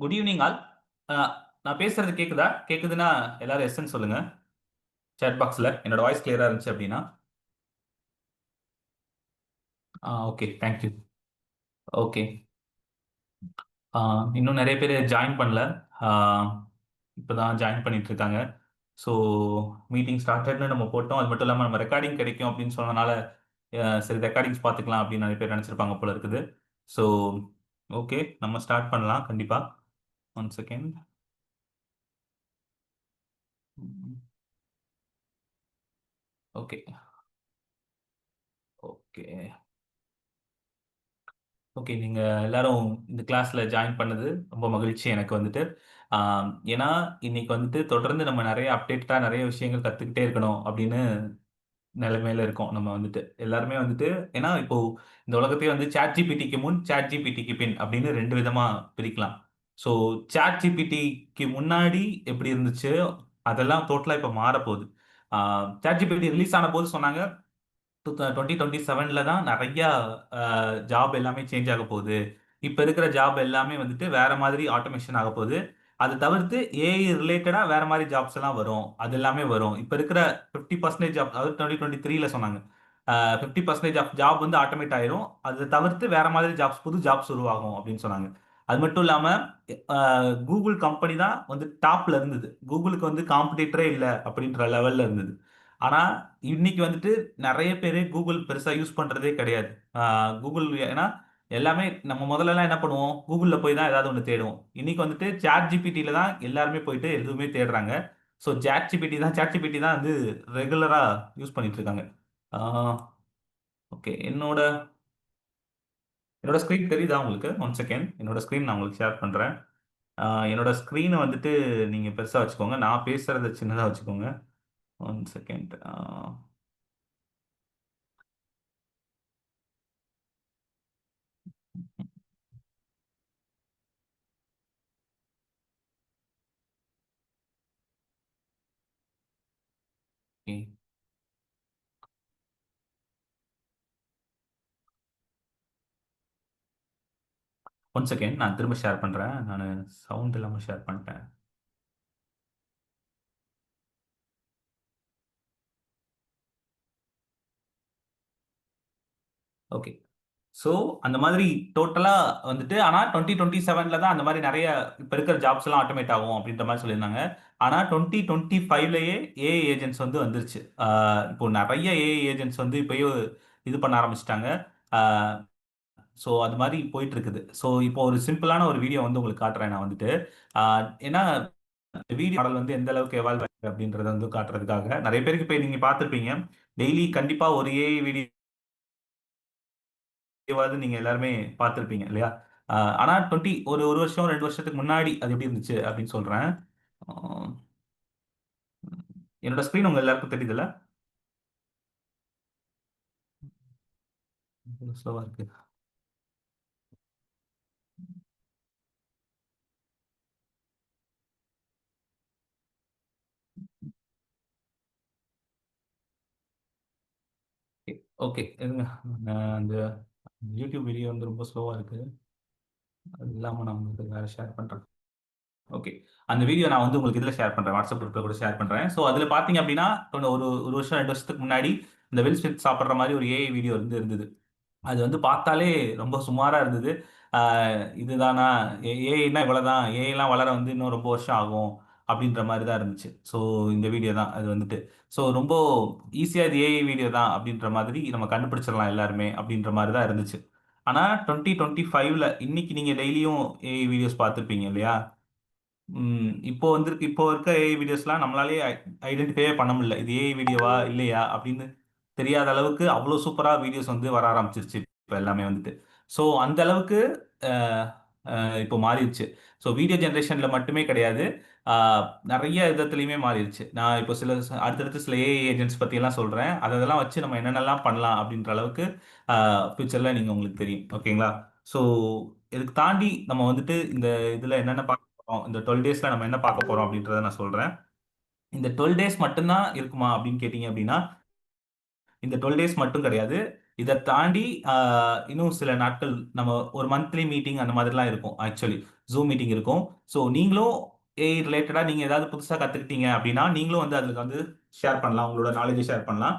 Good evening all. நான் பேசுறது கேக்குதா? கேக்குதுன்னா எல்லாரும் எஸ்ன்னு சொல்லுங்க. சேட் பாக்ஸ்ல என்னோட வாய்ஸ் கிளியரா இருந்துச்சு அப்படின்னா. Okay, thank you. ஓகே. இன்னும் நிறைய பேர் ஜாயின் பண்ணல. ஆஹ் இப்பதான் ஜாயின் பண்ணிட்டு இருக்காங்க. ஸோ மீட்டிங் ஸ்டார்டட்னு நம்ம போட்டோம். அது மட்டும் இல்லாமல் நம்ம ரெக்கார்டிங் கிடைக்கும் அப்படின்னு சொன்னனால சரி ரெக்கார்டிங்ஸ் பார்த்துக்கலாம் அப்படின்னு நிறைய பேர் நினச்சிருப்பாங்க போல இருக்குது. ஸோ ஓகே, நம்ம ஸ்டார்ட் பண்ணலாம் கண்டிப்பா. One second. Okay. Okay. Okay, நீங்க எல்லாரும் இந்த கிளாஸ்ல ஜாயின் பண்ணது ரொம்ப மகிழ்ச்சி எனக்கு வந்துட்டு. ஏன்னா இன்னைக்கு வந்துட்டு தொடர்ந்து நம்ம நிறைய அப்டேட்டா நிறைய விஷயங்கள் கத்துக்கிட்டே இருக்கணும் அப்படின்னு நிலைமையில இருக்கோம் நம்ம வந்துட்டு எல்லாருமே வந்துட்டு. ஏன்னா இப்போ இந்த உலகத்தையே வந்து சாட் ஜிபிடிக்கு முன் சாட் ஜிபிடிக்கு பின் அப்படின்னு ரெண்டு விதமா பிரிக்கலாம். ஸோ சாட் ஜிபிடிக்கு முன்னாடி எப்படி இருந்துச்சு, அதெல்லாம் டோட்டலா இப்ப மாற போகுது. சாட் ஜிபிடி ரிலீஸ் ஆன போது சொன்னாங்க 2027ல தான் நிறைய ஜாப் எல்லாமே சேஞ்ச் ஆக போகுது. இப்ப இருக்கிற ஜாப் எல்லாமே வந்துட்டு வேற மாதிரி ஆட்டோமேஷன் ஆக போகுது. அது தவிர்த்து ஏஐ ரிலேட்டடா வேற மாதிரி ஜாப்ஸ் எல்லாம் வரும். அது எல்லாமே வரும். இப்ப இருக்கிற 50% ஜாப், அதாவது 2023ல சொன்னாங்க 50% ஆஃப் ஜாப் வந்து ஆட்டோமேட் ஆயிரும். அதை தவிர்த்து வேற மாதிரி ஜாப்ஸ், புது ஜாப்ஸ் உருவாகும் அப்படின்னு சொன்னாங்க. அது மட்டும் இல்லாம கூகுள் கம்பெனி தான் வந்து டாப்ல இருந்தது. கூகுளுக்கு வந்து காம்படிட்டரே இல்லை அப்படின்ற லெவல்ல இருந்தது. ஆனா இன்னைக்கு வந்துட்டு நிறைய பேர் கூகுள் பெருசா யூஸ் பண்றதே கிடையாது. கூகுள் ஏன்னா எல்லாமே நம்ம முதல்ல எல்லாம் என்ன பண்ணுவோம், கூகுள்ல போய் தான் ஏதாவது ஒன்று தேடுவோம். இன்னைக்கு வந்துட்டு சாட் ஜிபிடில தான் எல்லாருமே போயிட்டு எதுவுமே தேடுறாங்க. ஸோ சாட் ஜிபிடி தான் வந்து ரெகுலரா யூஸ் பண்ணிட்டு இருக்காங்க. ஓகே. என்னோட என்னோட ஸ்க்ரீன் தெரியுதா உங்களுக்கு? ஒன் செகண்ட், என்னோட ஸ்க்ரீன் நான் உங்களுக்கு ஷேர் பண்றேன். என்னோட ஸ்க்ரீனை வந்துட்டு நீங்க பெருசா வச்சுக்கோங்க, நான் பேசுறத சின்னதா வச்சுக்கோங்க. One second. ஒன் செகண்ட், நான் திரும்ப ஷேர் பண்றேன். நான் சவுண்ட் இல்லாம ஷேர் பண்ணிட்டேன். ஓகே. ஸோ அந்த மாதிரி டோட்டலா வந்துட்டு, ஆனா 2027ல தான் அந்த மாதிரி நிறைய இப்ப இருக்கிற ஜாப்ஸ் எல்லாம் ஆட்டோமேட் ஆகும் அப்படின்ற மாதிரி சொல்லியிருந்தாங்க. ஆனா 2025லயே ஏஐ ஏஜென்ட்ஸ் வந்து வந்துருச்சு. இப்போ நிறைய ஏஐ ஏஜென்ட்ஸ் வந்து இப்பயும் இது பண்ண ஆரம்பிச்சிட்டாங்க. ஸோ அது மாதிரி போயிட்டு இருக்குது. ஸோ இப்போ ஒரு சிம்பிளான ஒரு வீடியோ வந்து உங்களுக்கு காட்டுறேன் நான் வந்துட்டு. ஏன்னா வீடியோ மாடல் வந்து எந்த அளவுக்கு எவால்வ் ஆயிருக்கு அப்படின்றத வந்து காட்டுறதுக்காக. நிறைய பேருக்கு இப்போ நீங்க பார்த்துருப்பீங்க, டெய்லி கண்டிப்பா ஒரு ஏஐ வீடியோவாவது நீங்க எல்லாருமே பார்த்துருப்பீங்க இல்லையா? ஆனா ஒரு ஒரு வருஷம் 2 வருஷத்துக்கு முன்னாடி அது எப்படி இருந்துச்சு அப்படின்னு சொல்றேன். ஆஹ் என்னோட ஸ்கிரீன் உங்க எல்லாருக்கும் தெரியுதுல்ல? ஸ்லோவா இருக்கு. ஓகே, இருங்க. அந்த யூடியூப் வீடியோ வந்து ரொம்ப ஸ்லோவா இருக்கு. அது இல்லாம நான் உங்களுக்கு வேற ஷேர் பண்றேன். ஓகே. அந்த வீடியோ நான் வந்து உங்களுக்கு இதுல ஷேர் பண்றேன். வாட்ஸ்அப் குரூப்ல கூட ஷேர் பண்றேன். ஸோ அதுல பாத்தீங்க அப்படின்னா ஒரு ஒரு வருஷம் 2 வருஷத்துக்கு முன்னாடி இந்த வில் ஸ்மித் சாப்பிடுற மாதிரி ஒரு ஏஐ வீடியோ வந்து இருந்தது. அது வந்து பார்த்தாலே ரொம்ப சுமாரா இருந்தது. இதுதானா ஏஐனா இவ்வளவுதான், ஏஐலாம் வளர வந்து இன்னும் ரொம்ப வருஷம் ஆகும் அப்படின்ற மாதிரி தான் இருந்துச்சு. ஸோ இந்த வீடியோ தான் அது வந்துட்டு. ஸோ ரொம்ப ஈஸியா இது ஏஐ வீடியோ தான் அப்படின்ற மாதிரி நம்ம கண்டுபிடிச்சிடலாம் எல்லாருமே அப்படின்ற மாதிரி தான் இருந்துச்சு. ஆனா 2025ல இன்னைக்கு நீங்க டெய்லியும் ஏஐ வீடியோஸ் பார்த்துருப்பீங்க இல்லையா? இப்போ இருக்க ஏஐ வீடியோஸ்லாம் நம்மளாலேயே ஐடென்டிஃபையே பண்ண முடியல. இது ஏஐ வீடியோவா இல்லையா அப்படின்னு தெரியாத அளவுக்கு அவ்வளோ சூப்பரா வீடியோஸ் வந்து வர ஆரம்பிச்சிருச்சு இப்போ எல்லாமே வந்துட்டு. ஸோ அந்த அளவுக்கு அஹ், இப்போ மாறிடுச்சு. ஸோ வீடியோ ஜென்ரேஷன்ல மட்டுமே கிடையாது, நிறைய விதத்துலையுமே மாறிடுச்சு. நான் இப்போ அடுத்தடுத்து சில ஏஐ ஏஜென்ட்ஸ் பத்தி எல்லாம் சொல்றேன். அதெல்லாம் வச்சு நம்ம என்னென்னலாம் பண்ணலாம் அப்படின்ற அளவுக்கு ஃபியூச்சர்ல நீங்க உங்களுக்கு தெரியும். ஓகேங்களா? ஸோ இதுக்கு தாண்டி நம்ம வந்துட்டு இந்த இதுல என்னென்ன பார்க்க போறோம், இந்த 12 டேஸ்ல நம்ம என்ன பார்க்க போறோம் அப்படின்றத நான் சொல்றேன். இந்த 12 டேஸ் மட்டும்தான் இருக்குமா அப்படின்னு கேட்டீங்க அப்படின்னா, இந்த 12 டேஸ் மட்டும் கிடையாது. இதை தாண்டி இன்னும் சில நாட்கள் நம்ம ஒரு மந்த்லி மீட்டிங் அந்த மாதிரிலாம் இருக்கும் ஆக்சுவலி. ஜூம் மீட்டிங் இருக்கும். ஸோ நீங்களும் ஏஐ ரிலேட்டடா நீங்க ஏதாவது புதுசா கத்துக்கிட்டீங்க அப்படின்னா, நீங்களும் வந்து அதுல வந்து ஷேர் பண்ணலாம். உங்களோட நாலேட்ஜ ஷேர் பண்ணலாம்.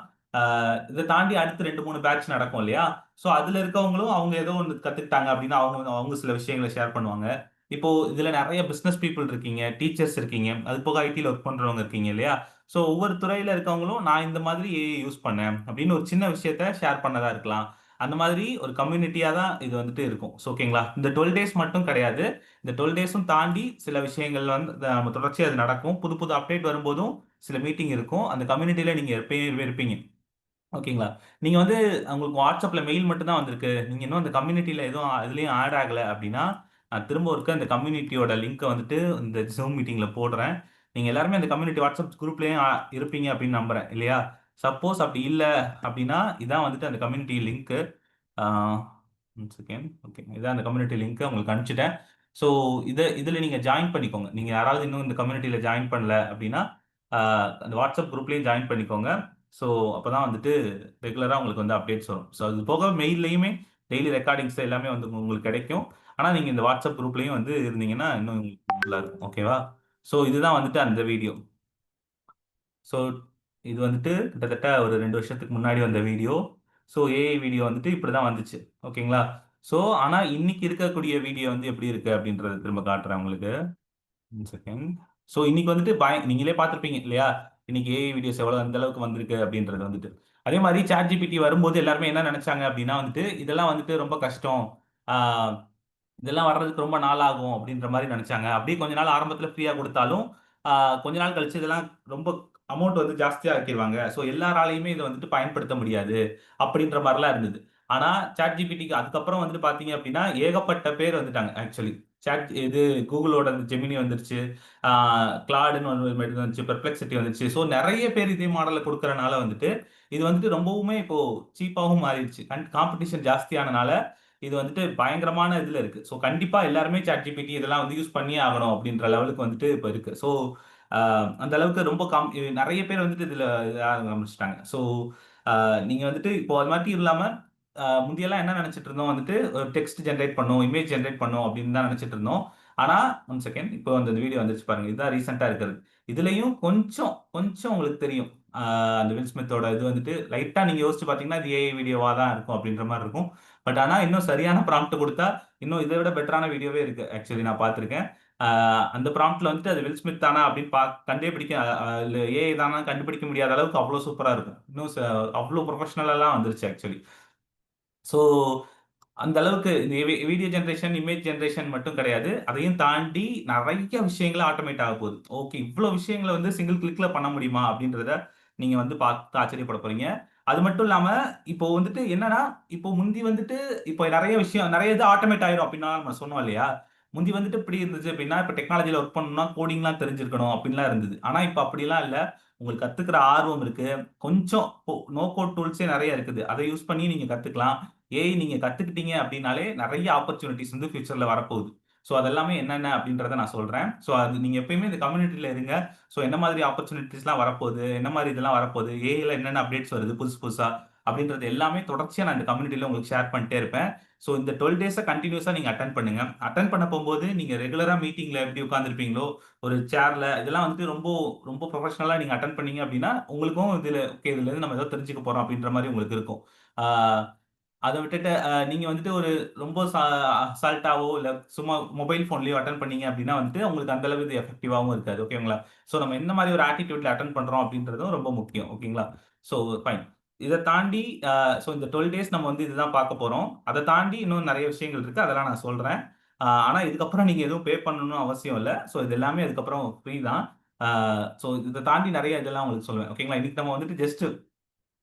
இத தாண்டி அடுத்து 2, 3 பேட்ச் நடக்கும் இல்லையா? ஸோ அதுல இருக்கவங்களும் அவங்க ஏதோ ஒண்ணு கத்துக்கிட்டாங்க அப்படின்னா, அவங்க அவங்க சில விஷயங்கள ஷேர் பண்ணுவாங்க. இப்போ இதுல நெறைய பிசினஸ் பீப்பிள் இருக்கீங்க, டீச்சர்ஸ் இருக்கீங்க, அது போக ஐடில ஒர்க் பண்றவங்க இருக்கீங்க இல்லையா? ஸோ ஒவ்வொரு துறையில இருக்கவங்களும் நான் இந்த மாதிரி ஏஐ யூஸ் பண்ணேன் அப்படின்னு ஒரு சின்ன விஷயத்த ஷேர் பண்ணதா இருக்கலாம். அந்த மாதிரி ஒரு கம்யூனிட்டியா தான் இது வந்துட்டு இருக்கும். ஸோ ஓகேங்களா? இந்த 12 டேஸ் மட்டும் கிடையாது. இந்த 12 டேஸும் தாண்டி சில விஷயங்கள் வந்து நம்ம தொடர்ச்சியா அது நடக்கும். புது புது அப்டேட் வரும்போதும் சில மீட்டிங் இருக்கும். அந்த கம்யூனிட்டில நீங்க எப்பயுமே இருப்பீங்க. ஓகேங்களா? நீங்க வந்து உங்களுக்கு WhatsAppல மெயில் மட்டும் தான் வந்திருக்கு. நீங்க இன்னும் அந்த கம்யூனிட்டில எதுவும் எதுலயும் ஆட் ஆகல அப்டின்னா, நான் திரும்ப ஒருக்கா இந்த கம்யூனிட்டியோட லிங்க்க வந்துட்டு இந்த Zoom மீட்டிங்ல போடுறேன். நீங்க எல்லாருமே அந்த கம்யூனிட்டி WhatsApp குரூப்லயும் இருப்பீங்க அப்டின்னு நம்புறேன். இல்லையா? சப்போஸ் அப்டி இல்ல அப்டின்னா, இதான் வந்துட்டு அந்த கம்யூனிட்டி லிங்க்கு. ஆ 1 செகண்ட். ஓகே. இதான் அந்த கம்யூனிட்டி லிங்க்க உங்களுக்கு அனுப்பிச்சுட்டேன். ஸோ இதுல நீங்க ஜாயின் பண்ணிக்கோங்க. நீங்க யாராவது இன்னும் இந்த கம்யூனிட்டில ஜாயின் பண்ணல அப்டின்னா, ஆ அந்த WhatsApp குரூப்லயும் ஜாயின் பண்ணிக்கோங்க. ஸோ அப்பதான் வந்துட்டு ரெகுலரா உங்களுக்கு வந்து அப்டேட்ஸ் வரும். ஸோ அது போக மெயில்லயுமே டெய்லி ரெக்கார்டிங்ஸ் எல்லாமே வந்து உங்களுக்கு கிடைக்கும். ஆனா நீங்க இந்த WhatsApp குரூப்லயும் வந்து இருந்தீங்கன்னா, இன்னும் உங்களுக்கு யூஸ்ஃபுல்லா இருக்கும். ஓகேவா? ஸோ இதுதான் வந்துட்டு அந்த வீடியோ. ஸோ இது வந்துட்டு கிட்டத்தட்ட ஒரு 2 வருஷத்துக்கு முன்னாடி வந்த வீடியோ. ஸோ ஏஐ வீடியோ வந்துட்டு இப்படிதான் வந்துச்சு. ஓகேங்களா? ஸோ ஆனா இன்னைக்கு இருக்கக்கூடிய வீடியோ வந்து எப்படி இருக்கு அப்படின்றத திரும்ப காட்டுறேன் உங்களுக்கு. 1 செகண்ட். ஸோ இன்னைக்கு வந்துட்டு நீங்களே பார்த்திருப்பீங்க இல்லையா? இன்னைக்கு ஏஐ வீடியோஸ் எவ்வளவு அந்த அளவுக்கு வந்திருக்கு அப்படின்றது வந்துட்டு. அதே மாதிரி ChatGPT வரும்போது எல்லாருமே என்ன நினைச்சாங்க அப்படின்னா வந்துட்டு, இதெல்லாம் வந்துட்டு ரொம்ப கஷ்டம். ஆ இதெல்லாம் வர்றதுக்கு ரொம்ப நாள் ஆகும் அப்படின்ற மாரி நெனச்சாங்க. அப்படியே கொஞ்ச நாள் ஆரம்பத்தில ஃப்ரீயா குடுத்தாலும், ஆ கொஞ்ச நாள் கழிச்சு இதெல்லாம் ரொம்ப அமௌண்ட் வந்து ஜாஸ்தியா ஆக்கிருவாங்க. ஸோ எல்லாராலயுமே இத வந்துட்டு பயன்படுத்த முடியாது. அப்படின்ற மாரிலாம் இருந்தது. ஆனா ChatGPTக்கு அதுக்கப்புறம் வந்துட்டு பார்த்தீங்க அப்படின்னா, ஏகப்பட்ட பேர் வந்துட்டாங்க ஆக்சுவலி. இது கூகுளோட அந்த ஜெமினி வந்துருச்சு. ஆ கிளாடுன்னு ஒரு மெட்டீரியல் வந்துச்சு. பெர்ப்ளெக்ஸிட்டி வந்துருச்சு. ஸோ நெறைய பேர் இதே மாடல்ல குடுக்கறனால வந்துட்டு, இது வந்துட்டு ரொம்பவுமே இப்போ சீப்பாவும் மாறிடுச்சு. காம்படிஷன் ஜாஸ்தியானனால இது வந்துட்டு பயங்கரமான இதுல இருக்கு. ஸோ கண்டிப்பா எல்லாருமே ChatGPT இதெல்லாம் வந்து யூஸ் பண்ணியே ஆகணும் அப்படின்ற லெவலுக்கு வந்துட்டு இப்ப இருக்கு. ஸோ அ அந்த அளவுக்கு ரொம்ப நெறைய பேர் வந்துட்டு இதுல இதாக ஆரம்பிச்சுட்டாங்க. ஸோ நீங்க வந்துட்டு இப்போ அது மாட்டி இல்லாம முந்தியெல்லாம் என்ன நெனச்சுட்டு இருந்தோம் வந்துட்டு டெக்ஸ்ட் ஜெனரேட் பண்ணும், இமேஜ் ஜெனரேட் பண்ணும் அப்படின்னு தான் நெனச்சுட்டு இருந்தோம். ஆனா 1 செகண்ட். இப்போ அந்த வீடியோ வந்துருச்சு பாருங்க. இதுதான் ரீசென்ட்டா இருக்கிறது. இதுலயும் கொஞ்சம் கொஞ்சம் உங்களுக்கு தெரியும். அ அந்த வில் ஸ்மித்தோட இது வந்துட்டு லைட்டா நீங்க யோசிச்சு பார்த்தீங்கன்னா, இது ஏஐ வீடியோவா தான் இருக்கும் அப்படின்ற மாரி இருக்கும். பட் ஆனா இன்னும் சரியான ப்ராம்ப்ட் குடுத்தா, இன்னும் இத விட பெட்டரான வீடியோவே இருக்கு. ஆக்சுவலி நான் பார்த்திருக்கேன். ஆ அந்த ப்ராம்ப்ட்ல வந்துட்டு அது வில் ஸ்மித் தானா அப்படின்னு கண்டே பிடிக்க இல்ல ஏஐ தானா கண்டுபிடிக்க முடியாத அளவுக்கு அவ்ளோ சூப்பரா இருக்கும். இன்னும் அவ்ளோ புரொஃபஷனலாலாம் வந்துருச்சு ஆக்சுவலி. ஸோ அந்த அளவுக்கு இந்த வீடியோ ஜெனரேஷன், இமேஜ் ஜெனரேஷன் மட்டும் கிடையாது. அதையும் தாண்டி நெறைய விஷயங்கள் ஆட்டோமேட் ஆகப் போகுது. ஓகே, இவ்ளோ விஷயங்கள வந்து சிங்கிள் கிளிக்ல பண்ண முடியுமா? அப்படின்றத நீங்க வந்து பார்த்து ஆச்சரியப்படப் போறீங்க. அது மட்டும் இல்லாம, இப்போ வந்துட்டு என்னன்னா, இப்போ முந்தி வந்துட்டு இப்போ நெறைய இது ஆட்டோமேட் ஆயிரும் அப்படின்னா நம்ம சொன்னோம் இல்லையா? முந்தி வந்துட்டு எப்படி இருந்துச்சு அப்படின்னா, இப்ப டெக்னாலஜில ஒர்க் பண்ணணும்னா கோடிங்லாம் தெரிஞ்சிருக்கணும் அப்படின்லாம் இருந்தது. ஆனா இப்ப அப்படிலாம் இல்ல. உங்களுக்கு கத்துக்கிற ஆர்வம் இருக்கு. கொஞ்சம் நோ கோட் டூல்ஸே நெறைய இருக்குது. அத யூஸ் பண்ணி நீங்க கத்துக்கலாம். ஏஐ நீங்க கத்துக்கிட்டீங்க அப்படின்னாலே நெறைய ஆப்பர்ச்சுனிட்டீஸ் வந்து ஃபியூச்சர்ல வரப்போகுது. ஸோ அதெல்லாமே என்னென்ன அப்படின்றத நான் சொல்றேன். ஸோ அது நீங்க எப்பயுமே இந்த கம்யூனிட்டில இருங்க. ஸோ என்ன மாதிரி ஆப்பர்ச்சுனிட்டீஸ்லாம் வரப்போகுது, என்ன மாரி இதெல்லாம் வரப்போகுது, ஏஐல என்னென்ன அப்டேட்ஸ் வருது புதுசு புதுசா அப்படின்றது எல்லாமே தொடர்ச்சியா நான் இந்த கம்யூனிட்டில உங்களுக்கு ஷேர் பண்ணிட்டே இருப்பேன். ஸோ இந்த 12 டேஸ கன்டினியூஸா நீங்க அட்டெண்ட் பண்ணுங்க. அட்டெண்ட் பண்ண போம்போது நீங்க ரெகுலரா மீட்டிங்ல எப்படி உட்கார்ந்திருப்பீங்களோ, ஒரு சேர்ல இதெல்லாம் வந்துட்டு ரொம்ப ரொம்ப புரொஃபஷனலா நீங்க அட்டெண்ட் பண்ணீங்க அப்படின்னா, உங்களுக்கும் இதுலருந்து நம்ம ஏதோ தெரிஞ்சுக்க போறோம் அப்படின்ற மாரி உங்களுக்கு இருக்கும். ஆ அத விட்டுட்டு நீங்க வந்துட்டு ஒரு ரொம்ப அசால்ட்டாவோ இல்ல சும்மா மொபைல் ஃபோன்லயோ அட்டெண்ட் பண்ணீங்க அப்டின்னா வந்துட்டு, உங்களுக்கு அந்த அளவு இது எஃபெக்டிவாவும் இருக்காது. ஓகேங்களா? ஸோ நம்ம எந்த மாரி ஒரு ஆட்டிட்யூட்ல அட்டெண்ட் பண்றோம் அப்டின்றதும் ரொம்ப முக்கியம். ஓகேங்களா? So fine. இத தாண்டி ஸோ இந்த 12 டேஸ் நம்ம வந்து இதுதான் பார்க்க போறோம். அத தாண்டி இன்னும் நெறைய விஷயங்கள் இருக்கு. அதெல்லாம் நான் சொல்றேன். ஆனா இதுக்கப்புறம் நீங்க எதுவும் பே பண்ணணும்னு அவசியம் இல்ல. ஸோ இது எல்லாமே அதுக்கப்புறம் ஃப்ரீ தான். ஆ ஸோ இத தாண்டி நெறைய இதெல்லாம் உங்களுக்கு சொல்லுவேன். ஓகேங்களா? இன்னைக்கு நம்ம வந்துட்டு ஜஸ்ட்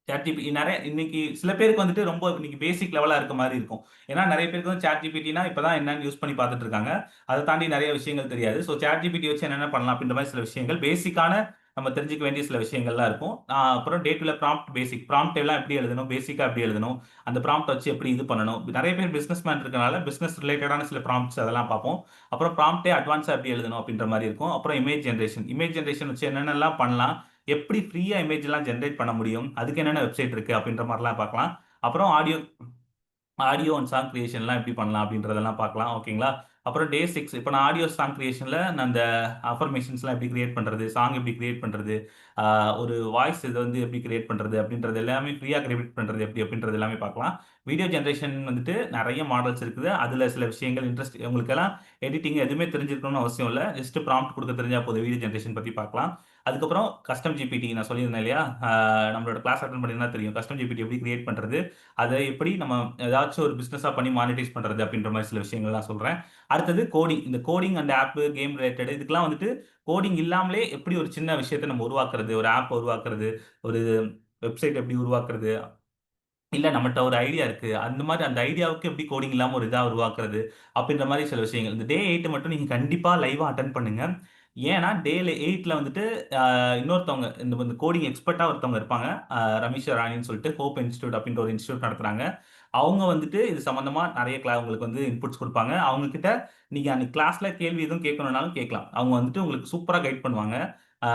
ChatGPT நெறைய இன்னைக்கு சில பேருக்கு வந்துட்டு ரொம்ப இன்னைக்கு பேசிக் லெவலா இருக்க மாரி இருக்கும். ஏன்னா நெறைய பேருக்கு வந்து ChatGPTனா இப்ப தான் என்னன்னு யூஸ் பண்ணி பார்த்துட்டு இருக்காங்க. அத தாண்டி நெறைய விஷயங்கள் தெரியாது. ஸோ ChatGPT வச்சு என்னென்ன பண்ணலாம் அப்படின்ற மாரி சில விஷயங்கள் பேசிக்கான நம்ம தெரிஞ்சுக்க வேண்டிய சில விஷயங்கள்லாம் இருக்கும். அப்புறம் டே டு டே ப்ராம்ப்ட் எல்லாம் எப்படி எழுதணும்? பேசிக்கா எப்படி எழுதணும்? அந்த ப்ராம்ப்ட் வச்சு எப்படி இது பண்ணணும்? நெறைய பேர் பிசினஸ் மேன் இருக்கனால பிசினஸ் ரிலேட்டடான சில ப்ராம்ப்ட்ஸ் அதெல்லாம் பார்ப்போம். அப்புறம் ப்ராம்ப்ட்டே அட்வான்ஸா எப்படி எழுதணும்? அப்படின்ற மாரி இருக்கும். அப்புறம் இமேஜ் ஜெனரேஷன் வச்சு என்னென்னலாம் பண்ணலாம்? எப்படி ஃப்ரீயா இமேஜ்லாம் ஜெனரேட் பண்ண முடியும்? அதுக்கு என்னென்ன வெப்சைட் இருக்கு? அப்படின்ற மாரிலாம் பார்க்கலாம். அப்புறம் ஆடியோ ஆடியோ அண்ட் சாங் கிரியேஷன்லாம் எப்படி பண்ணலாம்? அப்படின்றதெல்லாம் பார்க்கலாம். ஓகேங்களா? அப்புறம் டே 6 இப்போ நான் ஆடியோ சாங் கிரியேஷன்ல நான் அந்த அஃபர்மேஷன்ஸ்லாம் எப்படி கிரியேட் பண்றது, சாங் எப்படி கிரியேட் பண்றது, ஒரு வாய்ஸ் இதை வந்து எப்படி கிரியேட் பண்றது அப்படின்றது எல்லாமே ஃப்ரீயா கிரியேட் பண்றது எப்படி அப்படின்றது எல்லாமே பார்க்கலாம். வீடியோ ஜென்ரேஷன் வந்துட்டு நிறைய மாடல்ஸ் இருக்குது. அதுல சில விஷயங்கள் இன்ட்ரெஸ்ட் உங்களுக்கெல்லாம் எடிட்டிங் எதுவுமே தெரிஞ்சிருக்கணும்னு அவசியம் இல்லை. ஜஸ்ட் ப்ராம்ப்ட் கொடுக்க தெரிஞ்சா போதும். வீடியோ ஜென்ரேஷன் பத்தி பார்க்கலாம். அதுக்கப்புறம் கஸ்டம் ஜிபிடி நான் சொல்லியிருந்தேன் இல்லையா, நம்மளோட கிளாஸ் அட்டன் பண்ணினா தெரியும் கஸ்டம் ஜிபிடி எப்படி கிரியேட் பண்றது, அதை எப்படி நம்ம ஏதாச்சும் ஒரு பிசினஸா பண்ணி மானிட்டைஸ் பண்றது அப்படின்ற மாதிரி சில விஷயங்கள் நான் சொல்றேன். அடுத்தது கோடிங். இந்த coding and app game related இதுக்கெல்லாம் வந்துட்டு கோடிங் இல்லாமலே எப்படி ஒரு சின்ன விஷயத்தை நம்ம உருவாக்குறது, ஒரு ஆப் உருவாக்குறது, ஒரு வெப்சைட் எப்படி உருவாக்குறது, இல்ல நம்மட்ட ஒரு ஐடியா இருக்கு. அந்த மாரி அந்த ஐடியாவுக்கு எப்படி கோடிங் இல்லாம ஒரு இதா உருவாக்குறது, அப்படின்ற மாரி சில விஷயங்கள். இந்த டே 8 மட்டும் நீங்க கண்டிப்பா லைவா அட்டெண்ட் பண்ணுங்க. ஏன்னா, டேல 8ல வந்துட்டு அ இன்னொருத்தவங்க இந்த இந்த கோடிங் எக்ஸ்பர்ட்டா ஒருத்தவங்க இருப்பாங்க. ரமேஷ் ராணின்னு சொல்லிட்டு ஹோப் இன்ஸ்டிடியூட் அப்படின்ற ஒரு இன்ஸ்டிடியூட் நடத்துறாங்க. அவங்க வந்துட்டு இது சம்மந்தமா நெறைய உங்களுக்கு வந்து இன்புட்ஸ் குடுப்பாங்க. அவங்க கிட்ட நீங்க அன்னைக்கு கிளாஸ்ல கேள்வி எதுவும் கேட்கணும்னாலும் கேட்கலாம். அவங்க வந்துட்டு உங்களுக்கு சூப்பரா கைட் பண்ணுவாங்க. ஆ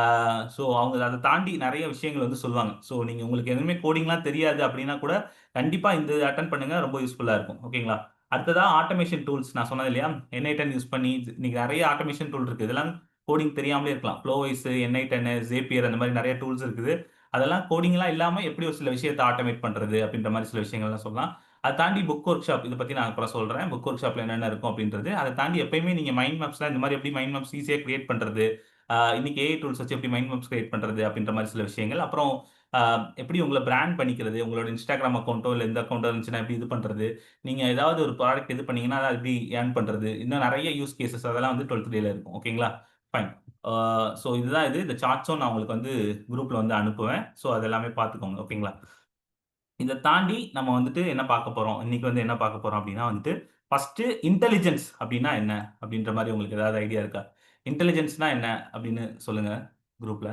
ஸோ அவங்க அத தாண்டி நெறைய விஷயங்கள் வந்து சொல்லுவாங்க. ஸோ நீங்க உங்களுக்கு எதுவுமே கோடிங்லாம் தெரியாது அப்படின்னா கூட, கண்டிப்பா இந்த இத அட்டெண்ட் பண்ணுங்க. ரொம்ப யூஸ்ஃபுல்லா இருக்கும். ஓகேங்களா? அடுத்ததா ஆட்டோமேஷன் டூல்ஸ் நான் சொன்னது இல்லையா? N8n யூஸ் பண்ணி இன்னைக்கு நெறைய ஆட்டோமேஷன் டூல் இருக்கு. இதெல்லாம் கோடிங் தெரியாமலே இருக்கலாம். Flowise, N8n, Zapier அந்த மாரி நெறைய டூல்ஸ் இருக்குது. அதெல்லாம் கோடிங்லாம் இல்லாம எப்படி ஒரு சில விஷயத்த ஆட்டோமேட் பண்றது அப்படின்ற மாரி சில விஷயங்கள்லாம் சொல்லலாம். அத தாண்டி புக் ஒர்க் ஷாப் இத பத்தி நான் அப்புறம் சொல்றேன். புக் ஒர்க் ஷாப்ல என்னென்ன இருக்கும் அப்படின்றது. அத தாண்டி எப்பயுமே நீங்க மைண்ட் மேப்ஸ்லாம் இந்த மாரி எப்படி மைண்ட் மேப்ஸ் ஈஸியா கிரியேட் பண்றது, இன்னைக்கு ஏஐ டூல்ஸ் வச்சு எப்படி மைண்ட் மேப்ஸ் கிரியேட் பண்றது அப்படின்ற மாரி சில விஷயங்கள். அப்புறம் அ எப்படி உங்கள பிராண்ட் பண்ணிக்கிறது, உங்களோட Instagram அக்கவுண்டோ இல்ல எந்த அக்கவுண்டோ இருந்துச்சுன்னா எப்படி இது பண்றது, நீங்க ஏதாவது ஒரு ப்ராடக்ட் இது பண்ணீங்கன்னா, அத எப்படி ஏர்ன் பண்றது, இன்னும் நெறைய யூஸ் கேஸஸ் அதெல்லாம் வந்து 12த் டேல இருக்கும். ஓகேங்களா? ஃபைன். ஆ ஸோ இதுதான் இது. இந்த சார்ட்ஸும் நான் உங்களுக்கு வந்து குரூப்ல வந்து அனுப்புவேன். ஸோ அது எல்லாமே பார்த்துக்கோங்க. ஓகேங்களா? இத தாண்டி நம்ம வந்துட்டு என்ன பார்க்க போறோம்? இன்னைக்கு வந்து என்ன பார்க்க போறோம் அப்டின்னா வந்துட்டு, ஃபர்ஸ்ட்டு இன்டெலிஜென்ஸ் அப்டின்னா என்ன? அப்டின்ற மாரி உங்களுக்கு ஏதாவது ஐடியா இருக்கா? இன்டெலிஜென்ஸ்னா என்ன அப்டின்னு சொல்லுங்க குரூப்ல.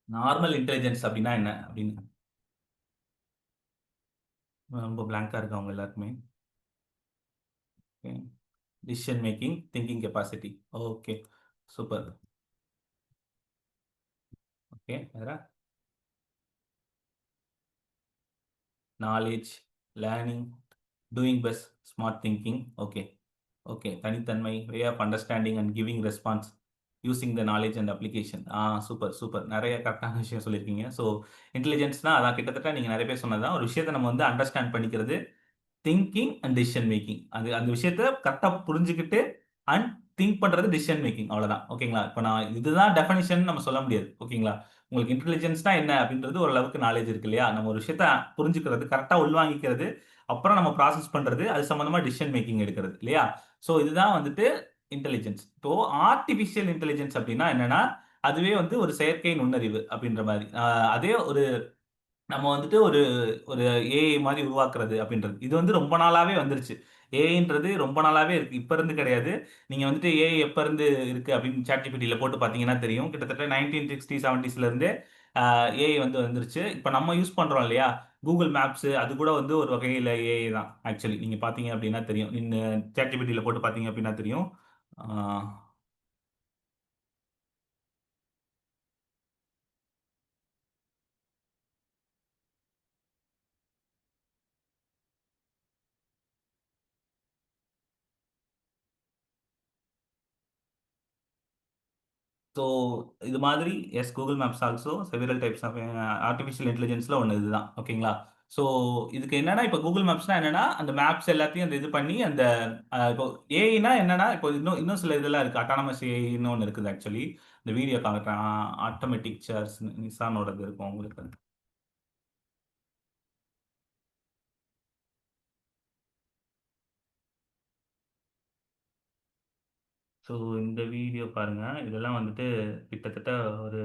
நார்மல் இன்டெலிஜென்ஸ் அப்டின்னா என்ன? அப்டின்னு ரொம்ப பிளாங்க்கா இருக்கு அவங்க எல்லாருக்குமே. Okay. Decision making, thinking capacity. Okay. Super. Okay. வேற? Knowledge, learning, doing best, smart thinking. Okay. Okay. தனித்தன்மை, way of understanding and giving response, using the knowledge and application. Super, super. நெறைய கரெக்ட்டான விஷயம் சொல்லியிருக்கீங்க. ஸோ, இன்டெலிஜென்ஸ்னா அதான் கிட்டத்தட்ட நீங்க நெறைய பேர் சொன்னது தான். ஒரு விஷயத்த நம்ம வந்து அண்டர்ஸ்டாண்ட் பண்ணிக்கிறது. Thinking and decision making. அது அந்த விஷயத்த கரெக்ட்டா புரிஞ்சுகிட்டு அண்ட் திங்க் பண்றது டிசிஷன் மேக்கிங் அவ்வளவுதான். ஓகேங்களா? இப்ப நான் இதுதான் டெஃபனிஷன் நம்ம சொல்ல முடியாது. ஓகேங்களா? உங்களுக்கு இன்டெலிஜென்ஸ்னா என்ன அப்படின்றது ஓரளவுக்கு நாலேட்ஜ் இருக்கு இல்லையா? நம்ம ஒரு விஷயத்த புரிஞ்சுக்கிறது, கரெக்ட்டா உள்வாங்கிக்கிறது, அப்புறம் நம்ம ப்ராசஸ் பண்றது, அது சம்பந்தமா டிசிஷன் மேக்கிங் எடுக்கிறது இல்லையா? ஸோ இதுதான் வந்துட்டு இன்டெலிஜென்ஸ். இப்போ ஆர்டிபிஷியல் இன்டெலிஜென்ஸ் அப்படின்னா என்னன்னா, அதுவே வந்து ஒரு செயற்கை நுண்ணறிவு அப்படின்ற மாரி. அதே ஒரு நம்ம வந்துட்டு ஒரு ஒரு ஏஐ மாரி உருவாக்குறது அப்படின்றது. இது வந்து ரொம்ப நாளாவே வந்துருச்சு. ஏஐன்றது ரொம்ப நாளாவே இருக்கு. இப்ப இருந்து கிடையாது. நீங்க வந்துட்டு ஏஐ எப்ப இருந்து இருக்கு அப்படின்னு ChatGPTல போட்டு பார்த்தீங்கன்னா தெரியும். கிட்டத்தட்ட 1960, 70ஸ்ல இருந்தே ஏஐ வந்து வந்துருச்சு. இப்ப நம்ம யூஸ் பண்றோம் இல்லையா? Google மேப்ஸ் அது கூட வந்து ஒரு வகையில ஏஐ தான் ஆக்சுவலி. நீங்க பார்த்தீங்க அப்படின்னா தெரியும். ChatGPTல போட்டு பார்த்தீங்க அப்படின்னா தெரியும். ஆ. ஸோ, இது மாதிரி Google Maps also several types of artificial இன்டெலிஜென்ஸ்ல ஒண்ணு இதுதான். ஓகேங்களா? ஸோ, இதுக்கு என்னன்னா, இப்ப கூகுள் மேப்ஸ்னா என்னன்னா, அந்த மேப்ஸ் எல்லாத்தையும் அந்த இது பண்ணி அந்த இப்போ ஏஐனா என்னன்னா, இப்போ இன்னும் இன்னும் சில இதெல்லாம் இருக்கு. அட்டானமஸ் ஏஐன்னு ஒண்ணு இருக்குது ஆக்சுவலி. இந்த வீடியோ காமிக்கிறேன். ஆட்டோமேட்டிக் சேர்ஸ் நிசானோடது இருக்கும் உங்களுக்கு. ஸோ, இந்த வீடியோ பாருங்க. இதெல்லாம் வந்துட்டு கிட்டத்தட்ட ஒரு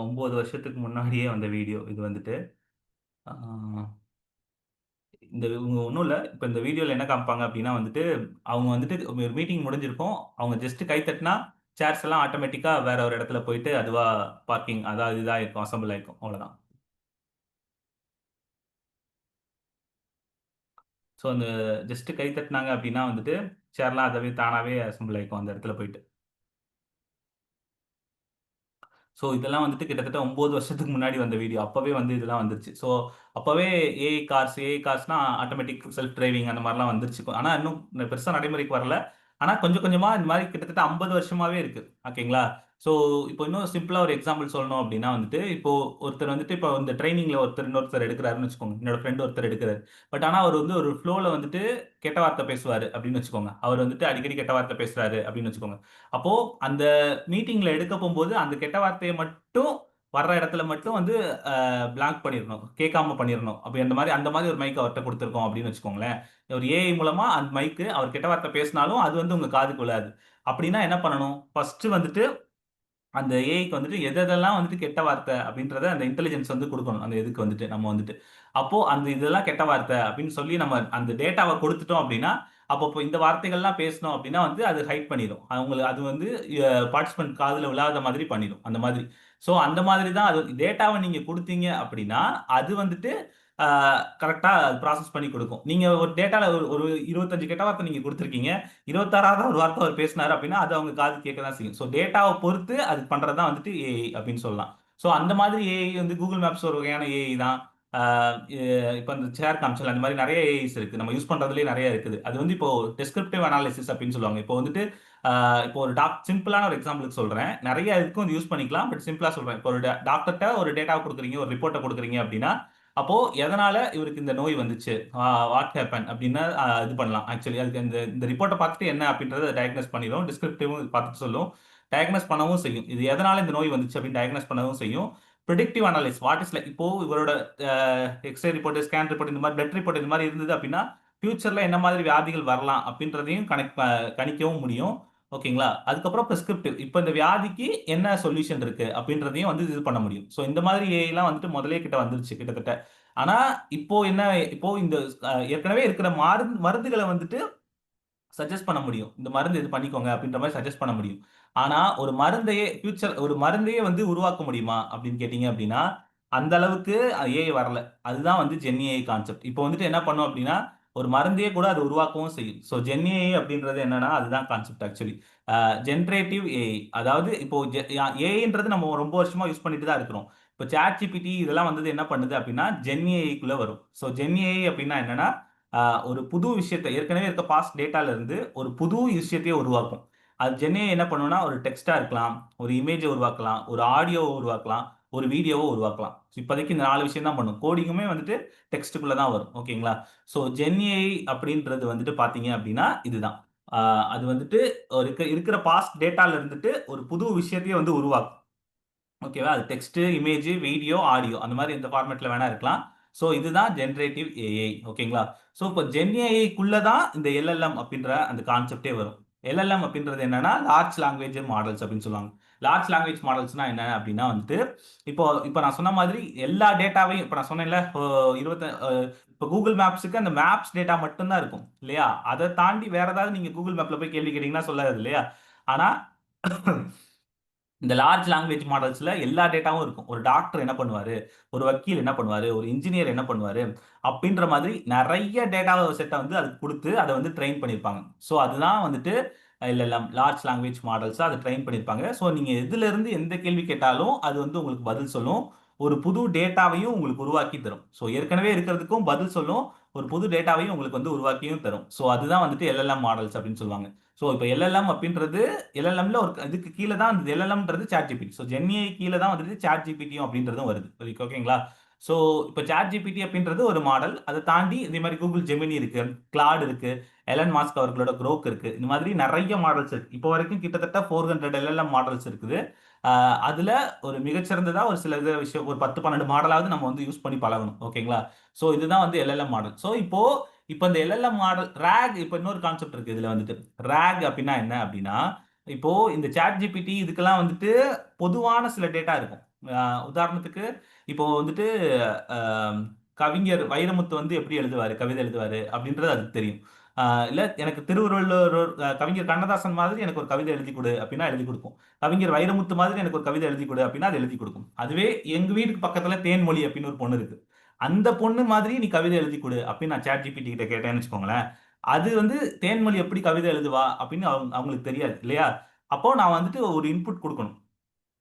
9 வருஷத்துக்கு முன்னாடியே வந்த வீடியோ இது வந்துட்டு. ஆ. இந்த இவங்க ஒண்ணும் இல்ல. இப்ப இந்த வீடியோல என்ன காமிப்பாங்க அப்டின்னா வந்துட்டு, அவங்க வந்துட்டு ஒரு மீட்டிங் முடிஞ்சிருக்கும். அவங்க ஜஸ்ட் கை தட்டினா, சேர்ஸ் எல்லாம் ஆட்டோமேட்டிக்கா வேற ஒரு இடத்துல போயிட்டு அதுவா பார்க்கிங் அதாவது இதாயிருக்கும். அசெம்பிள் ஆயிருக்கும். அவ்வளவுதான். ஸோ அந்த ஜஸ்ட் கை தட்டுனாங்க அப்டின்னா வந்துட்டு, சேர்லாம் அதுவே தானாவே அசெம்பிள் ஆயிக்கும் அந்த இடத்துல போயிட்டு. ஸோ இதெல்லாம் வந்துட்டு கிட்டத்தட்ட 9 வருஷத்துக்கு முன்னாடி வந்த வீடியோ. அப்பவே வந்து இதெல்லாம் வந்துருச்சு. ஸோ அப்பவே ஏஐ கார்ஸ்னா ஆட்டோமேட்டிக் செல்ஃப் டிரைவிங் அந்த மாரிலாம் வந்துருச்சு. ஆனா இன்னும் பெருசா நடைமுறைக்கு வரல. ஆனா கொஞ்சம் கொஞ்சமா இந்த மாரி கிட்டத்தட்ட 50 வருஷமாவே இருக்கு. ஓகேங்களா? ஸோ இப்போ இன்னும் சிம்பிளா ஒரு எக்ஸாம்பிள் சொல்லணும் அப்டின்னா வந்துட்டு, இப்போ ஒருத்தர் வந்துட்டு இப்போ இந்த ட்ரெய்னிங்ல ஒருத்தர் இன்னொருத்தர் எடுக்குறாருன்னு வச்சுக்கோங்க. என்னோட ஃப்ரெண்ட் ஒருத்தர் எடுக்குறாரு. பட் ஆனா அவர் வந்து ஒரு ஃப்ளோல வந்துட்டு கெட்ட வார்த்தை பேசுவாரு அப்டின்னு வச்சுக்கோங்க. அவர் வந்துட்டு அடிக்கடி கெட்ட வார்த்தை பேசுறாரு அப்டின்னு வச்சுக்கோங்க. அப்போ அந்த மீட்டிங்ல எடுக்க போம்போது அந்த கெட்ட வார்த்தைய மட்டும் வர்ற இடத்துல மட்டும் வந்து பிளாக் பண்ணிரணும். கேட்காம பண்ணிரணும். அப்ப அந்த மாரி ஒரு மைக் அவர்ட்ட குடுத்துருக்கோம் அப்படின்னு வச்சுக்கோங்களேன். ஒரு ஏஐ மூலமா அந்த மைக்கு அவர் கெட்ட வார்த்தை பேசினாலும் அது வந்து உங்க காதுக்கு விழாது. அப்படின்னா என்ன பண்ணணும்? ஃபர்ஸ்ட் வந்துட்டு அந்த ஏஐக்கு வந்துட்டு எதெல்லாம் வந்துட்டு கெட்ட வார்த்தை அப்படின்றத அந்த இன்டெலிஜென்ஸ் வந்து குடுக்கணும். அந்த இதுக்கு வந்துட்டு நம்ம வந்துட்டு. அப்போ அந்த இதெல்லாம் கெட்ட வார்த்தை அப்படின்னு சொல்லி நம்ம அந்த டேட்டாவ குடுத்துட்டோம் அப்படின்னா, அப்போ இந்த வார்த்தைகள்லாம் பேசினோம் அப்படின்னா வந்து அது ஹைட் பண்ணிரும். அவங்களுக்கு அது வந்து பார்ட்டிசிபென்ட் காதுல விழாத மாதிரி பண்ணிரும். அந்த மாதிரி. ஸோ அந்த மாதிரி தான் அது டேட்டாவ நீங்க குடுத்தீங்க அப்படின்னா, அது வந்துட்டு ஆ கரெக்ட்டா ப்ராசஸ் பண்ணி குடுக்கும். நீங்க ஒரு டேட்டால ஒரு ஒரு 25 கெட்ட வார்த்தை நீங்க குடுத்துருக்கீங்க. 26வது ஒரு வார்த்தை அவர் பேசினாரு அப்படின்னா, அது அவங்க காது கேட்க தான் செய்யும். ஸோ டேட்டாவ பொறுத்து அது பண்றது தான் வந்துட்டு ஏஐ அப்படின்னு சொல்லலாம். ஸோ அந்த மாதிரி ஏஐ வந்து Google மேப்ஸ் ஒரு வகையான ஏஐ தான். ஆ எ இப்ப அந்த ஷேர் காமிச்சல அந்த மாதிரி நெறைய ஏஐஸ் இருக்கு. நம்ம யூஸ் பண்றதுலயே நெறைய இருக்குது. அது வந்து இப்போ டிஸ்கிரிப்டிவ் அனாலிசிஸ் அப்படின்னு சொல்லுவாங்க. இப்போ வந்துட்டு இப்போ ஒரு சிம்பிளான ஒரு எக்ஸாம்பிளுக்கு சொல்றேன். நெறைய இதுக்கும் யூஸ் பண்ணிக்கலாம். பட் சிம்பிளா சொல்றேன். இப்போ ஒரு டாக்டர்ட்ட ஒரு டேட்டாவ குடுக்குறீங்க, ஒரு ரிப்போர்ட்ட குடுக்குறீங்க அப்படின்னா, அப்போ எதனால இவருக்கு இந்த நோய் வந்துச்சு? வாட் ஹேப்பன் அப்படின்னு இது பண்ணலாம். ஆக்சுவலி அதுக்கு இந்த இந்த ரிப்போர்ட்ட பார்த்துட்டு என்ன அப்படின்றத டயக்னோஸ் பண்ணிரும். டிஸ்கிரிப்டிவும் பார்த்துட்டு சொல்லும். டயக்னோஸ் பண்ணவும் செய்யும். இது எதனால இந்த நோய் வந்துச்சு அப்படின்னு டயக்னோஸ் பண்ணவும் செய்யும். பிரெடிக்டிவ் அனாலிசிஸ் வாட் இஸ் லைக் இப்போ இவரோட எக்ஸ்ரே ரிப்போர்ட், ஸ்கேன் ரிப்போர்ட் இந்த மாதிரி பிளட் ரிப்போர்ட் இந்த மாதிரி இருந்தது அப்படின்னா, ஃபியூச்சர்ல என்ன மாதிரி வியாதிகள் வரலாம் அப்படின்றதையும் கணிக்கவும் முடியும். ஓகேங்களா? அதுக்கப்புறம் பிரிஸ்கிரிப்டிவ். இப்ப இந்த வியாதிக்கு என்ன சொல்யூஷன் இருக்கு அப்படின்றதையும் வந்து இது பண்ண முடியும். ஸோ இந்த மாதிரி ஏஐலாம் வந்துட்டு முதல்லயே கிட்ட வந்துருச்சு கிட்டத்தட்ட. ஆனா, இப்போ என்ன இப்போ இந்த ஏற்கனவே இருக்கிற மருந்துகள வந்துட்டு சஜெஸ்ட் பண்ண முடியும். இந்த மருந்து இது பண்ணிக்கோங்க அப்படின்ற மாரி சஜெஸ்ட் பண்ண முடியும். ஆனா, ஒரு மருந்தையே வந்து உருவாக்க முடியுமா? அப்படின்னு கேட்டீங்க அப்படின்னா, அந்த அளவுக்கு ஏஐ வரல. அதுதான் வந்து ஜென் ஏஐ கான்செப்ட். இப்போ வந்துட்டு என்ன பண்ணும் அப்படின்னா, ஒரு மருந்தையே கூட அது உருவாக்கவும் செய்யும். ஸோ ஜென் ஏஐ அப்படின்றது என்னன்னா, அதுதான் கான்செப்ட் ஆக்சுவலி. Generative AI. அதாவது இப்போ ஏஐன்றது நம்ம ரொம்ப வருஷமா யூஸ் பண்ணிட்டு தான் இருக்கிறோம். இப்போ சாட் ஜிபிடி இதெல்லாம் வந்தது என்ன பண்ணுது அப்படின்னா, ஜென் ஏஐக்குள்ள வரும். ஸோ ஜென் ஏஐ அப்படின்னா என்னன்னா, ஒரு புது விஷயத்த ஏற்கனவே இருக்க பாஸ்ட் டேட்டால இருந்து ஒரு புது விஷயத்தையே உருவாக்கும். அது ஜென்ஏ என்ன பண்ணும்னா, ஒரு டெக்ஸ்ட்டா இருக்கலாம், ஒரு இமேஜ உருவாக்கலாம், ஒரு ஆடியோவ உருவாக்கலாம், ஒரு வீடியோவ உருவாக்கலாம். இப்போதைக்கு இந்த 4 விஷயம் தான் பண்ணும். கோடிங்குமே வந்துட்டு டெக்ஸ்ட்டுக்குள்ள தான் வரும். ஓகேங்களா? ஸோ ஜென்ஏஐ அப்படின்றது வந்துட்டு பார்த்தீங்க அப்படின்னா, இதுதான். ஆ அது வந்துட்டு ஒரு இருக்கிற பாஸ்ட் டேட்டால இருந்துட்டு ஒரு புது விஷயத்தையே வந்து உருவாக்கும். ஓகேவா? அது டெக்ஸ்ட், இமேஜ், வீடியோ, ஆடியோ அந்த மாரி எந்த ஃபார்மேட்ல வேணா இருக்கலாம். ஸோ இதுதான் ஜெனரேட்டிவ் ஏஐ. ஓகேங்களா? ஸோ இப்போ ஜென் ஏஐக்குள்ள தான் இந்த எல்எல்எம் அப்படின்ற அந்த கான்செப்ட்டே வரும். எல்எல்எம் அப்படின்றது என்னன்னா, லார்ஜ் லாங்குவேஜ் மாடல்ஸ் அப்படின்னு சொல்லுவாங்க. லார்ஜ் லாங்குவேஜ் மாடல்ஸ்னா என்ன அப்படின்னா வந்துட்டு, இப்போ இப்போ நான் சொன்ன மாதிரி எல்லா டேட்டாவையும் இப்போ நான் சொன்னேன்ல, இப்போ 20 இப்போ Google மேப்ஸ்க்கு அந்த மேப்ஸ் டேட்டா மட்டும் தான் இருக்கும். இல்லையா? அத தாண்டி வேற ஏதாவது நீங்க Google மேப்ல போய் கேள்வி கேட்டீங்கன்னா சொல்லாது இல்லையா? ஆனா இந்த லார்ஜ் லாங்குவேஜ் மாடல்ஸ்ல எல்லா டேட்டாவும் இருக்கும். ஒரு டாக்டர் என்ன பண்ணுவாரு? ஒரு வக்கீல் என்ன பண்ணுவாரு? ஒரு இன்ஜினியர் என்ன பண்ணுவாரு? அப்படின்ற மாதிரி நெறைய டேட்டா செட்ட வந்து அதுக்கு குடுத்து அத வந்து ட்ரெயின் பண்ணியிருப்பாங்க. ஸோ அதுதான் வந்துட்டு எல்எல்எம் லார்ஜ் லாங்குவேஜ் மாடல்ஸ அத ட்ரெயின் பண்ணியிருப்பாங்க. ஸோ நீங்க எதுலருந்து எந்த கேள்வி கேட்டாலும் அது வந்து உங்களுக்கு பதில் சொல்லும். ஒரு புது டேட்டாவையும் உங்களுக்கு உருவாக்கி தரும். ஸோ ஏற்கனவே இருக்கிறதுக்கும் பதில் சொல்லும். ஒரு புது டேட்டாவையும் உங்களுக்கு வந்து உருவாக்கியும் தரும். ஸோ அதுதான் வந்துட்டு எல்எல்எம் மாடல்ஸ் அப்படின்னு சொல்லுவாங்க. ஸோ இப்ப எல்எல்எம் அப்படின்றது எல்எல்எம்ல ஒரு இதுக்கு கீழ தான் அந்த எல்எல்எம்ன்றது சாட் ஜிபிடி. ஸோ ஜென்ஏஐ கீழ தான் வந்துட்டு சாட் ஜிபிடியும் அப்படின்றதும் வருது. ஓகேங்களா? ஸோ இப்ப சாட் ஜிபிடி அப்படின்றது ஒரு மாடல். அத தாண்டி இதே மாரி கூகுள் ஜெமினி இருக்கு, கிளாட் இருக்கு, எலன் மாஸ்க் அவர்களோட குரோக் இருக்கு. இந்த மாதிரி நெறைய மாடல்ஸ் இருக்கு. இப்போ வரைக்கும் கிட்டத்தட்ட 400 எல்எல்எம் மாடல்ஸ் இருக்குது. அ அதுல ஒரு மிகச்சிறந்ததா ஒரு சில விஷயம் ஒரு 10, 12 மாடலாவது நம்ம வந்து யூஸ் பண்ணி பழகணும். ஓகேங்களா? ஸோ இதுதான் வந்து எல்எல்எம் மாடல். ஸோ இப்போ இந்த எல்எல்எம் மாடல் இப்ப இன்னொரு கான்செப்ட் இருக்கு இதுல வந்துட்டு. அப்படின்னா என்ன அப்படின்னா, இப்போ இந்த சாட் ஜிபிடி இதுக்கெல்லாம் வந்துட்டு பொதுவான சில டேட்டா இருக்கும். அ உதாரணத்துக்கு இப்போ வந்துட்டு அ கவிஞர் வைரமுத்து வந்து எப்படி எழுதுவாரு, கவிதை எழுதுவாரு அப்படின்றது அதுக்கு தெரியும். அ இல்ல எனக்கு திருவள்ளுவர் கவிஞர் கண்ணதாசன் மாதிரி எனக்கு ஒரு கவிதை எழுதிக் குடு அப்படின்னா எழுதிக் குடுக்கும். கவிஞர் வைரமுத்து மாதிரி எனக்கு ஒரு கவிதை எழுதிக் குடு அப்படின்னா அது எழுதிக் குடுக்கும். அதுவே எங்க வீட்டுக்கு பக்கத்துல தேன்மொழி அப்படின்னு ஒரு பொண்ணு இருக்கு. அந்த பொண்ணு மாதிரி நீ கவிதை எழுதிக் குடு அப்படின்னு நான் சாட் ஜிபிடி கிட்ட கேட்டேன்னு வச்சுக்கோங்களேன். அது வந்து தேன்மொழி எப்படி கவிதை எழுதுவா அப்படின்னு அவங்களுக்கு தெரியாது இல்லையா? அப்போ நான் வந்துட்டு ஒரு இன்புட் குடுக்கணும்.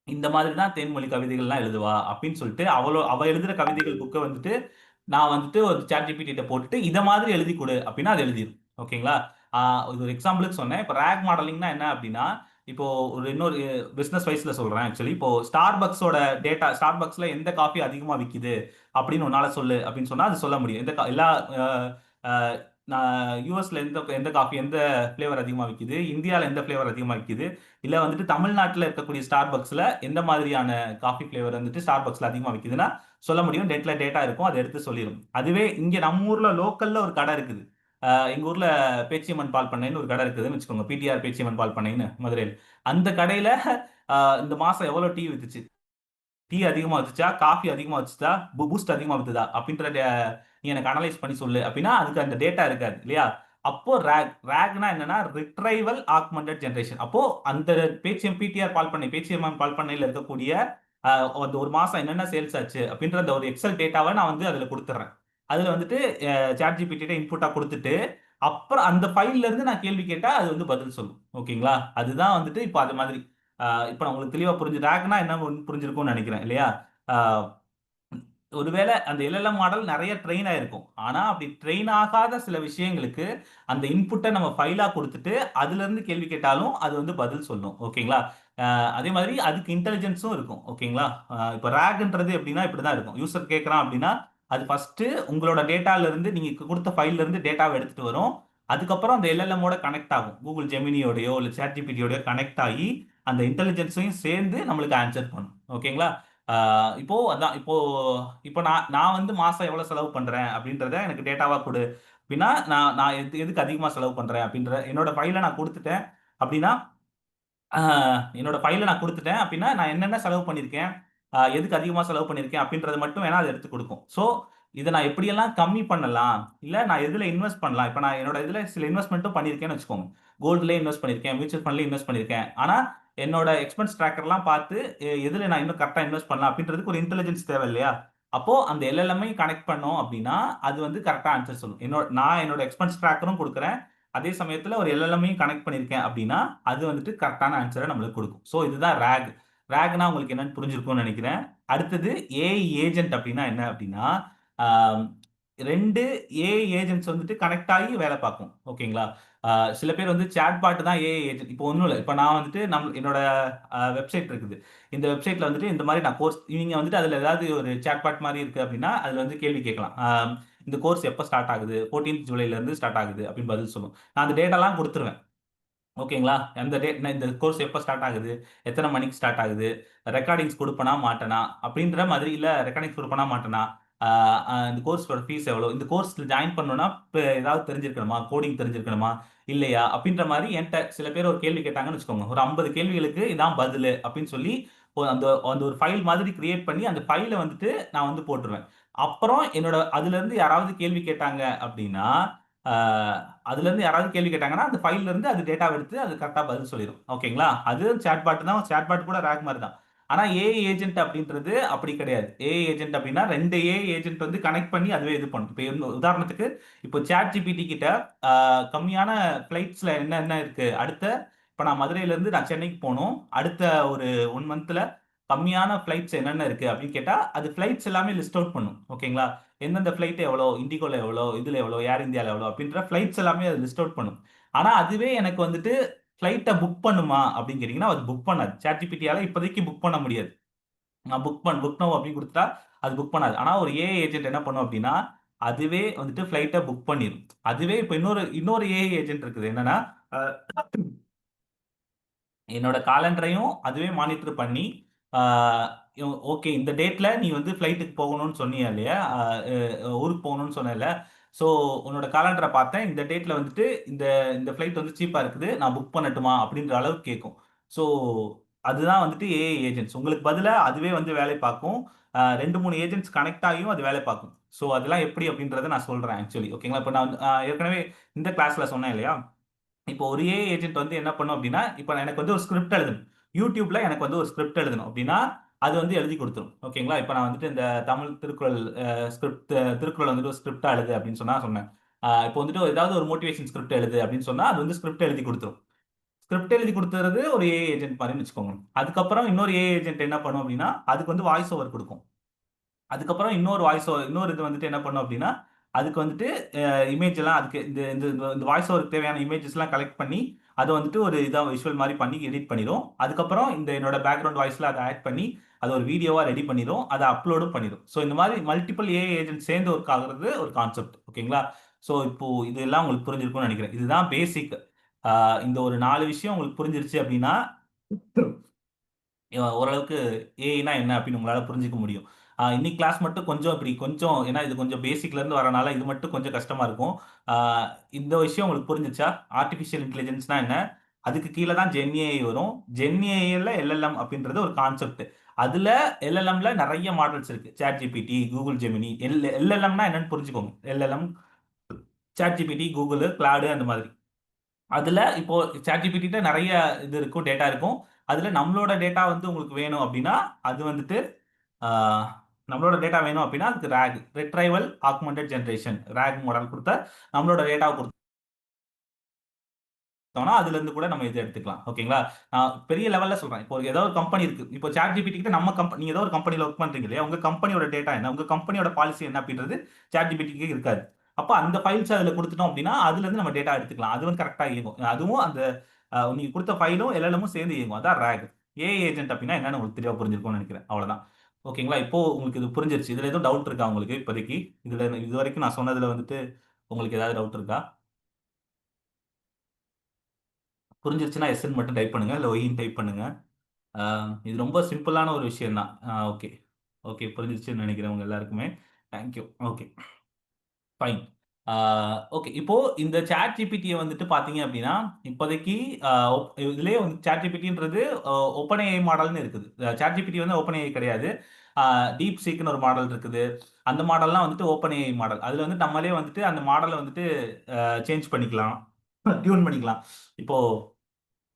இந்த மாதிரி தான் தேன்மொழி கவிதைகள்லாம் எழுதுவா அப்படின்னு சொல்லிட்டு அவ எழுதுற கவிதைகள் புக்கை வந்துட்டு நான் வந்துட்டு ஒரு சாட் ஜிபிடி கிட்ட போட்டுட்டு இதை மாதிரி எழுதி கொடு அப்படின்னா அது எழுதிடும். ஓகேங்களா? இது ஒரு எக்ஸாம்பிளுக்கு சொன்னேன். இப்போ ரேக் மாடலிங்னா என்ன அப்படின்னா, இப்போ ஒரு இன்னொரு பிசினஸ் வைஸ்ல சொல்றேன். ஆக்சுவலி இப்போ ஸ்டார்பக்ஸோட டேட்டா, ஸ்டார்பக்ஸ்ல எந்த காஃபி அதிகமா விக்குது அப்படின்னு உன்னால சொல்லு அப்படின்னு சொன்னா அது சொல்ல முடியும். எல்லா அஹ், அஹ், நான் யூஎஸ்ல எந்த எந்த காஃபி எந்த ஃபிளேவர் அதிகமா விக்குது, இந்தியாவில் எந்த ஃபிளேவர் அதிகமா விக்குது, இல்ல வந்துட்டு தமிழ்நாட்டில் இருக்கக்கூடிய ஸ்டார்பக்ஸ்ல எந்த மாதிரியான காஃபி ஃபிளேவர் வந்துட்டு ஸ்டார்பக்ஸ்ல அதிகமா விக்குதுன்னா சொல்ல முடியும். நெட்ல டேட்டா இருக்கும், அதை எடுத்து சொல்லிடும். அதுவே இங்க நம்ம ஊர்ல லோக்கல்ல ஒரு கடை இருக்குது. எங்க ஊர்ல பேச்சியம்மன் பால் பண்ணைன்னு ஒரு கடை இருக்குதுன்னு வச்சுக்கோங்க. பிடிஆர் பேச்சியம்மன் பால் பண்ணைன்னு மதுரையில். அந்த கடையில இந்த மாசம் எவ்வளவு டீ வித்துச்சு, டீ அதிகமா வச்சுச்சா, காஃபி அதிகமா வச்சுச்சா, பூஸ்ட் அதிகமா வித்துதா அப்படின்ற நீ எனக்கு அனலைஸ் பண்ணி சொல்லு அப்படின்னா அதுக்கு அந்த டேட்டா இருக்காது இல்லையா? அப்போ ரேக்னா என்னன்னா ரிட்ரைவல் ஆக்மெண்டட் ஜெனரேஷன். அப்போ அந்த பேச்சியம் பிடிஆர் பால் பண்ணை, பேச்சியம்மன் பால் பண்ணையில இருக்கக்கூடிய அந்த ஒரு மாசம் என்னென்ன சேல்ஸ் ஆச்சு அப்படின்ற அந்த ஒரு எக்ஸல் டேட்டாவை நான் வந்து அதுல கொடுத்துட்றேன். அதுல வந்துட்டு சாட் ஜிபிடி இன்புட்டா கொடுத்துட்டு அப்புறம் அந்த ஃபைல்ல இருந்து நான் கேள்வி கேட்டா அது வந்து பதில் சொல்லும். ஓகேங்களா? அதுதான் வந்துட்டு இப்போ அது மாதிரி. இப்போ நான் உங்களுக்கு தெளிவா ரேக்னா என்ன புரிஞ்சிருக்கும்னு நினைக்கிறேன் இல்லையா? ஆஹ் ஒருவேளை அந்த எல்எல்எம் மாடல் நிறைய ட்ரெயின் ஆயிருக்கும். ஆனா அப்படி ட்ரெயின் ஆகாத சில விஷயங்களுக்கு அந்த இன்புட்டை நம்ம ஃபைலா கொடுத்துட்டு அதுல இருந்து கேள்வி கேட்டாலும் அது வந்து பதில் சொல்லும். ஓகேங்களா? அதே மாதிரி அதுக்கு இன்டெலிஜென்ஸும் இருக்கும். ஓகேங்களா? இப்போ ரேக்ன்றது எப்படின்னா இப்படிதான் இருக்கும். யூசர் கேட்கறான் அப்படின்னா அது ஃபர்ஸ்ட் உங்களோட டேட்டால இருந்து நீங்க கொடுத்த ஃபைல்ல இருந்து டேட்டாவை எடுத்துட்டு வரும். அதுக்கப்புறம் அந்த எல்எல்எம்மோட கனெக்ட் ஆகும். கூகுள் ஜெமினியோடயோ இல்லை சாட் ஜிபிடியோடயோ கனெக்ட் ஆகி அந்த இன்டெலிஜென்ஸையும் சேர்ந்து நம்மளுக்கு ஆன்சர் பண்ணும். ஓகேங்களா? இப்போ அதான் இப்போ இப்போ நான் நான் வந்து மாசம் எவ்வளவு செலவு பண்றேன் அப்படின்றத எனக்கு டேட்டாவா கொடு அப்படின்னா நான் நான் எதுக்கு அதிகமா செலவு பண்றேன் அப்படின்ற என்னோட ஃபைலை நான் கொடுத்துட்டேன் அப்படின்னா என்னோட ஃபைல நான் குடுத்துட்டேன் அப்படின்னா, நான் என்னென்ன செலவு பண்ணியிருக்கேன், எதுக்கு அதிகமா செலவு பண்ணியிருக்கேன் அப்படின்றத மட்டும் வேணா அது எடுத்து குடுக்கும். ஸோ, இத நான் எப்படியெல்லாம் கம்மி பண்ணலாம், இல்ல நான் எதுல இன்வெஸ்ட் பண்ணலாம். இப்ப நான் என்னோட இதுல சில இன்வெஸ்ட்மென்ட்டும் பண்ணியிருக்கேன்னு வச்சுக்கோங்க. கோல்டுலயே இன்வெஸ்ட் பண்ணியிருக்கேன், மியூச்சுவல் ஃபண்ட்லயும் இன்வெஸ்ட் பண்ணியிருக்கேன். ஆனா, என்னோட எக்ஸ்பென்ஸ் ட்ராக்கர்லாம் பார்த்து எதுல நான் இன்னும் கரெக்ட்டா இன்வெஸ்ட் பண்ணலாம் அப்படின்றதுக்கு ஒரு இன்டெலிஜென்ஸ் தேவை இல்லையா? அப்போ அந்த எல்எல்எம்ஐயும் கனெக்ட் பண்ணோம் அப்படின்னா, அது வந்து கரெக்ட்டா ஆன்சர் சொல்லும். நான் என்னோட எக்ஸ்பென்ஸ் ட்ராக்கரும் குடுக்குறேன். அதே சமயத்துல ஒரு எல்எல்எம்மையும் கனெக்ட் பண்ணியிருக்கேன் அப்படின்னா அது வந்துட்டு கரெக்டான ஆன்சரை நம்மளுக்கு கொடுக்கும். ஸோ இதுதான் ரேக். ரேக்னா உங்களுக்கு என்னன்னு புரிஞ்சிருக்கும்னு நினைக்கிறேன். அடுத்தது ஏஐ ஏஜென்ட் அப்படின்னா என்ன அப்படின்னா, ஆம், ரெண்டு ஏஐ ஏஜென்ட்ஸ் வந்துட்டு கனெக்ட் ஆகி வேலை பார்க்கும். ஓகேங்களா? சில பேர் வந்து சேட் பாட் தான் ஏஐ ஏஜென்ட். இப்போ ஒன்றும் இல்லை. இப்போ நான் வந்துட்டு என்னோட வெப்சைட் இருக்குது. இந்த வெப்சைட்ல வந்துட்டு இந்த மாதிரி நான் கோர்ஸ் நீங்க வந்துட்டு அதுல ஏதாவது ஒரு சேட் பாட் மாதிரி இருக்கு அப்படின்னா அதுல வந்து கேள்வி கேட்கலாம். இந்த கோர்ஸ் எப்போ ஸ்டார்ட் ஆகுது, 14th ஜூலைல இருந்து ஸ்டார்ட் ஆகுது அப்படின்னு பதில் சொல்லும். நான் அந்த டேட்டாலாம் கொடுத்துருவேன். ஓகேங்களா? அந்த இந்த கோர்ஸ் எப்போ ஸ்டார்ட் ஆகுது, எத்தனை மணிக்கு ஸ்டார்ட் ஆகுது, ரெக்கார்டிங்ஸ் கொடுப்பனா மாட்டேனா அப்படின்ற மாதிரி, இல்ல ரெக்கார்டிங்ஸ் கொடுப்பனா மாட்டேனா, இந்த கோர்ஸோட ஃபீஸ் எவ்வளோ, இந்த கோர்ஸ்ல ஜாயின் பண்ணணும்னா இப்போ ஏதாவது தெரிஞ்சிருக்கணுமா, கோடிங் தெரிஞ்சிருக்கணுமா இல்லையா அப்படின்ற மாதிரி என்கிட்ட சில பேர் ஒரு கேள்வி கேட்டாங்கன்னு வச்சுக்கோங்க. ஒரு 50 கேள்விகளுக்கு இதான் பதில் அப்படின்னு சொல்லி அந்த அந்த ஒரு ஃபைல் மாதிரி கிரியேட் பண்ணி அந்த ஃபைலை வந்துட்டு நான் வந்து போட்டுருவேன். அப்புறம் என்னோட அதுல இருந்து யாராவது கேள்வி கேட்டாங்க அப்படின்னா ஆஹ் அதுல இருந்து யாராவது கேள்வி கேட்டாங்கன்னா அந்த ஃபைல்ல இருந்து அது டேட்டாவை எடுத்து அது கரெக்டா பதில் சொல்லிடும். ஓகேங்களா? அது சாட்பாட் தான். சாட்பாட் கூட ரேக் மாதிரி தான். ஆனா ஏஐ ஏஜென்ட் அப்படின்றது அப்படி கிடையாது. ஏஐ ஏஜென்ட் அப்படின்னா ரெண்டு ஏஐ ஏஜென்ட் வந்து கனெக்ட் பண்ணி அதுவே இது பண்ணும். இப்போ உதாரணத்துக்கு இப்போ சாட் ஜிபிடி கிட்ட கம்மியான ஃபிளைட்ஸ்ல என்ன என்ன இருக்கு, அடுத்த இப்போ நான் மதுரையில இருந்து நான் சென்னைக்கு போகணும், அடுத்த ஒரு 1 மந்த்ல கம்மியான ஃபிளைட்ஸ் என்னென்ன இருக்கு அப்படின்னு கேட்டா அது ஃபிளைட்ஸ் எல்லாமே லிஸ்ட் அவுட் பண்ணும். ஓகேங்களா? எந்தெந்த ஃபிளைட் எவ்வளோ, இண்டிகோல எவ்வளோ, இதுல எவ்வளோ, ஏர் இந்தியால எவ்வளோ அப்படின்ற ஃபிளைட்ஸ் எல்லாமே அது லிஸ்ட் அவுட் பண்ணும். ஆனா அதுவே எனக்கு வந்துட்டு ஃபிளைட்டை புக் பண்ணுமா அப்படின்னு கேட்டீங்கன்னா அது புக் பண்ணாது. சாட் ஜிபிடியால இப்போதைக்கு புக் பண்ண முடியாது. நான் புக் நவ் அப்படின்னு கொடுத்துட்டா அது புக் பண்ணாது. ஆனா ஒரு ஏஐ ஏஜென்ட் என்ன பண்ணும் அப்படின்னா அதுவே வந்துட்டு ஃபிளைட்டை புக் பண்ணிடும். அதுவே இப்போ இன்னொரு இன்னொரு ஏஐ ஏஜென்ட் இருக்குது. என்னன்னா அஹ், என்னோட காலண்டரையும் அதுவே மானிட்டர் பண்ணி ஓகே இந்த டேட்ல நீ வந்து ஃப்ளைட்டுக்கு போகணும்னு சொன்னியா இல்லையா, ஊருக்கு போகணும்னு சொன்னல. ஸோ உன்னோட காலண்டரை பார்த்தேன், இந்த டேட்ல வந்துட்டு இந்த இந்த ஃப்ளைட் வந்து சீப்பா இருக்குது, நான் புக் பண்ணட்டுமா அப்படின்ற அளவுக்கு கேட்கும். ஸோ அதுதான் வந்துட்டு ஏஐ ஏஜென்ட்ஸ். உங்களுக்கு பதிலாக அதுவே வந்து வேலை பார்க்கும். 2 3 ஏஜென்ட்ஸ் கனெக்ட் ஆகியும் அது வேலை பார்க்கும். ஸோ அதெல்லாம் எப்படி அப்படின்றத நான் சொல்றேன் ஆக்சுவலி. ஓகேங்களா? இப்போ நான் ஏற்கனவே இந்த கிளாஸ்ல சொன்னேன் இல்லையா, இப்போ ஒரு ஏஐ ஏஜென்ட் வந்து என்ன பண்ணும் அப்படின்னா, இப்போ எனக்கு வந்து ஒரு ஸ்கிரிப்ட் எழுதணும். யூடியூப்ல எனக்கு வந்து ஒரு ஸ்கிரிப்ட் எழுதணும் அப்படின்னா, அது வந்து எழுதி கொடுத்துரும். ஓகேங்களா? இப்போ நான் வந்துட்டு இந்த தமிழ் திருக்குறள் ஸ்கிரிப்ட், திருக்குறள் வந்துட்டு ஒரு ஸ்கிரிப்டா எழுது அப்படின்னு சொன்னேன். இப்போ வந்துட்டு ஏதாவது ஒரு மோட்டிவேஷன் ஸ்கிரிப்ட் எழுது அப்படின்னு சொன்னா அது வந்து ஸ்கிரிப்ட் எழுதி கொடுத்துரும். ஸ்கிரிப்ட் எழுதி கொடுத்துறது ஒரு ஏஐ ஏஜென்ட் மாதிரின்னு வச்சுக்கோங்க. அதுக்கப்புறம் இன்னொரு ஏஐ ஏஜென்ட் என்ன பண்ணும் அப்படின்னா, அதுக்கு வந்து வாய்ஸ் ஓவர் கொடுக்கும். அதுக்கப்புறம் இன்னொரு இது வந்துட்டு என்ன பண்ணும் அப்படின்னா, அதுக்கு வந்துட்டு இமேஜ் எல்லாம் அதுக்கு இந்த இந்த இந்த வாய்ஸ் ஓவருக்கு தேவையான இமேஜஸ் எல்லாம் கலெக்ட் பண்ணி அதை வந்துட்டு ஒரு இதா விஷுவல் மாதிரி பண்ணி எடிட் பண்ணிடும். அதுக்கப்புறம் இந்த என்னோட பேக்ரவுண்ட் வாய்ஸ்ல அதை ஆட் பண்ணி அது ஒரு வீடியோவா ரெடி பண்ணிடும், அதை அப்லோடும் பண்ணிடும். ஸோ இந்த மாதிரி மல்டிபிள் ஏஐ ஏஜென்ட் சேர்ந்து ஒர்க் ஆகுறது ஒரு கான்செப்ட். ஓகேங்களா? ஸோ இப்போ இதெல்லாம் உங்களுக்கு புரிஞ்சிருக்கும்னு நினைக்கிறேன். இதுதான் பேசிக். இந்த ஒரு 4 விஷயம் உங்களுக்கு புரிஞ்சிருச்சு அப்படின்னா ஓரளவுக்கு ஏஐனா என்ன அப்படின்னு உங்களால புரிஞ்சுக்க முடியும். இன்னைக்கு கிளாஸ் மட்டும் கொஞ்சம் இப்படி கொஞ்சம், ஏன்னா இது கொஞ்சம் பேசிக்ல இருந்து வரனால இது மட்டும் கொஞ்சம் கஷ்டமா இருக்கும். ஆ, இந்த விஷயம் உங்களுக்கு புரிஞ்சுச்சா? ஆர்டிஃபிஷியல் இன்டெலிஜென்ஸ்னா என்ன? அதுக்கு கீழ தான் ஜென்ஏஐ வரும். ஜென்ஏஐல எல்எல்எம் அப்படின்றது ஒரு கான்செப்ட். அதுல எல்எல்எம்ல நெறைய மாடல்ஸ் இருக்கு. ChatGPT, Google Gemini, எல்எல்எம்னா என்னன்னு புரிஞ்சுக்கோங்க. எல்எல்எம், ChatGPT, Google, Claude அந்த மாதிரி. அதுல இப்போ ChatGPT நெறைய இது இருக்கும், டேட்டா இருக்கும். அதுல நம்மளோட டேட்டா வந்து உங்களுக்கு வேணும் அப்படின்னா, அது வந்துட்டு ஆ, நம்மளோட டேட்டா வேணும் அப்படின்னா, அதுக்கு RAG, retrieval augmented generation, RAG model குடுத்தா நம்மளோட டேட்டாவ குடுத்தோம்னா, அதுலருந்து கூட நம்ம இத எடுத்துக்கலாம். ஓகேங்களா? நான் பெரிய லெவல்ல சொல்றேன். இப்போ ஏதோ ஒரு கம்பெனி இருக்கு. இப்போ ChatGPT கிட்ட நீங்க ஏதோ ஒரு கம்பெனில ஒர்க் பண்றீங்க இல்லையா? உங்க கம்பெனியோட டேட்டா என்ன? உங்க கம்பெனியோட பாலிசி என்ன அப்படின்றது ChatGPTக்கு இருக்காது. அப்ப அந்த ஃபைல்ஸ் அதுல குடுத்துட்டோம் அப்படின்னா, அதுலருந்து நம்ம டேட்டா எடுத்துக்கலாம். அது வந்து கரெக்ட்டா இயங்கும். அதுவும் அந்த நீங்க குடுத்த ஃபைலும், எல்எல்எம்மும் சேர்ந்து இயங்கும். அதான் RAG. ஏஐ ஏஜென்ட் அப்படின்னா என்னன்னு உங்களுக்கு தெளிவா புரிஞ்சிருக்கும்னு நெனைக்கிறேன். அவ்வளவுதான். ஓகேங்களா? இப்போ உங்களுக்கு இது புரிஞ்சிருச்சு. இதுல எதுவும் டவுட் இருக்கா உங்களுக்கு இப்போதைக்கு? இதுவரைக்கும் நான் சொன்னதுல வந்துட்டு உங்களுக்கு ஏதாவது டவுட் இருக்கா? புரிஞ்சிருச்சுன்னா எஸ்ன்னு மட்டும் டைப் பண்ணுங்க. இல்ல ஒய்ன்னு டைப் பண்ணுங்க. ஆ, இது ரொம்ப சிம்பிளான ஒரு விஷயம் தான். ஓகே. ஓகே, புரிஞ்சிருச்சுன்னு நெனைக்கிறேன் உங்க எல்லாருக்குமே. Thank you. Okay. Fine. Ah, okay. இப்போ இந்த சாட் ஜிபிடிய வந்துட்டு பார்த்தீங்க அப்படின்னா, இப்போதைக்கு அ ஒப் இதுலயே வந்து சாட் ஜிபிடின்றது ஓப்பன் ஏஐ மாடல்னு இருக்குது. சாட் ஜிபிடி வந்து ஓப்பன் ஏஐ கிடையாது. ஆ, டீப் சீக்ன்னு ஒரு மாடல் இருக்குது. அந்த மாடல்லாம் வந்துட்டு ஓப்பன் ஏஐ மாடல். அதுல வந்து நம்மளே வந்துட்டு அந்த மாடல வந்துட்டு சேஞ்ச் பண்ணிக்கலாம். டியூன் பண்ணிக்கலாம். இப்போ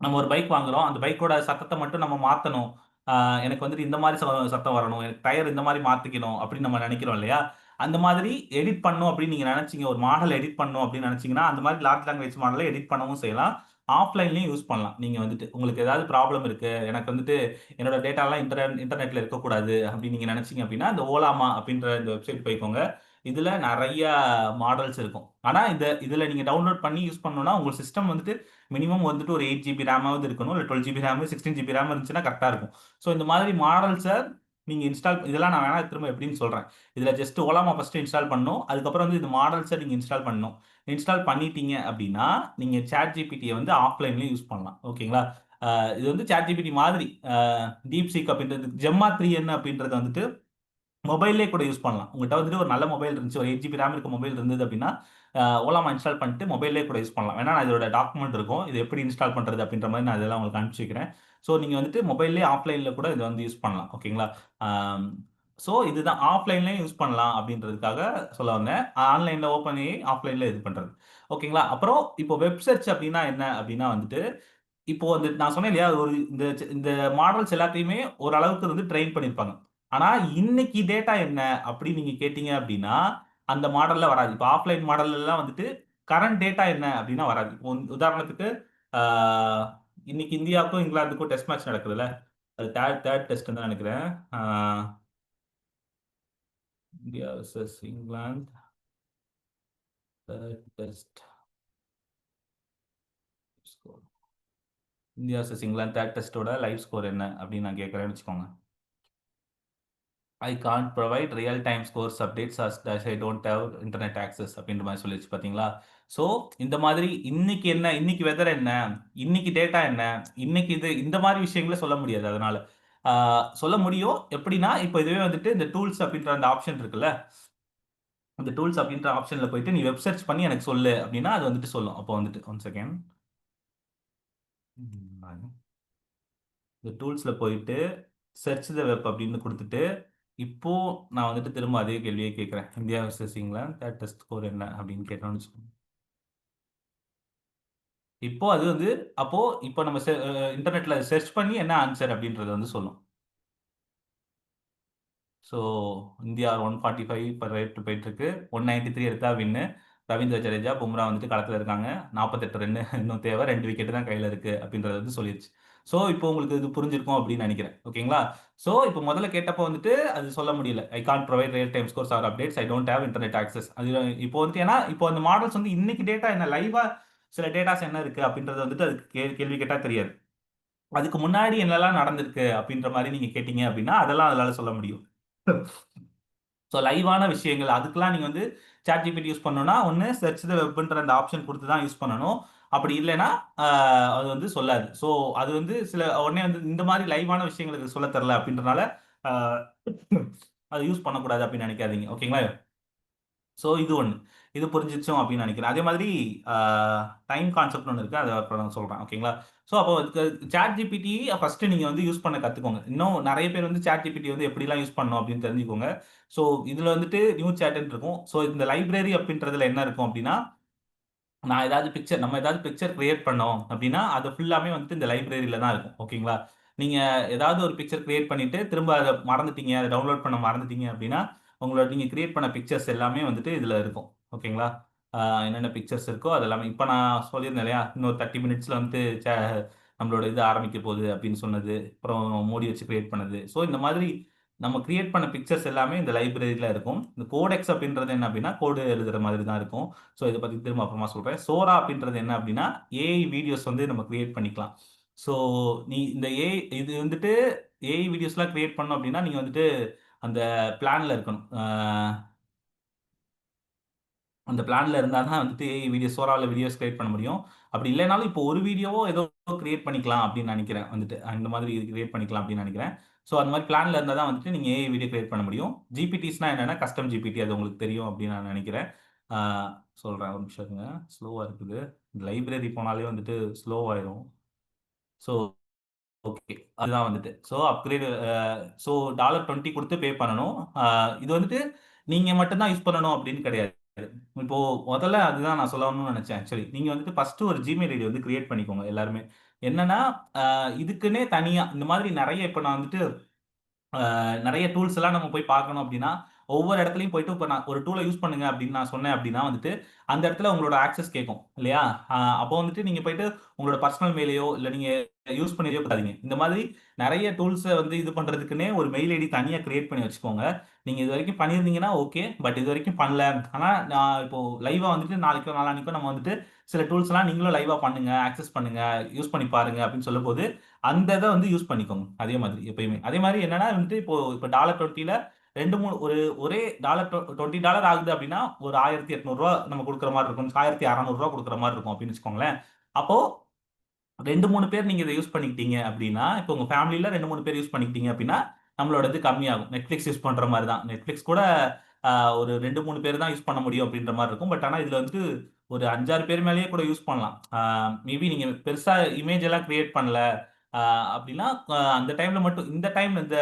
நம்ம ஒரு பைக் வாங்குறோம். அந்த பைக்கோட சத்தத்த மட்டும் நம்ம மாத்தணும். ஆ, எனக்கு வந்துட்டு இந்த மாரி சத்தம் வரணும். எனக்கு டயர் இந்த மாரி மாத்திக்கணும் அப்படின்னு நம்ம நெனைக்கிறோம் இல்லையா? அந்த மாதிரி எடிட் பண்ணணும் அப்படின்னு நீங்க நெனைச்சீங்க. ஒரு மாடல் எடிட் பண்ணணும் அப்படின்னு நெனைச்சீங்கன்னா, அந்த மாரி லார்ஜ் லாங்குவேஜ் மாடல எடிட் பண்ணவும் செய்யலாம். ஆஃப்லைன்லயும் யூஸ் பண்ணலாம். நீங்க வந்துட்டு உங்களுக்கு ஏதாவது ப்ராப்ளம் இருக்கு. எனக்கு வந்துட்டு என்னோட டேட்டாலாம் இன்டர்நெட்ல இருக்கக்கூடாது அப்படின்னு நீங்க நெனைச்சீங்க அப்படின்னா, இந்த ஓலாமா அப்படின்ற இந்த வெப்சைட் போய்க்கோங்க. இதுல நெறைய மாடல்ஸ் இருக்கும். ஆனா இதுல நீங்க டவுன்லோட் பண்ணி யூஸ் பண்ணணும்னா, உங்க சிஸ்டம் வந்துட்டு மினிமம் வந்துட்டு ஒரு 8 ஜிபி ரேமாவது இருக்கணும். இல்ல 12 ஜிபி ரேம், 16 ஜிபி ரேம் இருந்துச்சுன்னா கரெக்ட்டா இருக்கும். ஸோ இந்த மாதிரி மாடல்ஸ நீங்க இதெல்லாம் நான் வேணா திரும்ப எப்படின்னு சொல்றேன். இதுல ஜஸ்ட் ஓலாமா ஃபர்ஸ்ட் இன்ஸ்டால் பண்ணணும். அதுக்கப்புறம் வந்து இந்த மாடல்ஸ நீங்க இன்ஸ்டால் பண்ணணும். இன்ஸ்டால் பண்ணிட்டீங்க அப்படின்னா, நீங்க ChatGPTய வந்து ஆஃப்லைன்லயும் யூஸ் பண்ணலாம். ஓகேங்களா? இது வந்து ChatGPT மாதிரி DeepSeek அப்படின்றது ஜெம்மா 3n அப்படின்றது வந்துட்டு மொபைல்லயே கூட யூஸ் பண்ணலாம். உங்கள்ட்ட வந்துட்டு ஒரு நல்ல மொபைல் இருந்துச்சு. ஒரு 8 ஜிபி ரேம் இருக்க மொபைல் இருந்தது அப்படின்னா, ஓலாமா இன்ஸ்டால் பண்ணிட்டு மொபைல்லயே கூட யூஸ் பண்ணலாம். வேணா நான் இதோட டாக்குமெண்ட் இருக்கும். இது எப்படி இன்ஸ்டால் பண்றது அப்படின்ற மாரி நான் இதெல்லாம் உங்களுக்கு அனுப்பிச்சு வைக்கிறேன். ஸோ நீங்க வந்துட்டு மொபைல்லயே ஆஃப்லைன்ல கூட இத வந்து யூஸ் பண்ணலாம். ஓகேங்களா? ஆம். ஸோ இதுதான் ஆஃப்லைன்லயும் யூஸ் பண்ணலாம் அப்படின்றதுக்காக சொல்ல வந்தேன். ஆன்லைன்ல ஓப்பன் ஏஐ, ஆஃப்லைன்ல இது பண்றது. ஓகேங்களா? அப்புறம் இப்போ வெப் சர்ச் அப்படின்னா என்ன அப்படின்னா வந்துட்டு இப்போ வந்து நான் சொன்னேன் இல்லையா? ஒரு இந்த மாடல்ஸ் எல்லாத்தையுமே ஓரளவுக்கு வந்து ட்ரெயின் பண்ணியிருப்பாங்க. ஆனா, இன்னைக்கு டேட்டா என்ன அப்படின்னு நீங்க கேட்டீங்க அப்படின்னா, அந்த மாடல்ல வராது. இப்ப ஆஃப்லைன் மாடல்லாம் வந்துட்டு கரண்ட் டேட்டா என்ன அப்படின்னா வராது. இப்போ உதாரணத்துக்கு ஆ, இன்னைக்கு இந்தியாவுக்கும் இங்கிலாந்துக்கும் டெஸ்ட் மேட்ச் நடக்குதுல்ல. அது தேர்ட் டெஸ்ட்ன்னு தான் நெனைக்கிறேன். ஆ, India versus England third test score. India versus England third டெஸ்ட்டோட live score என்ன அப்படின்னு நான் கேட்கிறேன்னு வச்சுக்கோங்க. I can't provide real time scores updates as I don't have internet access அப்படின்ற மாதிரி சொல்லிருச்சு பார்த்தீங்களா? ஸோ இந்த மாதிரி இன்னைக்கு என்ன, இன்னைக்கு வெதர் என்ன, இன்னைக்கு டேட்டா என்ன, இன்னைக்கு இந்த மாதிரி விஷயங்கள சொல்ல முடியாது அதனால. ஆ, சொல்ல முடியும். எப்படின்னா, இப்போ இதுவே வந்துட்டு இந்த டூல்ஸ் அப்படின்ற அந்த ஆப்ஷன் இருக்குல்ல, அந்த டூல்ஸ் அப்படின்ற ஆப்ஷன்ல போயிட்டு நீ வெப் சர்ச் பண்ணி எனக்கு சொல்லு அப்படின்னா அது வந்துட்டு சொல்லும். அப்போ வந்துட்டு ஒன் செகண்ட். இந்த டூல்ஸ்ல போயிட்டு சர்ச் த வெப் அப்படின்னு குடுத்துட்டு, இப்போ நான் வந்துட்டு திரும்ப அதே கேள்வியே கேட்கிறேன். India versus England third test score என்ன அப்படின்னு கேட்டோம்னு வச்சுக்கோங்க. இப்போ அது வந்து அப்போ இப்போ நம்ம இன்டர்நெட்ல சர்ச் பண்ணி என்ன ஆன்சர் அப்படின்றத வந்து சொல்லும். ஸோ இந்தியா 145 பர் ரேட் போயிட்டு இருக்கு. 193 எடுத்தா வின்னு. ரவீந்திர ஜடேஜா, பும்ரா வந்துட்டு களத்துல இருக்காங்க. 48 ரன் இன்னும் தேவை. 2 விக்கெட் தான் கையில இருக்கு அப்படின்றத வந்து சொல்லிருச்சு. ஸோ இப்போ உங்களுக்கு இது புரிஞ்சிருக்கும் அப்படின்னு நினைக்கிறேன். ஓகேங்களா? ஸோ இப்போ முதல்ல கேட்டப்போ வந்துட்டு அது சொல்ல முடியல. I can't provide real time scores R updates. I don't have internet access. அது இப்போ வந்துட்டு ஏன்னா இப்போ அந்த மாடல்ஸ் வந்து இன்னைக்கு டேட்டா என்ன லைவா சில டேட்டாஸ் என்ன இருக்கு அப்படின்றது வந்துட்டு அதுக்கு கேள்வி கேட்டா தெரியாது. அதுக்கு முன்னாடி என்னெல்லாம் நடந்திருக்கு அப்படின்ற மாதிரி நீங்க கேட்டீங்க அப்படின்னா அதெல்லாம் அதனால சொல்ல முடியும். ஸோ லைவான விஷயங்கள் அதுக்கெல்லாம் நீங்க வந்து சாட் ஜிபிடி யூஸ் பண்ணணும்னா ஒன்று சர்ச் த வெப்ன்ற அந்த ஆப்ஷன் கொடுத்து தான் யூஸ் பண்ணணும். அப்படி இல்லைன்னா அது வந்து சொல்லாது. ஸோ அது வந்து சில உடனே வந்து இந்த மாதிரி லைவான விஷயங்களுக்கு சொல்ல தரல அப்படின்றனால ஆஹ் அது யூஸ் பண்ணக்கூடாது அப்படின்னு நினைக்காதீங்க. ஓகேங்களா? ஸோ இது ஒண்ணு. இது புரிஞ்சிருச்சும் அப்படின்னு நினைக்கிறேன். அதே மாதிரி ஆ டைம் கான்செப்ட்னு ஒண்ணு இருக்கு. அத அப்புறம் நான் சொல்றேன். ஓகேங்களா? ஸோ அப்போ சாட் ஜிபிடி ஃபர்ஸ்ட்டு நீங்க வந்து யூஸ் பண்ண கத்துக்கோங்க. இன்னும் நெறைய பேர் வந்து சாட் ஜிபிடி வந்து எப்படிலாம் யூஸ் பண்ணணும் அப்படின்னு தெரிஞ்சுக்கோங்க. ஸோ இதுல வந்துட்டு நியூ சாட்ன்னு இருக்கும். ஸோ இந்த லைப்ரரி அப்படின்றதுல என்ன இருக்கும் அப்படின்னா நம்ம ஏதாவது பிக்சர் கிரியேட் பண்ணோம் அப்படின்னா, அது ஃபுல்லாமே வந்துட்டு இந்த லைப்ரரியில தான் இருக்கும். ஓகேங்களா? நீங்க ஏதாவது ஒரு பிக்சர் கிரியேட் பண்ணிட்டு, திரும்ப அத மறந்துட்டீங்க, அத டவுன்லோட் பண்ண மறந்துட்டீங்க அப்படின்னா, உங்களோட நீங்க கிரியேட் பண்ண பிக்சர்ஸ் எல்லாமே வந்துட்டு இதுல இருக்கும். ஓகேங்களா? என்னென்ன பிக்சர்ஸ் இருக்கோ அது எல்லாமே இப்ப நான் சொல்லியிருந்தேன் இல்லையா? இன்னொரு 30 மினிட்ஸ்ல வந்துட்டு நம்மளோட இது ஆரம்பிக்க போகுது அப்படின்னு சொன்னது. அப்புறம் மூடி வச்சு கிரியேட் பண்ணது. ஸோ இந்த மாதிரி நம்ம கிரியேட் பண்ண பிக்சர்ஸ் எல்லாமே இந்த லைப்ரரியில இருக்கும். இந்த கோடெக்ஸ் அப்படின்றது என்ன அப்படின்னா, கோடு எழுதுற மாதிரி தான் இருக்கும். ஸோ இத பத்தி திரும்ப அப்புறமா சொல்றேன். சோரா அப்படின்றது என்ன அப்படின்னா, ஏஐ வீடியோஸ் வந்து நம்ம கிரியேட் பண்ணிக்கலாம். ஸோ நீ இந்த இது வந்துட்டு ஏஐ வீடியோஸ்லாம் கிரியேட் பண்ணணும் அப்படின்னா, நீங்க வந்துட்டு அந்த பிளான்ல இருக்கணும். அந்த பிளான்ல இருந்தா தான் வந்துட்டு ஏஐ வீடியோ சோரால வீடியோஸ் கிரியேட் பண்ண முடியும். அப்படி இல்லைனாலும் இப்போ ஒரு வீடியோவோ ஏதோ கிரியேட் பண்ணிக்கலாம் அப்படின்னு நினைக்கிறேன் வந்துட்டு. இந்த மாதிரி கிரியேட் பண்ணிக்கலாம் அப்படின்னு நினைக்கிறேன். ஸோ அந்த மாதிரி பிளான்ல இருந்தா தான் வந்துட்டு நீங்க ஏஐ வீடியோ கிரியேட் பண்ண முடியும். ஜிபிடிஸ்னா என்னன்னா கஸ்டம் ஜிபிடி அது உங்களுக்கு தெரியும் அப்படின்னு நான் நினைக்கிறேன். ஆ சொல்றேன் ஒரு நிமிஷம் இருங்க. ஸ்லோவா இருக்குது. லைப்ரரி போனாலே வந்துட்டு ஸ்லோவாயிரும். So okay. அதுதான் வந்துட்டு. ஸோ அப்கிரேட் ஸோ $20 குடுத்து பே பண்ணணும். அ இது வந்துட்டு நீங்க மட்டும் தான் யூஸ் பண்ணணும் அப்படின்னு கிடையாது. இப்போ முதல்ல அதுதான் நான் சொல்லணும்னு நினைச்சேன் ஆக்சுவலி. நீங்க வந்துட்டு ஃபர்ஸ்ட் ஒரு Gmail ஐடி வந்து கிரியேட் பண்ணிக்கோங்க எல்லாருமே. என்னன்னா, இதுக்குன்னே தனியா இந்த மாதிரி நெறைய இப்ப நான் வந்துட்டு நெறைய டூல்ஸ் எல்லாம் நம்ம போய் பார்க்கணும் அப்டின்னா, ஒவ்வொரு இடத்துலயும் போயிட்டு இப்ப நான் ஒரு டூல யூஸ் பண்ணுங்க அப்டின்னு நான் சொன்னேன் அப்டின்னா வந்துட்டு, அந்த இடத்துல உங்களோட ஆக்சஸ் கேட்கும் இல்லையா? அப்போ வந்துட்டு நீங்க போயிட்டு உங்களோட பர்சனல் மெயிலையோ, இல்ல நீங்க யூஸ் பண்ணியோ கூடாதீங்க. இந்த மாதிரி நெறைய டூல்ஸ வந்து இது பண்றதுக்குன்னே ஒரு மெயில் ஐடி தனியா கிரியேட் பண்ணி வச்சுக்கோங்க. நீங்க இதுவரைக்கும் பண்ணியிருந்தீங்கன்னா ஓகே. பட் இதுவரைக்கும் பண்ணல. ஆனா நான் இப்போ லைவா வந்துட்டு நாளைக்கோ, நாளான்னைக்கோ நம்ம வந்துட்டு சில டூல்ஸ்லாம் நீங்களும் லைவா பண்ணுங்க, ஆக்சஸ் பண்ணுங்க, யூஸ் பண்ணி பாருங்க அப்டின்னு சொல்லும்போது, அந்த இத வந்து யூஸ் பண்ணிக்கோங்க. அதே மாதிரி எப்பயுமே. அதே மாரி என்னன்னா வந்துட்டு இப்போ $20ல 2, 3 ஒரே $20 ஆகுது அப்டின்னா, ஒரு ரூ. 1800 நம்ம குடுக்குற மாரி இருக்கும். ரூ. 1600 குடுக்குற மாரி இருக்கும் அப்டின்னு வச்சுக்கோங்களேன். அப்போ 2, 3 பேர் நீங்க இத யூஸ் பண்ணிக்கிட்டீங்க அப்டின்னா, இப்போ உங்க ஃபேமிலில 2, 3 பேர் யூஸ் பண்ணிக்கிட்டீங்க அப்டின்னா, நம்மளோட இது கம்மியாகும். Netflix யூஸ் பண்ற மாரி தான். Netflix கூட ஒரு 2, 3 பேர் தான் யூஸ் பண்ண முடியும் அப்டின்ற மாரி இருக்கும். பட் ஆனா இதுல வந்துட்டு ஒரு 5, 6 பேர் மேலேயே கூட யூஸ் பண்ணலாம். மேபி நீங்க பெருசா இமேஜ் எல்லாம் கிரியேட் பண்ணல அ அப்டின்னா, அந்த டைம்ல மட்டும் இந்த டைம்ல இந்த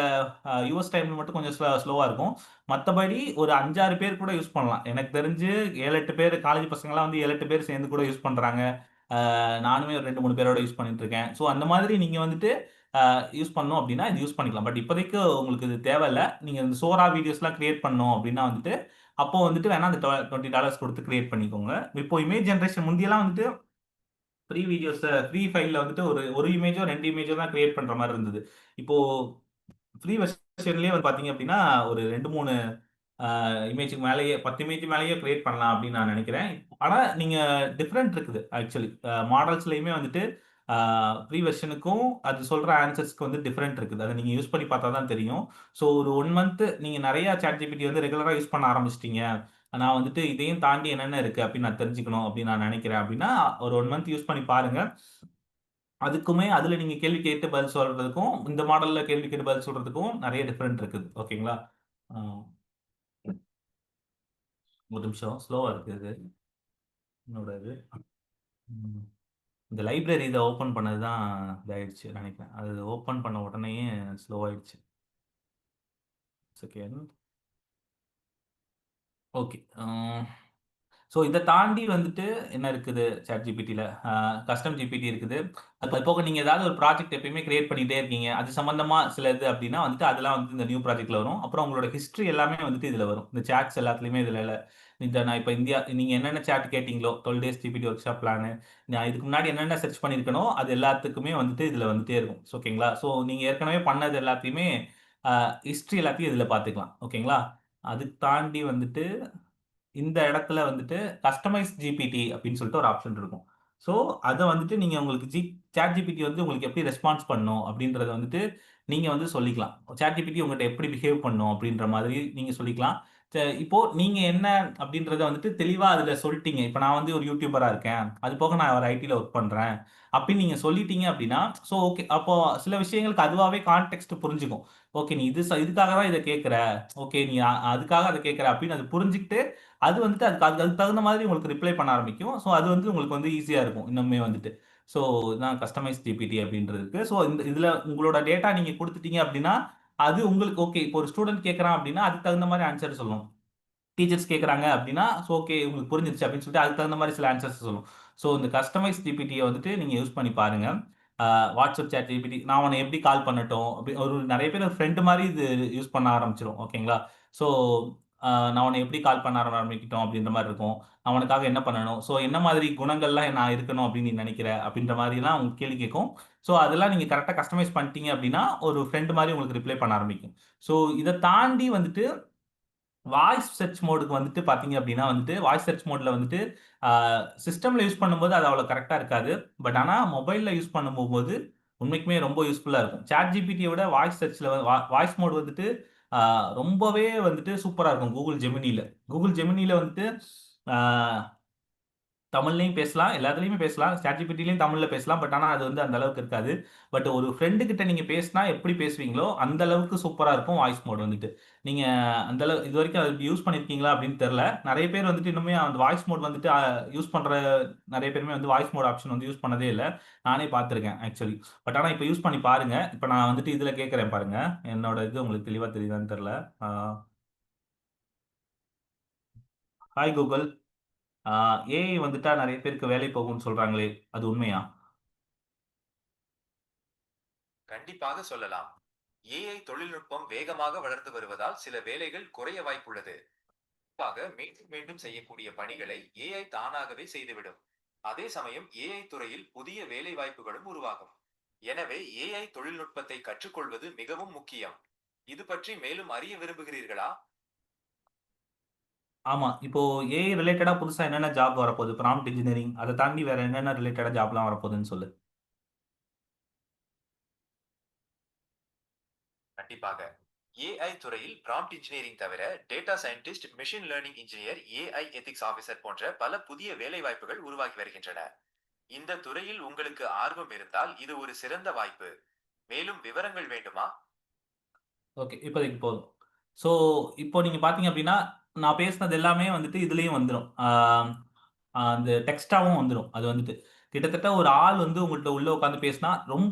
யுஎஸ் டைம்ல மட்டும் கொஞ்சம் ஸ்லோவா இருக்கும். மத்தபடி ஒரு 5, 6 பேர் கூட யூஸ் பண்ணலாம். எனக்கு தெரிஞ்சு 7, 8 பேர் காலேஜ் பசங்கலாம் வந்து 7, 8 பேர் சேர்ந்து கூட யூஸ் பண்றாங்க. நானுமே ஒரு 2, 3 பேரோட யூஸ் பண்ணிட்டு இருக்கேன். ஸோ அந்த மாதிரி நீங்க வந்துட்டு யூஸ் பண்ணணும் அப்டின்னா, இது யூஸ் பண்ணிக்கலாம். பட் இப்போதைக்கு உங்களுக்கு இது தேவையில்ல. நீங்க இந்த சோரா வீடியோஸ்லாம் கிரியேட் பண்ணணும் அப்டின்னா வந்துட்டு, அப்போ வந்துட்டு வேணா அந்த $20 குடுத்து கிரியேட் பண்ணிக்கோங்க. இப்போ இமேஜ் ஜெனரேஷன் முந்தியெல்லாம் வந்துட்டு ஃப்ரீ ஃபைல்ல வந்துட்டு ஒரு இமேஜோ, 2 இமேஜோ தான் கிரியேட் பண்ற மாரி இருந்தது. இப்போ ஃப்ரீ வெர்ஷன்லயே வந்து பார்த்தீங்க அப்டின்னா, ஒரு 2, 3 இமேஜ்க்கு மேலேயே 10 இமேஜ் மேலேயே கிரியேட் பண்ணலாம் அப்படின்னு நான் நினைக்கிறேன். ஆனா நீங்க டிஃபரெண்ட் இருக்குது ஆக்சுவலி. மாடல்ஸ்லயுமே வந்துட்டு ப்ரீ வெர்ஷனுக்கும் அது சொல்ற ஆன்சர்ஸ்க்கு வந்து டிஃபரெண்ட் இருக்குது. அத நீங்க யூஸ் பண்ணி பார்த்தா தான் தெரியும். ஸோ ஒரு 1 மந்த் நீங்க நெறைய ChatGPT வந்து ரெகுலரா யூஸ் பண்ண ஆரம்பிச்சுட்டீங்க. நான் வந்துட்டு இதையும் தாண்டி என்னென்ன இருக்கு அப்படின்னு நான் தெரிஞ்சுக்கணும் அப்படின்னு நான் நினைக்கிறேன் அப்படின்னா, ஒரு 1 மந்த் யூஸ் பண்ணி பாருங்க. அதுக்குமே அதுல நீங்க கேள்வி கேட்டு பதில் சொல்றதுக்கும், இந்த மாடல்ல கேள்வி கேட்டு பதில் சொல்றதுக்கும் நெறைய டிஃபரெண்ட் இருக்குது. ஓகேங்களா? ஆ ஒரு நிமிஷம் ஸ்லோவா இருக்கு இது. என்னோட இது. ம். இந்த லைப்ரரி இத ஓப்பன் பண்ணது தான் இதாயிடுச்சு நெனைக்கிறேன். அது ஓப்பன் பண்ண உடனேயே ஸ்லோ ஆயிடுச்சு. செகண்ட். ஓகே. ஸோ இத தாண்டி வந்துட்டு என்ன இருக்குது ChatGPTல? கஸ்டம் ஜிபிடி இருக்குது. அது போக நீங்க ஏதாவது ஒரு ப்ராஜெக்ட் எப்பயுமே கிரியேட் பண்ணிட்டே இருக்கீங்க. அது சம்மந்தமா சில இது அப்டின்னா வந்துட்டு அதெல்லாம் வந்து இந்த நியூ ப்ராஜெக்ட்ல வரும். அப்புறம் உங்களோட ஹிஸ்டரி எல்லாமே வந்துட்டு இதுல வரும். இந்த சாட்ஸ் எல்லாத்துலயுமே இதுல நான் இப்ப நீங்க என்னென்ன சாட் கேட்டீங்களோ 12 days GPT workshop plan, நான் இதுக்கு முன்னாடி என்னென்ன சர்ச் பண்ணியிருக்கனோ அது எல்லாத்துக்குமே வந்துட்டு இதுல வந்துட்டே இருக்கும். ஓகேங்களா? ஸோ நீங்க ஏற்கனவே பண்ணது எல்லாத்தையுமே ஹிஸ்டரி எல்லாத்தையும் இதுல பார்த்துக்கலாம். ஓகேங்களா? அதுக்கு தாண்டி வந்துட்டு இந்த இடத்துல வந்துட்டு கஸ்டமைஸ் ஜிபிடி அப்படின்னு சொல்லிட்டு ஒரு ஆப்ஷன் இருக்கும். ஸோ அதை வந்துட்டு நீங்க உங்களுக்கு சாட் ஜிபிடி வந்து உங்களுக்கு எப்படி ரெஸ்பான்ஸ் பண்ணும் அப்படின்றத வந்துட்டு நீங்க வந்து சொல்லிக்கலாம். சாட் ஜிபிடி உங்கள்கிட்ட எப்படி பிஹேவ் பண்ணும் அப்படின்ற மாதிரி நீங்க சொல்லிக்கலாம். இப்போ நீங்க என்ன அப்படின்றத வந்துட்டு தெளிவா அதுல சொல்லிட்டீங்க. இப்போ நான் வந்து ஒரு யூடியூபரா இருக்கேன். அது போக நான் ஒரு ஐடில ஒர்க் பண்றேன். அப்படின்னு நீங்க சொல்லிட்டீங்க அப்படின்னா, ஸோ ஓகே. அப்போ சில விஷயங்களுக்கு அதுவாவே கான்டெக்ஸ்ட் புரிஞ்சுக்கும். ஓகே, நீ இதுக்காக தான் இத கேட்கிற. ஓகே, நீ அதுக்காக அத கேட்கிற அப்படின்னு அது புரிஞ்சுகிட்டு அது வந்துட்டு அதுக்கு தகுந்த மாதிரி உங்களுக்கு ரிப்ளை பண்ண ஆரம்பிக்கும். ஸோ அது வந்து உங்களுக்கு வந்து ஈஸியா இருக்கும் இன்னுமே வந்துட்டு. ஸோ இதுதான் கஸ்டமைஸ் ஜிபிடி அப்படின்றதுக்கு. ஸோ இதுல உங்களோட டேட்டா நீங்க குடுத்துட்டீங்க அப்படின்னா, அது உங்களுக்கு ஓகே. இப்போ ஒரு ஸ்டூடண்ட் கேட்கறான் அப்படின்னா, அதுக்கு தகுந்த மாரி ஆன்சர் சொல்லும். டீச்சர்ஸ் கேட்கறாங்க அப்படின்னா, ஸோ ஓகே உங்களுக்கு புரிஞ்சிருச்சு அப்படின்னு சொல்லிட்டு அதுக்கு தகுந்த மாரி சில ஆன்சர்ஸ் சொல்லும். ஸோ இந்த கஸ்டமைஸ் ஜிபிடிய வந்துட்டு நீங்க யூஸ் பண்ணி பாருங்க. வாட்ஸ்அப் சாட் ஜிபிடி நான் உன்ன எப்படி கால் பண்ணட்டும்? அப்படி நெறைய பேர் ஒரு ஃப்ரெண்ட் மாரி இது யூஸ் பண்ண ஆரம்பிச்சுரும். ஓகேங்களா? ஸோ நான் உன்ன எப்படி கால் பண்ண ஆரம்பிக்கட்டும் அப்படின்ற மாரி இருக்கும். நான் உனக்காக என்ன பண்ணணும்? ஸோ என்ன மாதிரி குணங்கள்லாம் நான் இருக்கணும் அப்படின்னு நீ நினைக்கிற? அப்படின்ற மாரிலாம் உங்களுக்கு கேள்வி கேட்கும். ஸோ அதெல்லாம் நீங்க கரெக்ட்டா கஸ்டமைஸ் பண்ணிட்டீங்க அப்படின்னா, ஒரு ஃப்ரெண்ட் மாரி உங்களுக்கு ரிப்ளை பண்ண ஆரம்பிக்கும். ஸோ இத தாண்டி வந்துட்டு வாய்ஸ் சர்ச் மோடுக்கு வந்துட்டு பார்த்தீங்க அப்டின்னா வந்துட்டு, வாய்ஸ் சர்ச் மோட்ல வந்துட்டு ஆ சிஸ்டம்ல யூஸ் பண்ணும்போது அது அவ்வளோ கரெக்ட்டா இருக்காது. பட் ஆனா மொபைல்ல யூஸ் பண்ணும்போது உண்மைக்குமே ரொம்ப யூஸ்ஃபுல்லா இருக்கும். சாட் ஜிபிடிய விட வாய்ஸ் சர்ச்ல வாய்ஸ் மோட் வந்துட்டு ஆ ரொம்பவே வந்துட்டு சூப்பரா இருக்கும் Google Geminiல. Google Geminiல வந்துட்டு ஆ தமிழ்லயும் பேசலாம். எல்லாத்துலயுமே பேசலாம். ChatGPTலயும் தமிழ்ல பேசலாம். பட் ஆனா அது வந்து அந்த அளவுக்கு இருக்காது. பட் ஒரு ஃப்ரெண்ட் கிட்ட நீங்க பேசினா எப்படி பேசுவீங்களோ, அந்த அளவுக்கு சூப்பரா இருக்கும் வாய்ஸ் மோட் வந்துட்டு. நீங்க அந்த இதுவரைக்கும் அது யூஸ் பண்ணியிருக்கீங்களா அப்படின்னு தெரியல. நெறைய பேர் வந்துட்டு இன்னுமே அந்த வாய்ஸ் மோட் வந்துட்டு யூஸ் பண்ற நெறைய பேருமே வந்து வாய்ஸ் மோட் ஆப்ஷன் வந்து யூஸ் பண்ணதே இல்ல. நானே பார்த்துருக்கேன் ஆக்சுவலி. பட் ஆனா இப்ப யூஸ் பண்ணி பாருங்க. இப்ப நான் வந்துட்டு இதுல கேட்கிறேன் பாருங்க. என்னோட இது உங்களுக்கு தெளிவா தெரியுதான்னு தெரியல. ஆ ஹாய் கூகுள். ஆ ஏஐ வந்துட்டா நெறைய பேருக்கு வேலை போகும்னு சொல்றாங்களே! அது உண்மையா? கண்டிப்பாக சொல்லலாம். ஏஐ தொழில்நுட்பம் வேகமாக வளர்ந்து வருவதால் சில வேலைகள் குறைய வாய்ப்புள்ளது. குறிப்பாக மீண்டும் மீண்டும் செய்யக்கூடிய பணிகளை ஏஐ தானாகவே செய்துவிடும். அதே சமயம் ஏஐ துறையில் புதிய வேலை வாய்ப்புகளும் உருவாகும். எனவே ஏஐ தொழில்நுட்பத்தை கற்றுக்கொள்வது மிகவும் முக்கியம். இது பற்றி மேலும் அறிய விரும்புகிறீர்களா? ஆமா. இப்போ ஏஐ ரிலேட்டடா புதுசா என்னென்ன ஜாப் வரப்போது? ப்ராம்ப்ட் இன்ஜினியரிங் அத தாண்டி வேற என்னென்ன ரிலேட்டடா ஜாப்லாம் வரப்போதுன்னு சொல்லு. கண்டிப்பாக. ஏஐ துறையில் ப்ராம்ப்ட் இன்ஜினியரிங் தவிர data scientist, machine learning engineer, AI ethics officer போன்ற பல புதிய வேலை வாய்ப்புகள் உருவாகி வருகின்றன. இந்த துறையில் உங்களுக்கு ஆர்வம் இருந்தால் இது ஒரு சிறந்த வாய்ப்பு. மேலும் விவரங்கள் வேண்டுமா? ஓகே. இப்போதைக்கு போதும். ஸோ, இப்போ நீங்க பார்த்தீங்க அப்டின்னா, நான் பேசினது எல்லாமே வந்துட்டு இதுலயும் வந்துரும். அந்த டெக்ஸ்ட்டாவும் வந்துரும். அது வந்துட்டு. கிட்டத்தட்ட ஒரு ஆள் வந்து உங்கள்ட்ட உள்ள உட்கார்ந்து பேசினா,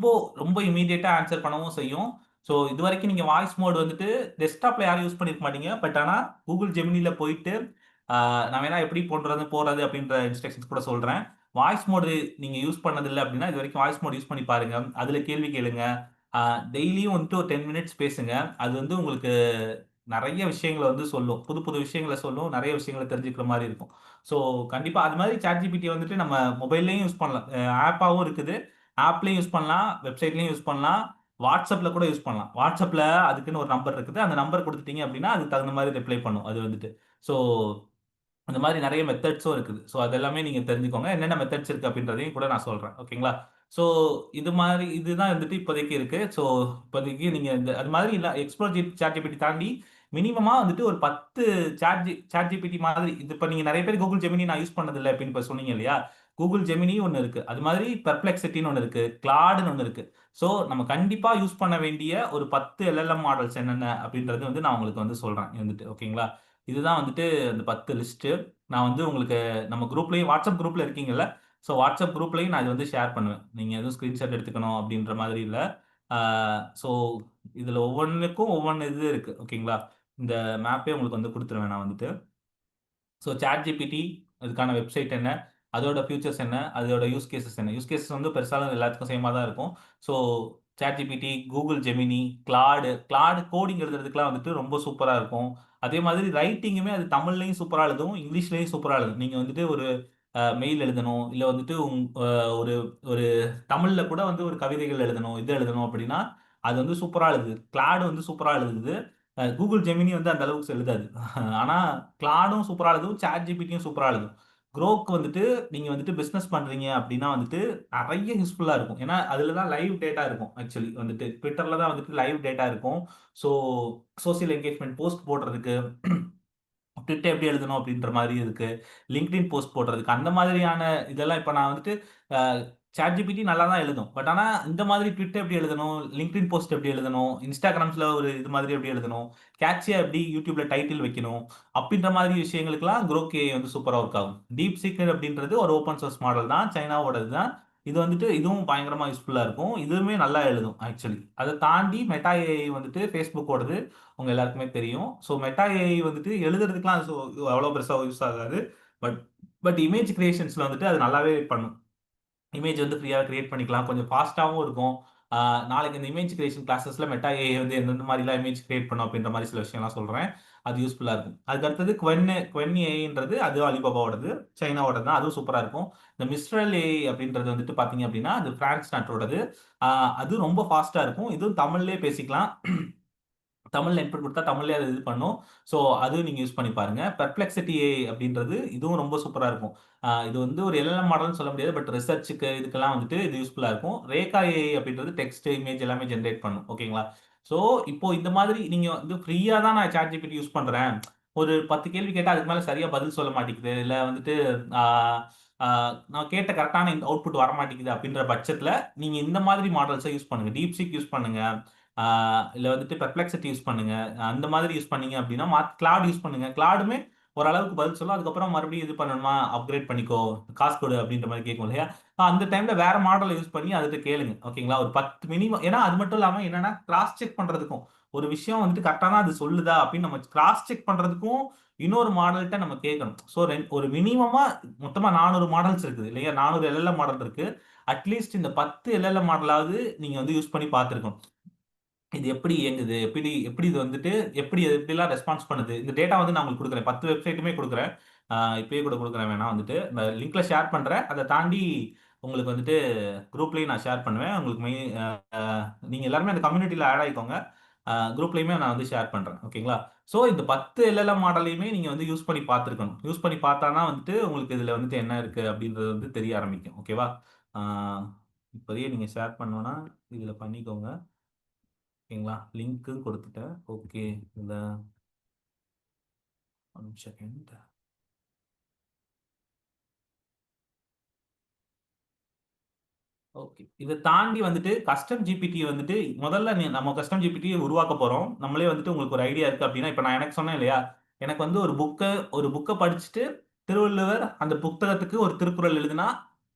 ரொம்ப இம்மீடியட்டா ஆன்ஸர் பண்ணவும் செய்யும். ஸோ, இதுவரைக்கும் நீங்க வாய்ஸ் மோட் வந்துட்டு டெஸ்க்டாப்ல யாரும் யூஸ் பண்ணியிருக்க மாட்டீங்க. பட் ஆனா, Google Geminiல போயிட்டு, நான் வேணா எப்படி போறது அப்படின்ற இன்ஸ்ட்ரக்ஷன்ஸ் கூட சொல்றேன். வாய்ஸ் மோடு நீங்க யூஸ் பண்ணதில்ல அப்படின்னா, இதுவரைக்கும் வாய்ஸ் மோட் யூஸ் பண்ணி பாருங்க. அதுல கேள்வி கேளுங்க. ஆ டெய்லியும் வந்துட்டு ஒரு 10 மினிட்ஸ் பேசுங்க. அது வந்து உங்களுக்கு நெறைய விஷயங்கள வந்து சொல்லும். புது புது விஷயங்கள சொல்லும். நெறைய விஷயங்கள தெரிஞ்சுக்கிற மாரி இருக்கும். ஸோ கண்டிப்பா அது மாரி ChatGPT வந்துட்டு நம்ம மொபைல்லயும் யூஸ் பண்ணலாம். ஆப்பாவும் இருக்குது. ஆப்லயும் யூஸ் பண்ணலாம். வெப்சைட்லயும் யூஸ் பண்ணலாம். WhatsAppல கூட யூஸ் பண்ணலாம். WhatsAppல அதுக்குன்னு ஒரு நம்பர் இருக்குது. அந்த நம்பர் குடுத்துட்டீங்க அப்டின்னா, அதுக்கு தகுந்த மாரி ரிப்ளை பண்ணும். அது வந்துட்டு. ஸோ அந்த மாரி நெறைய மெத்தட்ஸும் இருக்குது. ஸோ அது எல்லாமே நீங்க தெரிஞ்சுக்கோங்க. என்னென்ன மெத்தட்ஸ் இருக்கு அப்படின்றதையும் கூட நான் சொல்றேன். ஓகேங்களா? ஸோ இதுதான் வந்துட்டு இப்போதைக்கு இருக்கு. ஸோ இப்போதைக்கு நீங்க அது மாதிரி இல்ல எக்ஸ்ப்ளோர் ChatGPT தாண்டி மினிமமா வந்துட்டு ஒரு 10 ChatGPT மாதிரி இது இப்ப நீங்க நெறைய பேர் Google Gemini நான் யூஸ் பண்ணதில்ல அப்படின்னு இப்ப சொன்னீங்க இல்லையா? Google Gemini ஒண்ணு இருக்கு. அது மாதிரி Perplexityன்னு ஒண்ணு இருக்கு. Claudeன்னு ஒண்ணு இருக்கு. ஸோ நம்ம கண்டிப்பா யூஸ் பண்ண வேண்டிய ஒரு 10 LLM மாடல்ஸ் என்னென்ன அப்படின்றது வந்து நான் உங்களுக்கு வந்து சொல்றேன் வந்துட்டு. ஓகேங்களா? இதுதான் வந்துட்டு அந்த 10 லிஸ்ட்டு. நான் வந்து உங்களுக்கு நம்ம குரூப்லயும் வாட்ஸ்அப் குரூப்ல இருக்கீங்கல்ல? ஸோ வாட்ஸ்அப் குரூப்லயும் நான் இத வந்து ஷேர் பண்ணுவேன். நீங்க எதுவும் ஸ்கிரீன்ஷாட் எடுத்துக்கணும் அப்படின்ற மாதிரி இல்ல. ஆ ஸோ இதுல ஒவ்வொன்னுக்கும் ஒவ்வொன்னு இது இருக்கு. ஓகேங்களா? இந்த மேப்பே உங்களுக்கு வந்து குடுத்துருவேன் நான் வந்துட்டு. ஸோ ChatGPT இதுக்கான வெப்சைட் என்ன? அதோட ஃபியூச்சர்ஸ் என்ன? அதோட யூஸ் கேஸஸ் என்ன? யூஸ் கேஸஸ் வந்து பெருசாலும் எல்லாத்துக்கும் சேமா தான் இருக்கும். So chat GPT, Google Gemini, Claude coding எழுதுறதுக்குலாம் வந்துட்டு ரொம்ப சூப்பரா இருக்கும். அதே மாதிரி ரைட்டிங்குமே அது தமிழ்லயும் சூப்பரா எழுதும், இங்கிலீஷ்லயும் சூப்பரா எழுதும். நீங்க வந்துட்டு ஒரு மெயில் எழுதணும், இல்ல வந்துட்டு ஒரு ஒரு தமிழ்ல கூட வந்து ஒரு கவிதைகள் எழுதணும், இது எழுதணும் அப்படின்னா அது வந்து சூப்பரா எழுதுது. கிளாடு வந்து சூப்பரா எழுதுது. கூகுள் ஜெமினி வந்து அந்த அளவுக்கு எழுதாது. ஆனா கிளாடும் சூப்பரா எழுதும், சாட் ஜிபிடியும் சூப்பரா எழுதும். குரோக் வந்துட்டு நீங்க வந்துட்டு பிசினஸ் பண்றீங்க அப்படின்னா வந்துட்டு நிறைய யூஸ்ஃபுல்லா இருக்கும். ஏன்னா அதுல தான் லைவ் டேட்டா இருக்கும். ஆக்சுவலி வந்துட்டு ட்விட்டர்ல தான் வந்துட்டு லைவ் டேட்டா இருக்கும். ஸோ சோசியல் என்கேஜ்மெண்ட் போஸ்ட் போடுறதுக்கு ட்விட்டர் எப்படி எழுதணும் அப்படின்ற மாதிரி இருக்கு. லிங்க்டின் போஸ்ட் போடுறதுக்கு அந்த மாதிரியான இதெல்லாம் இப்ப நான் வந்துட்டு சாட் ஜிபிடி நல்லா தான் எழுதும். பட் ஆனா இந்த மாதிரி ட்விட்டர் எப்படி எழுதணும், லிங்க்டின் போஸ்ட் எப்படி எழுதணும், இன்ஸ்டாகிராம்ஸ்ல ஒரு இது மாதிரி எப்படி எழுதணும், கேட்சியா எப்படி யூடியூப்ல டைட்டில் வைக்கணும் அப்படின்ற மாதிரி விஷயங்களுக்கெல்லாம் குரோக் ஏஐ வந்து சூப்பரா ஒர்க் ஆகும். டீப் சீக்கர் அப்படின்றது ஒரு ஓப்பன் சோர்ஸ் மாடல் தான், சைனாவோடது தான். இது வந்துட்டு இதுவும் பயங்கரமா யூஸ்ஃபுல்லா இருக்கும். இதுவுமே நல்லா எழுதும் ஆக்சுவலி. அதை தாண்டி மெட்டா ஏஐ வந்துட்டு ஃபேஸ்புக்கோடது உங்க எல்லாருக்குமே தெரியும். ஸோ மெட்டா ஏஐ வந்துட்டு எழுதுறதுக்குலாம் அது அவ்வளோ பெருசா யூஸ் ஆகாது. பட் பட் இமேஜ் கிரியேஷன்ஸ்ல வந்துட்டு அது நல்லாவே பண்ணும். இமேஜ் வந்து ஃப்ரீயா கிரியேட் பண்ணிக்கலாம். கொஞ்சம் ஃபாஸ்ட்டாவும் இருக்கும். நாளைக்கு இந்த இமேஜ் கிரியேஷன் கிளாஸஸ்ல மெட்டா ஏஐ வந்து எந்தெந்த மாரிலாம் இமேஜ் கிரியேட் பண்ணும் அப்படின்ற மாரி சில விஷயம்லாம் சொல்றேன். அது யூஸ்ஃபுல்லா இருக்கும். அதுக்கு அடுத்தது குவென் ஏஐன்றது அது அலிபாபாவோடது. சைனாவோடது தான். அதுவும் சூப்பரா இருக்கும். இந்த மிஸ்ட்ரல் ஏஐ அப்படின்றது வந்துட்டு பார்த்தீங்க அப்படின்னா, அது பிரான்ஸ் நாட்டோடது. ஆ அது ரொம்ப ஃபாஸ்ட்டா இருக்கும். இதுவும் தமிழ்லயே பேசிக்கலாம். தமிழ்ல இன்புட் குடுத்தா தமிழ்லயே அது இது பண்ணும். ஸோ அதுவும் நீங்க யூஸ் பண்ணி பாருங்க. பெர்ப்ளெக்ஸிட்டி ஏஐ அப்படின்றது இதுவும் ரொம்ப சூப்பரா இருக்கும். இது வந்து ஒரு எல்எல்எம் மாடல்னு சொல்ல முடியாது. பட் ரிசர்ச்சுக்கு இதுக்கெல்லாம் வந்துட்டு இது யூஸ்ஃபுல்லா இருக்கும். ரேகா ஏஐ அப்படின்றது டெக்ஸ்ட், இமேஜ் எல்லாமே ஜெனரேட் பண்ணும். ஓகேங்களா? ஸோ இப்போ இந்த மாதிரி நீங்க வந்து ஃப்ரீயா தான் நான் சாட் ஜிபிடி யூஸ் பண்றேன். ஒரு 10 கேள்வி கேட்டா அதுக்கு மேல சரியா பதில் சொல்ல மாட்டேங்குது. இல்ல வந்துட்டு ஆ ஆ நான் கேட்ட கரெக்ட்டான அவுட்புட் வரமாட்டேங்குது அப்படின்ற பட்சத்துல, நீங்க இந்த மாதிரி மாடல்ஸ யூஸ் பண்ணுங்க. டீப்சீக் யூஸ் பண்ணுங்க. ஆ இல்ல வந்துட்டு பெர்ப்ளெக்ஸிட்டி யூஸ் பண்ணுங்க. அந்த மாதிரி யூஸ் பண்ணீங்க அப்படின்னா, கிளாட் யூஸ் பண்ணுங்க. கிளாடுமே ஓரளவுக்கு பதில் சொல்லும். அதுக்கப்புறம் மறுபடியும் இது பண்ணணுமா, அப்கிரேட் பண்ணிக்கோ, காசு கொடு அப்படின்ற மாரி கேட்கும் இல்லையா? அந்த டைம்ல வேற மாடல யூஸ் பண்ணி அதுட்ட கேளுங்க. ஓகேங்களா? ஒரு 10 மினிமம் ஏன்னா அது மட்டும் இல்லாம என்னன்னா, கிராஸ் செக் பண்றதுக்கும், ஒரு விஷயம் வந்துட்டு கரெக்ட்டா தான் அது சொல்லுதா அப்படின்னு நம்ம கிராஸ் செக் பண்றதுக்கும், இன்னொரு மாடல்ட்ட நம்ம கேட்கணும். ஸோ ஒரு மினிமமா மொத்தமா 400 மாடல்ஸ் இருக்குது இல்லையா? 400 எல்எல்எம் மாடல் இருக்கு. அட்லீஸ்ட் இந்த 10 எல்எல்எம் மாடலாவது நீங்க வந்து யூஸ் பண்ணி பார்த்திருக்கணும். இது எப்படி இயங்குது? எப்படி எப்படி இது வந்துட்டு எப்படி எப்படிலாம் ரெஸ்பான்ஸ் பண்ணுது? இந்த டேட்டா வந்து நான் உங்களுக்கு குடுக்குறேன். 10 வெப்சைட்டுமே குடுக்குறேன். இப்பயே கூட குடுக்குறேன் வேணா வந்துட்டு. இந்த லிங்க்ல ஷேர் பண்றேன். அத தாண்டி உங்களுக்கு வந்துட்டு குரூப்லயும் நான் ஷேர் பண்ணுவேன். உங்களுக்கு அ நீங்க எல்லாருமே அந்த கம்யூனிட்டில ஆட் ஆயிக்கோங்க. குரூப்லயுமே நான் வந்து ஷேர் பண்றேன். ஓகேங்களா? ஸோ இந்த 10 எல்எல்எம் மாடலையுமே நீங்க வந்து யூஸ் பண்ணி பார்த்துருக்கணும். யூஸ் பண்ணி பார்த்தா தான் வந்துட்டு உங்களுக்கு இதுல வந்துட்டு என்ன இருக்கு அப்படின்றது வந்து தெரிய ஆரம்பிக்கும். ஓகேவா? ஆ இப்போதைக்கு நீங்க ஷேர் பண்ணணும்னா இதுல பண்ணிக்கோங்க. ஓகேங்களா? லிங்க்கும் குடுத்துட்டேன். ஓகே. இந்த 1 செகண்ட். ஓகே. இத தாண்டி வந்துட்டு கஸ்டம் ஜிபிடி வந்துட்டு முதல்ல நம்ம கஸ்டம் ஜிபிடிய உருவாக்க போறோம். நம்மளே வந்துட்டு உங்களுக்கு ஒரு ஐடியா இருக்கு அப்டின்னா, இப்ப நான் எனக்கு சொன்னேன் இல்லையா? எனக்கு வந்து ஒரு புக்க படிச்சுட்டு திருவள்ளுவர் அந்த புத்தகத்துக்கு ஒரு திருக்குறள் எழுதினா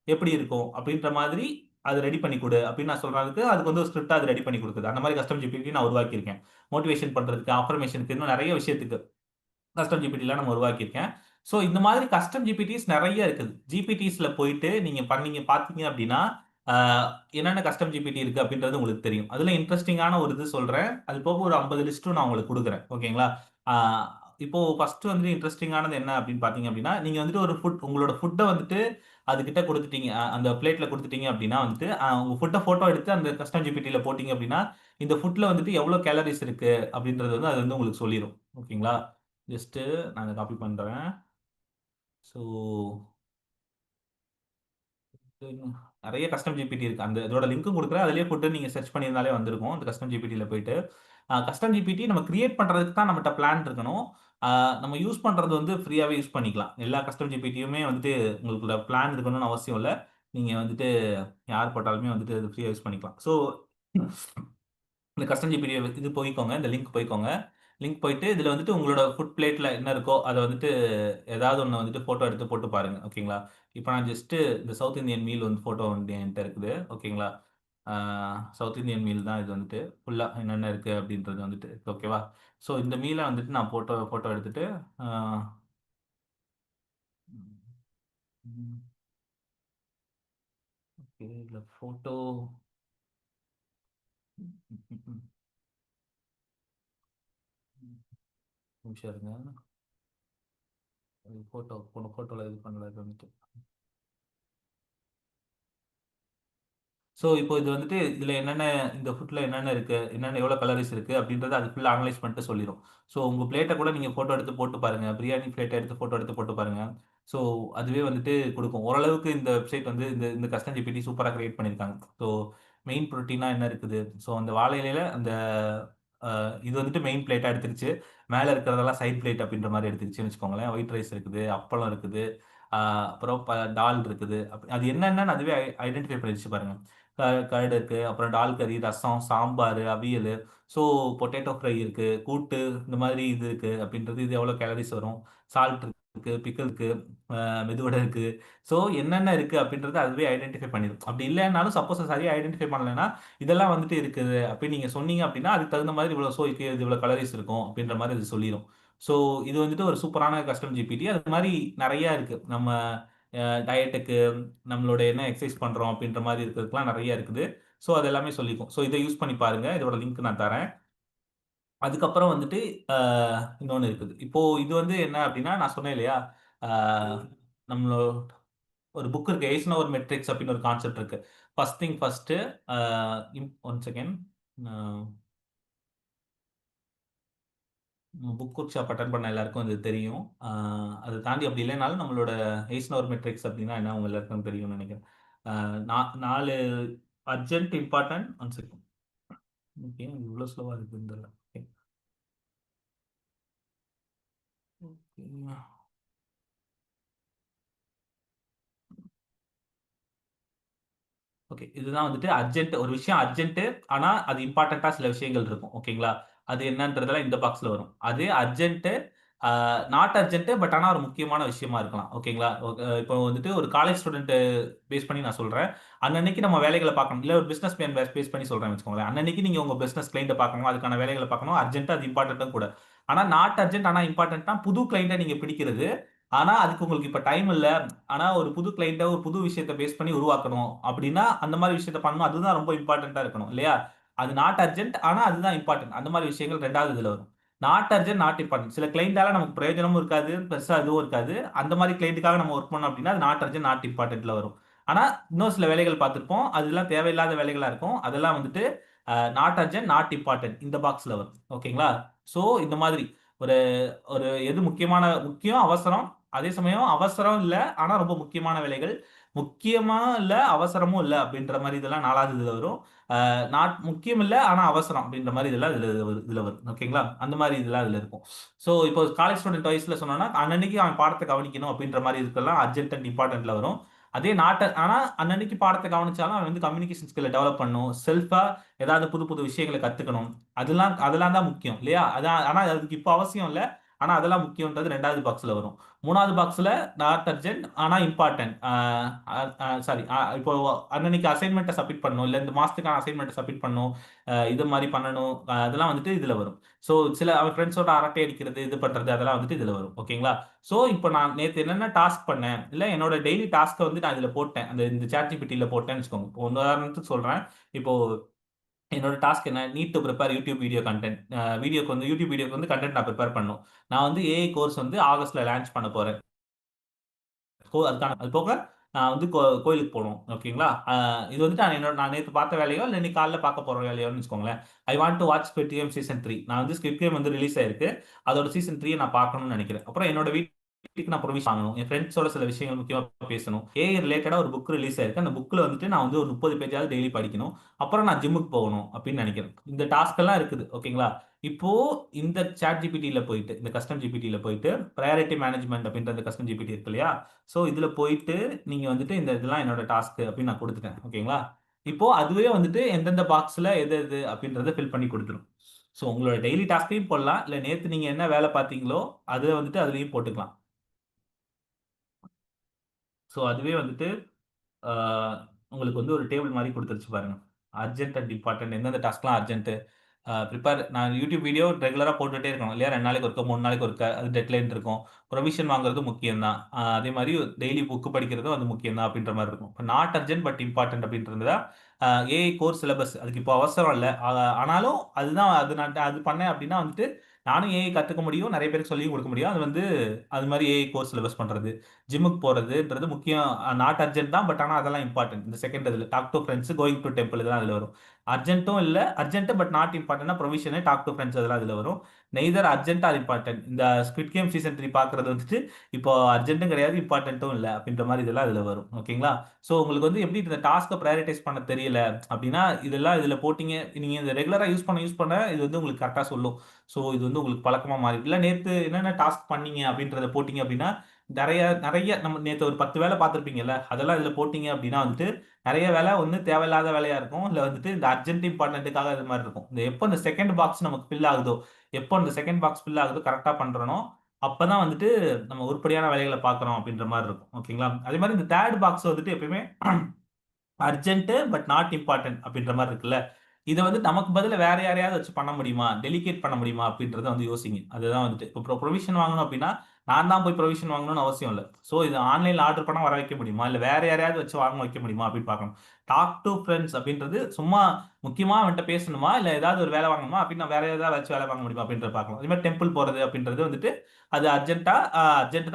எப்படி இருக்கும்? அப்டின்ற மாதிரி அத ரெடி பண்ணி குடு அப்டின்னு நான் சொல்றதுக்கு, அதுக்கு வந்து ஒரு ஸ்கிரிப்ட்டா அது ரெடி பண்ணி குடுக்குது. அந்த மாரி கஸ்டம் ஜிபிடி நான் உருவாக்கியிருக்கேன். மோட்டிவேஷன் பண்றதுக்கு, அஃபர்மேஷனுக்கு இன்னும் நெறைய விஷயத்துக்கு. கஸ்டம் ஜிபிடிலாம் நம்ம உருவாக்கியிருக்கேன். ஸோ இந்த மாதிரி கஸ்டம் ஜிபிடிஸ் நெறைய இருக்குது. ஜிபிடிஸ்ல போயிட்டு நீங்க பார்த்தீங்க அப்டின்னா, ஆ என்னென்ன கஸ்டம் ஜிபிடி இருக்கு அப்டின்றது உங்களுக்கு தெரியும். அதுல இன்ட்ரஸ்டிங்கான ஒரு இது சொல்றேன். அது போக ஒரு 50 லிஸ்ட்டும் நான் உங்களுக்கு குடுக்குறேன். ஓகேங்களா? ஆ இப்போ ஃபர்ஸ்ட் வந்து இன்ட்ரஸ்டிங்கானது என்ன அப்டின்னு பார்த்தீங்க அப்டின்னா, நீங்க வந்துட்டு ஒரு உங்களோட ஃபுட்ட வந்துட்டு அதுகிட்ட குடுத்துட்டீங்க. அந்த பிளேட்ல குடுத்துட்டீங்க அப்டின்னா வந்துட்டு, உங்க ஃபுட்ட ஃபோட்டோ எடுத்து அந்த கஸ்டம் ஜிபிடில போட்டீங்க அப்டின்னா, இந்த ஃபுட்ல வந்துட்டு எவ்வளோ கேலரீஸ் இருக்கு அப்டின்றது வந்து அது வந்து உங்களுக்கு சொல்லிரும். ஓகேங்களா? ஜஸ்ட்டு நான் அத காப்பி பண்றேன். ஸோ நெறைய கஸ்டம் ஜிபிடி இருக்கு. அந்த இதோட லிங்க்கும் குடுக்குறேன். அதிலேயே போட்டு நீங்க செர்ச் பண்ணியிருந்தாலே வந்திருக்கும். அந்த கஸ்டம் ஜிபிடில போயிட்டு. கஸ்டம் ஜிபிடி நம்ம கிரியேட் பண்றதுக்கு தான் நம்மட்ட பிளான் இருக்கணும். ஆ நம்ம யூஸ் பண்றது வந்து ஃப்ரீயாவே யூஸ் பண்ணிக்கலாம். எல்லா கஸ்டம் ஜிபிடியுமே வந்துட்டு உங்களுக்குள்ள பிளான் இருக்கணும்னு அவசியம் இல்ல. நீங்க வந்துட்டு யார் போட்டாலுமே வந்துட்டு அது ஃப்ரீயா யூஸ் பண்ணிக்கலாம். ஸோ இந்த கஸ்டம் ஜிபிடி இது போய்க்கோங்க. இந்த லிங்க் போய்க்கோங்க. லிங்க் போயிட்டு இதில வந்துட்டு உங்களோட ஃபுட் பிளேட்ல என்ன இருக்கோ, அத வந்துட்டு ஏதாவது ஒண்ணு வந்துட்டு ஃபோட்டோ எடுத்து போட்டு பாருங்க. ஓகேங்களா? இப்ப நான் ஜஸ்ட் இந்த சவுத் இந்தியன் மீல் வந்து ஃபோட்டோ வந்து என்ட்ட இருக்குது. ஓகேங்களா? ஆ சவுத் இந்தியன் மீல் தான் இது வந்துட்டு. ஃபுல்லா என்னென்ன இருக்கு அப்படின்றது வந்துட்டு ஓகேவா? ஸோ இந்த மீல வந்துட்டு நான் ஃபோட்டோ ஃபோட்டோ எடுத்துட்டு, ஆ ம் ஓகே. இதுல ஃபோட்டோ. ம். நிமிஷம் இருங்க. ஃபோட்டோல இது பண்ணல இது வந்துட்டு. இப்போ இது வந்துட்டு இதுல என்னென்ன இந்த ஃபுட்ல என்னென்ன இருக்கு? என்னென்ன எவ்வளோ கலோரிஸ் இருக்கு? அப்படின்றத அது ஃபுல்லா அனலைஸ் பண்ணிட்டு சொல்லிரும். உங்க பிளேட்ட கூட நீங்க ஃபோட்டோ எடுத்து போட்டு பாருங்க. பிரியாணி பிளேட்ட எடுத்து ஃபோட்டோ எடுத்து போட்டு பாருங்க. ஸோ அதுவே வந்துட்டு குடுக்கும். ஓரளவுக்கு இந்த வெப்சைட் வந்து இந்த இந்த கஸ்டம் ஜிபிடி சூப்பரா கிரியேட் பண்ணியிருக்காங்க. மெயின் புரோட்டீனா என்ன இருக்குது? அந்த வாழை இலையில அந்த இது வந்துட்டு மெயின் பிளேட்டா எடுத்துருச்சு. மேல இருக்கிறதெல்லாம் சைட் பிளேட் அப்படின்ற மாரி எடுத்துருச்சுன்னு வச்சுக்கோங்களேன். ஒயிட் ரைஸ் இருக்குது, அப்பளம் இருக்குது, ஆ அப்புறம் டால் இருக்குது. அது என்னென்னன்னு அதுவே ஐடென்டிஃபை பண்ணிருச்சு பாருங்க. கர்ட் இருக்கு, அப்புறம் டால் கறி, ரசம், சாம்பார், அவியல், ஸோ பொட்டேட்டோ ஃப்ரை இருக்கு, கூட்டு, இந்த மாதிரி இது இருக்கு அப்படின்றது, இது எவ்வளோ கேலரிஸ் வரும், சால்ட் இருக்கு, பிக்கல் இருக்கு, மெதுவடை இருக்கு. என்னென்ன இருக்கு அப்படின்றத அதுவே ஐடென்டிஃபை பண்ணிடும். அப்படி இல்லைன்னாலும் சப்போஸ் சரியா ஐடென்டிஃபை பண்ணலைன்னா இதெல்லாம் வந்துட்டு இருக்குது அப்படின்னு நீங்க சொன்னீங்க அப்படின்னா அதுக்கு தகுந்த மாதிரி இவ்வளோ இது இவ்வளோ கலரிஸ் இருக்கும் அப்படின்ற மாதிரி அது சொல்லிடும். ஸோ இது வந்துட்டு ஒரு சூப்பரான கஸ்டம் ஜிபிடி. அது மாதிரி நிறைய இருக்கு. நம்ம டயட்டுக்கு, நம்மளோட என்ன எக்ஸசைஸ் பண்றோம் அப்படின்ற மாதிரி இருக்கிறதுக்குலாம் நிறைய இருக்குது. அது எல்லாமே சொல்லிக்கும். இதை யூஸ் பண்ணி பாருங்க. இதோட லிங்க் நான் தரேன். அதுக்கப்புறம் வந்துட்டு இன்னொன்னு இருக்குது. இப்போ இது வந்து என்ன அப்படின்னா நான் சொன்னேன் இல்லையா? ஆ, நம்மளோ ஒரு புக் இருக்கு. எய்சனோவர் மெட்ரிக்ஸ் அப்படின்னு ஒரு கான்செப்ட் இருக்கு. First thing first. One second. Book work shop attend பண்ண எல்லாருக்கும் இது தெரியும். அதை தாண்டி அப்படி இல்லைனாலும் நம்மளோட எய்சனோவர் மெட்ரிக்ஸ் அப்படின்னா என்ன உங்க எல்லாருக்கும் தெரியும்னு நினைக்கிறேன். 4 urgent important. One second. Okay, இவ்வளோ ஸ்லோவா இருக்குன்னு தெரியல. ஓகே. ஓகே. இதுதான் வந்துட்டு அர்ஜென்ட். ஒரு விஷயம் அர்ஜென்ட். ஆனா, அது இம்பார்ட்டன்ட்டா சில விஷயங்கள் இருக்கும். ஓகேங்களா? அது என்னன்றதெல்லாம் இந்த பாக்ஸ்ல வரும். அது urgent, a not urgent but ஆனா ஒரு முக்கியமான விஷயமா இருக்கலாம். ஓகேங்களா? இப்போ வந்துட்டு ஒரு காலேஜ் ஸ்டூடண்ட் பேஸ் பண்ணி நான் சொல்றேன். அன்னன்னைக்கு நம்ம வேலைகள பார்க்கணும். இல்ல ஒரு பிசினஸ் மேன் பேஸ் பண்ணி சொல்றேன்னு வச்சுக்கோங்களேன். அன்னன்னைக்கு நீங்க உங்க பிசினஸ் கிளையண்ட்ட பார்க்கணும். அதுக்கான வேலைகள பார்க்கணும். அர்ஜென்ட், அது இம்பார்ட்டன்ட்டும் கூட. ஆனா நாட் அர்ஜென்ட் ஆனா இம்பார்ட்டன்ட்னா புது கிளையண்ட்ட நீங்க பிடிக்கிறது. ஆனா, அதுக்கு உங்களுக்கு இப்ப டைம் இல்ல. ஆனா, ஒரு புது கிளையண்ட்ட ஒரு புது விஷயத்த பேஸ் பண்ணி உருவாக்கணும். அப்படின்னா, அந்த மாரி விஷயத்த பண்ணணும். அதுதான் ரொம்ப இம்பார்ட்டன்ட்டா இருக்கணும். இல்லையா? அது நாட் அர்ஜென்ட். ஆனா, அதுதான் இம்பார்ட்டன்ட். அந்த மாரி விஷயங்கள் 2வது இதுல வரும். Not urgent, not important. சில கிளையண்டால நமக்கு பிரயோஜனமும் இருக்காது. பெருசா இதுவும் இருக்காது. அந்த மாரி கிளையண்ட்டுக்காக நம்ம வொர்க் பண்ணோம் அப்படின்னா, அது நாட் அர்ஜென்ட், நாட் இம்பார்ட்டன்ட்ல வரும். ஆனா, இன்னும் சில வேலைகள் பார்த்திருப்போம். அதெல்லாம் தேவையில்லாத வேலைகளா இருக்கும். அதெல்லாம் வந்துட்டு நாட் அர்ஜென்ட், நாட் இம்பார்ட்டன்ட் இந்த பாக்ஸ்ல வரும். ஓகேங்களா? இந்த மாதிரி ஒரு ஒரு எது முக்கியம், அவசரம். அதே சமயம் அவசரம் இல்ல. ஆனா ரொம்ப முக்கியமான வேலைகள். முக்கியமா இல்ல, அவசரமும் இல்ல அப்படின்ற மாரி இதெல்லாம் 4வது இதுல வரும். முக்கியம் இல்ல, ஆனா அவசரம் அப்படின்ற மாரி இதெல்லாம் இதுல வரும். ஓகேங்களா? அந்த மாரி இதெல்லாம் இதுல இருக்கும். இப்போ காலேஜ் ஸ்டூடண்ட் வயசுல சொன்னோம்னா, அன்னன்னைக்கு அவன் பாடத்த கவனிக்கணும் அப்படின்ற மாரி இதுக்கெல்லாம் அர்ஜென்ட் அண்ட் இம்பார்ட்டன்ட்ல வரும். அதே ஆனா அன்னன்னைக்கு பாடத்த கவனிச்சாலும் அவன் வந்து கம்யூனிகேஷன் ஸ்கில்ல டெவலப் பண்ணணும். செல்ஃபா ஏதாவது புது புது விஷயங்கள கத்துக்கணும். அதெல்லாம் அதெல்லாம் தான் முக்கியம் இல்லையா? அதான். ஆனா அதுக்கு இப்ப அவசியம் இல்ல. ஆனா அதெல்லாம் முக்கியம்ன்றது 2வது பாக்ஸ்ல வரும். 3வது பாக்ஸ்ல நாட் அர்ஜென்ட் ஆனா இம்பார்ட்டன்ட். சாரி. இப்போ அன்னன்னைக்கு அசைன்மென்ட்ட சப்மிட் பண்ணணும். இல்ல இந்த மாசத்துக்கான அசைன்மென்ட்ட சப்மிட் பண்ணணும். இது மாரி பண்ணணும். அதெல்லாம் வந்துட்டு இதுல வரும். சில அவன் ஃபிரெண்ட்ஸோட அரட்டை அடிக்கிறது, இது பண்றது அதெல்லாம் வந்துட்டு இதுல வரும். ஓகேங்களா? இப்போ நான் நேத்து என்னென்ன டாஸ்க் பண்ணேன், இல்ல என்னோட டெய்லி டாஸ்க்க வந்து நான் இதுல போட்டேன். இந்த ChatGPTல போட்டேன்னு வச்சுக்கோங்க. இப்போ உதாரணத்துக்கு சொல்றேன். இப்போ என்னோட டாஸ்க் என்ன? Need to prepare YouTube video content. YouTube வீடியோக்கு வந்து கன்டென்ட் நான் பிரிப்பேர் பண்ணணும். நான் வந்து ஏஐ கோர்ஸ் வந்து ஆகஸ்ட்ல லான்ச் பண்ண போறேன். அது போக நான் வந்து கோயிலுக்கு போணும். ஓகேங்களா? இது வந்துட்டு நான் நேத்து பார்த்த வேலையோ, இல்ல இன்னைக்கு காலைல பார்க்க போற வேலையோன்னு வச்சுக்கோங்களேன். I want to watch Squid Game season 3. நான் வந்து ஸ்குவிட் கேம் வந்து ரிலீஸ் ஆயிருக்கு. அதோட சீசன் 3 நான் பார்க்கணும்னு நெனைக்கிறேன். அப்புறம் என்னோட வீட்டுக்கு நான் பெர்மிஷன் வாங்கணும். என் ஃபிரெண்ட்ஸோட சில விஷயங்கள் முக்கியமா பேசணும். ஏஐ ரிலேட்டடா ஒரு புக் ரிலீஸ் ஆயிருக்கு. அந்த புக்ல வந்துட்டு நான் வந்து ஒரு 30 பேஜாவது டெய்லி படிக்கணும். அப்புறம் நான் ஜிம்முக்கு போகணும் அப்படின்னு நெனைக்கிறேன். இந்த டாஸ்க் எல்லாம் இருக்குது. ஓகேங்களா? இப்போ இந்த ChatGPTல போயிட்டு, இந்த கஸ்டம் ஜிபிடில போயிட்டு, பிரையாரிட்டி மேனேஜ்மென்ட் அப்படின்ற அந்த கஸ்டம் ஜிபிடி இருக்கு இல்லையா? இதுல போயிட்டு நீங்க வந்துட்டு இந்த இதெல்லாம் என்னோட டாஸ்க் அப்படின்னு நான் குடுத்துட்டேன். ஓகேங்களா? இப்போ அதுவே வந்துட்டு எந்தெந்த பாக்ஸ்ல எது எது அப்படின்றத ஃபில் பண்ணி குடுத்துரும். உங்களோட டெய்லி டாஸ்க்கையும் போடலாம். இல்ல நேத்து நீங்க என்ன வேலை பார்த்தீங்களோ, அத வந்துட்டு அதுலயும் போட்டுக்கலாம். அதுவே வந்துட்டு ஆ உங்களுக்கு வந்து ஒரு டேபிள் மாரி குடுத்துருச்சு பாருங்க. அர்ஜென்ட் அண்ட் இம்பார்ட்டன்ட் எந்தெந்த டாஸ்க்லாம் அர்ஜென்ட். நான் யூடியூப் வீடியோ ரெகுலரா போட்டுட்டே இருக்கணும் இல்லையா? 2 நாளைக்கு ஒருக்கா, 3 நாளைக்கு ஒருக்கா அது டெட்லைன் இருக்கும். ப்ரொவிஷன் வாங்குறது முக்கியம் தான். அதே மாரி டெய்லி புக் படிக்கிறதும் அது முக்கியம் தான் அப்படின்ற மாரி இருக்கும். இப்ப நாட் அர்ஜென்ட் பட் இம்பார்ட்டன்ட் அப்படின்ட்டு இருந்ததா, ஏஐ கோர் சிலபஸ் அதுக்கு இப்போ அவசரம் இல்லை. ஆனாலும் அதுதான் அது நான் அது பண்ணேன் அப்படின்னா வந்துட்டு நானும் ஏஐ கற்றுக்க முடியும், நிறைய பேருக்கு சொல்லியும் கொடுக்க முடியும். அது வந்து அது மாதிரி ஏஐ கோர்ஸ் சிலபஸ் பண்ணுறது, ஜிம்முக்கு போகிறதுன்றது முக்கியம். நாட் அர்ஜென்ட் தான், பட் ஆனால் அதெல்லாம் இம்பார்ட்டன்ட். இந்த செகண்ட் இதில் talk to friends, going to temple இதெல்லாம் அதில் வரும். அர்ஜென்ட்டும் இல்லை, அர்ஜென்ட் பட் நாட் இம்பார்ட்டன்ட்னா ப்ரொவிஷனு, டாக் டு ஃப்ரெண்ட்ஸ் அதெல்லாம் அதில் வரும். Neither urgent nor important. இந்த ஸ்குவிட் கேம் சீசன் 3 பார்க்குறது வந்துட்டு இப்போ அர்ஜென்ட்டும் கிடையாது, இம்பார்ட்டன்ட்டும் இல்லை அப்படின்ற மாதிரி இதெல்லாம் இதில் வரும். ஓகேங்களா? ஸோ உங்களுக்கு வந்து எப்படி இந்த டாஸ்க்கை ப்ரையாரிட்டைஸ் பண்ண தெரியல அப்படின்னா, இதெல்லாம் இதில் போட்டிங்க, நீங்கள் இந்த ரெகுலராக யூஸ் பண்ண இது வந்து உங்களுக்கு கரெக்டாக சொல்லும். ஸோ இது வந்து உங்களுக்கு பழக்கமாக மாறி இல்லை, நேற்று என்னென்ன டாஸ்க் பண்ணீங்க அப்படின்றத போட்டிங்க அப்படின்னா, நிறைய நிறைய நம்ம நேற்று ஒரு 10 வேலை பார்த்துருப்பீங்கல்ல, அதெல்லாம் இதில் போட்டிங்க அப்படின்னா வந்துட்டு நிறைய வேலை ஒன்று தேவையில்லாத வேலையா இருக்கும், இல்லை வந்துட்டு இந்த அர்ஜென்ட் இம்பார்ட்டன்ட்டுக்காக இது மாதிரி இருக்கும். இந்த எப்போ இந்த செகண்ட் பாக்ஸ் நமக்கு ஃபில் ஆகுதோ, எப்போ இந்த செகண்ட் பாக்ஸ் ஃபில் ஆகுதோ கரெக்டாக பண்ணுறனோ அப்பதான் வந்துட்டு நம்ம உருப்படியான வேலைகளை பார்க்குறோம் அப்படின்ற மாதிரி இருக்கும். ஓகேங்களா? அதே மாதிரி இந்த தேர்ட் பாக்ஸ் வந்துட்டு எப்பயுமே அர்ஜென்ட் பட் நாட் இம்பார்ட்டன்ட் அப்படின்ற மாதிரி இருக்குல்ல, இதை வந்து நமக்கு பதிலா வேற யாரையாவது வச்சு பண்ண முடியுமா, டெலிகேட் பண்ண முடியுமா அப்படின்றத வந்து யோசிங்க. அதுதான் வந்துட்டு இப்போ ப்ரொவிஷன் வாங்கணும் அப்படின்னா நான் தான் போய் ப்ரொவிஷன் வாங்கணும்னு அவசியம் இல்லை. ஸோ இது ஆன்லைனில் ஆர்டர் பண்ணால் வர வைக்க முடியுமா, இல்லை வேற யாரையாவது வச்சு வாங்க வைக்க முடியுமா அப்படின்னு பார்க்கணும். டாக் டு ஃப்ரெண்ட்ஸ் அப்படின்றது சும்மா முக்கியமாக அவன்கிட்ட பேசணுமா, இல்லை ஏதாவது ஒரு வேலை வாங்கணுமா அப்படின்னு நான் வேற ஏதாவது வச்சு வேலை வாங்க முடியுமா அப்படின்றத பார்க்கலாம். அதே மாதிரி டெம்பிள் போகிறது அப்படின்றது வந்துட்டு அது அர்ஜென்ட்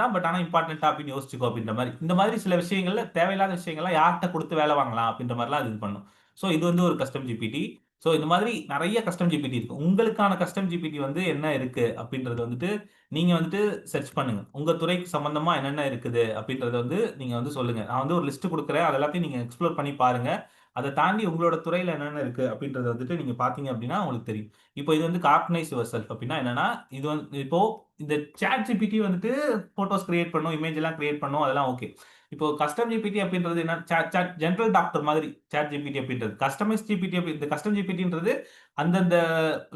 தான் பட் ஆனால் இம்பார்ட்டன்ட்டா அப்படின்னு யோசிச்சுக்கோ அப்படின்ற மாதிரி. இந்த மாதிரி சில விஷயங்கள்ல தேவையில்லாத விஷயங்கள்லாம் யார்கிட்ட கொடுத்து வேலை வாங்கலாம் அப்படின்ற மாதிரிலாம் அது இது பண்ணும். ஸோ இது வந்து ஒரு கஸ்டம் ஜிபிடி. ஸோ இந்த மாதிரி நிறைய கஸ்டம் ஜிபிடி இருக்கு. உங்களுக்கான கஸ்டம் ஜிபிடி வந்து என்ன இருக்கு அப்படின்றது வந்துட்டு நீங்க வந்துட்டு சர்ச் பண்ணுங்க. உங்க துறைக்கு சம்பந்தமா என்னென்ன இருக்குது அப்படின்றத வந்து நீங்க வந்து சொல்லுங்க. நான் வந்து ஒரு லிஸ்ட் கொடுக்குறேன், அது எல்லாத்தையும் நீங்க எக்ஸ்ப்ளோர் பண்ணி பாருங்க. அதை தாண்டி உங்களோட துறையில என்னென்ன இருக்கு அப்படின்றத வந்துட்டு நீங்க பாத்தீங்க அப்படின்னா உங்களுக்கு தெரியும். இப்போ இது வந்து கார்டனைஸ் யுவர் செல்ஃப் அப்படின்னா என்னன்னா, இது வந்து இப்போ இந்த சாட் ஜிபிடி வந்துட்டு போட்டோஸ் கிரியேட் பண்ணும், இமேஜ் எல்லாம் கிரியேட் பண்ணும், அதெல்லாம் ஓகே. இப்போ கஸ்டம் ஜிபிடி அப்படின்றது என்ன, ஜெனரல் டாக்டர் மாதிரி சாட் ஜிபிடி அப்படின்றது. கஸ்டமைஸ் ஜிபிடி இந்த கஸ்டம் ஜிபிடின்றது அந்தந்த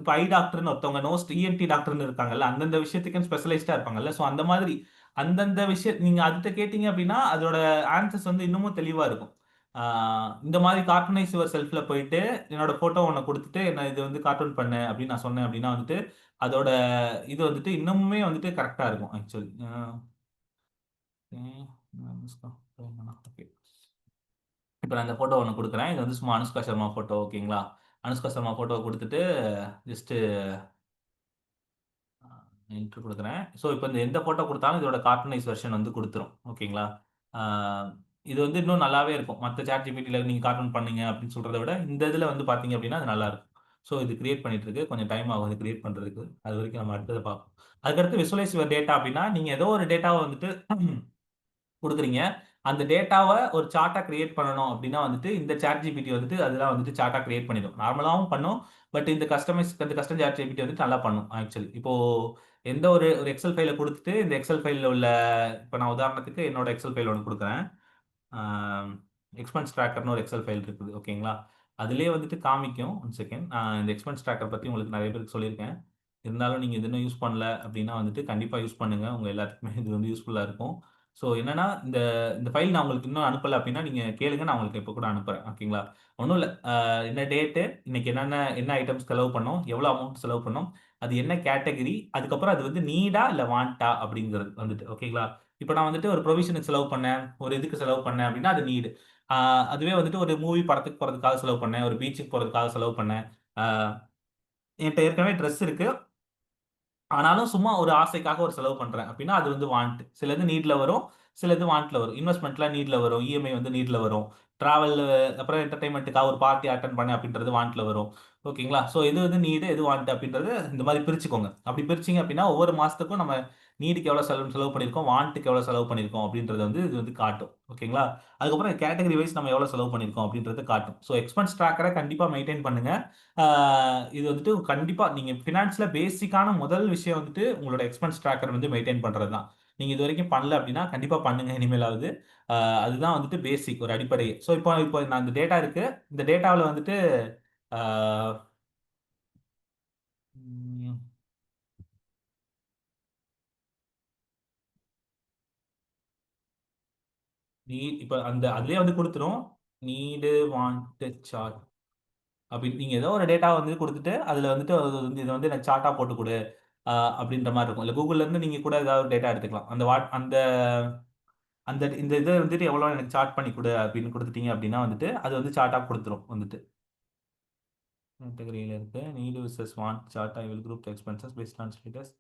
இப்போ ஐ டாக்டர்னு ஒருத்தவங்க, நோஸ்ட் இஎன்டி டாக்டர்னு இருக்காங்கல்ல, அந்தந்த விஷயத்துக்கு ஸ்பெஷலைஸ்டா இருப்பாங்கல்ல. ஸோ அந்த மாதிரி அந்தந்த விஷயம் நீங்க அதுகிட்ட கேட்டீங்க அப்படின்னா அதோட ஆன்சர்ஸ் வந்து இன்னமும் தெளிவா இருக்கும். இந்த மாதிரி கார்ட்டூனைஸ் யுவர் செல்ஃப்ல போயிட்டு என்னோட போட்டோ ஒன்று கொடுத்துட்டு என்ன இது வந்து கார்ட்டூன் பண்ணு அப்படின்னு நான் சொன்னேன் அப்படின்னா வந்துட்டு அதோட இது வந்துட்டு இன்னமுமே வந்துட்டு கரெக்டா இருக்கும் ஆக்சுவலி. ஓகே, இப்போ நான் இந்த போட்டோ ஒன்று கொடுக்குறேன். இது வந்து சும்மா அனுஷ்கா சர்மா போட்டோ. ஓகேங்களா? அனுஷ்கா சர்மா போட்டோ கொடுத்துட்டு ஜஸ்ட் இன்ட்ரோ குடுக்குறேன். ஸோ, இப்போ இந்த எந்த ஃபோட்டோ குடுத்தாலும் இதோட கார்ட்டூனைஸ் வெர்ஷன் வந்து குடுத்துரும். ஓகேங்களா? ஆ இது வந்து இன்னும் நல்லாவே இருக்கும். மத்த சாட் ஜிபிடில நீங்க கார்ட்டூன் பண்ணீங்க அப்படின்னு சொல்றத விட, இந்த இதில வந்து பார்த்தீங்க அப்படின்னா, அது நல்லாருக்கும். ஸோ, இது கிரியேட் பண்ணிட்டு இருக்கு. கொஞ்சம் டைம் ஆகும் இது கிரியேட் பண்றதுக்கு. அதுவரைக்கும் நம்ம அடுத்தத பார்ப்போம். அதுக்கடுத்து விசுவலைஸ் யுவர் டேட்டா அப்படின்னா, நீங்க ஏதோ ஒரு டேட்டாவ வந்துட்டு குடுக்குறீங்க. அந்த டேட்டாவ ஒரு சார்ட்டா கிரியேட் பண்ணணும் அப்டின்னா வந்துட்டு, இந்த சாட் ஜிபிடி வந்துட்டு அதெல்லாம் வந்துட்டு சார்ட்டா கிரியேட் பண்ணிடும். நார்மலாவும் பண்ணும். பட் இந்த கஸ்டம் சாட் ஜிபிடி வந்துட்டு நல்லா பண்ணும் ஆக்சுவலி. இப்போ எந்த ஒரு ஒரு எக்ஸெல் ஃபைல குடுத்துட்டு, இந்த எக்ஸெல் ஃபைல்ல உள்ள இப்ப நான் உதாரணத்துக்கு என்னோட எக்ஸெல் ஃபைல் ஒண்ணு குடுக்குறேன். ஆ எக்ஸ்பென்ஸ் ட்ராக்கர்ன்னு ஒரு எக்ஸெல் ஃபைல் இருக்குது. ஓகேங்களா? அதிலேயே வந்துட்டு காமிக்கும். One second. நான் இந்த எக்ஸ்பென்ஸ் ட்ராக்கர் பத்தி உங்களுக்கு நெறைய பேருக்கு சொல்லியிருக்கேன். இருந்தாலும் நீங்க இது இன்னும் யூஸ் பண்ணல அப்டின்னா வந்துட்டு, கண்டிப்பா யூஸ் பண்ணுங்க. உங்க எல்லாத்துக்குமே இது வந்து யூஸ்ஃபுல்லா இருக்கும். ஸோ என்னன்னா, இந்த இந்த ஃபைல் நான் உங்களுக்கு இன்னும் அனுப்பல அப்டின்னா, நீங்க கேளுங்க. நான் உங்களுக்கு இப்ப கூட அனுப்புறேன். ஓகேங்களா? ஒண்ணும் இல்ல. என்ன டேட்டு, இன்னைக்கு என்ன ஐட்டம்ஸ் செலவு பண்ணோம், எவ்வளோ அமௌண்ட் செலவு பண்ணோம், அது என்ன கேட்டகரி, அதுக்கப்புறம் அது வந்து நீடா இல்ல வாண்டா அப்படிங்கிறது வந்துட்டு. ஓகேங்களா? இப்ப நான் வந்துட்டு ஒரு ப்ரொவிஷனுக்கு செலவு பண்ணேன், ஒரு இதுக்கு செலவு பண்ணேன் அப்டின்னா அது நீடு. ஆ அதுவே வந்துட்டு ஒரு மூவி படத்துக்கு போறதுக்காக செலவு பண்ணேன், ஒரு பீச்சுக்கு போறதுக்காக செலவு பண்ணேன். ஆ என்ட்ட ஏற்கனவே ட்ரெஸ் இருக்கு. ஆனாலும் சும்மா ஒரு ஆசைக்காக ஒரு செலவு பண்றேன் அப்டின்னா, அது வந்து வாண்ட். சிலது நீட்ல வரும். சிலது வாண்ட்ல வரும். இன்வெஸ்ட்மென்ட்லாம் நீட்ல வரும். இஎம்ஐ வந்து நீட்ல வரும். டிராவல் அப்புறம் என்டர்டெயின்மென்ட்க்காக ஒரு பார்ட்டி அட்டெண்ட் பண்ணேன் அப்டின்றது வாண்ட்ல வரும். ஓகேங்களா? ஸோ எது வந்து நீடு, எது வாண்ட் அப்டின்றது இந்த மாரி பிரிச்சுக்கோங்க. அப்டி பிரிச்சீங்க அப்டின்னா, ஒவ்வொரு மாசத்துக்கும் நம்ம நீடுக்கு எவ்வளோ செலவு பண்ணியிருக்கோம், வாண்ட்க்கு எவ்வளோ செலவு பண்ணியிருக்கோம் அப்டின்றத வந்து இது வந்து காட்டும். ஓகேங்களா? அதுக்கப்புறம் கேட்டகரி வைஸ் நம்ம எவ்வளோ செலவு பண்ணியிருக்கோம் அப்டின்றத காட்டும். ஸோ எக்ஸ்பென்ஸ் ட்ராக்கர கண்டிப்பா மெயின்டெயின் பண்ணுங்க. ஆ இது வந்துட்டு கண்டிப்பா நீங்க ஃபினான்ஸ்ல பேசிக்கான முதல் விஷயம் வந்துட்டு உங்களோட எக்ஸ்பென்ஸ் ட்ராக்கர் வந்து மெயின்டெயின் பண்றது தான். நீங்க இதுவரைக்கும் பண்ணல அப்டின்னா, கண்டிப்பா பண்ணுங்க இனிமேலாவது. அ அதுதான் வந்துட்டு பேசிக் ஒரு அடிப்படை. ஸோ இப்போ இப்போ நான் இந்த டேட்டா இருக்கு. இந்த டேட்டாவுல வந்துட்டு ஆ ம் இப்ப அந்த அதிலேயே வந்து குடுத்துரும். நீடு, வாண்ட், சார்ட் அப்டின்னு நீங்க ஏதோ ஒரு டேட்டா வந்து குடுத்துட்டு, அதுல வந்துட்டு அது வந்து இத வந்து எனக்கு சார்ட்டா போட்டு குடு. அப்டின்ற மாரி இருக்கும். இல்ல Googleல இருந்து நீங்க கூட ஏதாவது டேட்டா எடுத்துக்கலாம். அந்த இந்த இதை வந்துட்டு எவ்வளோ எனக்கு சார்ட் பண்ணி கொடு அப்படின்னு கொடுத்துட்டீங்க அப்படின்னா வந்துட்டு அது வந்து சார்ட்டாக கொடுத்துரும் வந்துட்டு. கேட்டகரியில் இருக்கு need versus want chart I will group expenses based on status.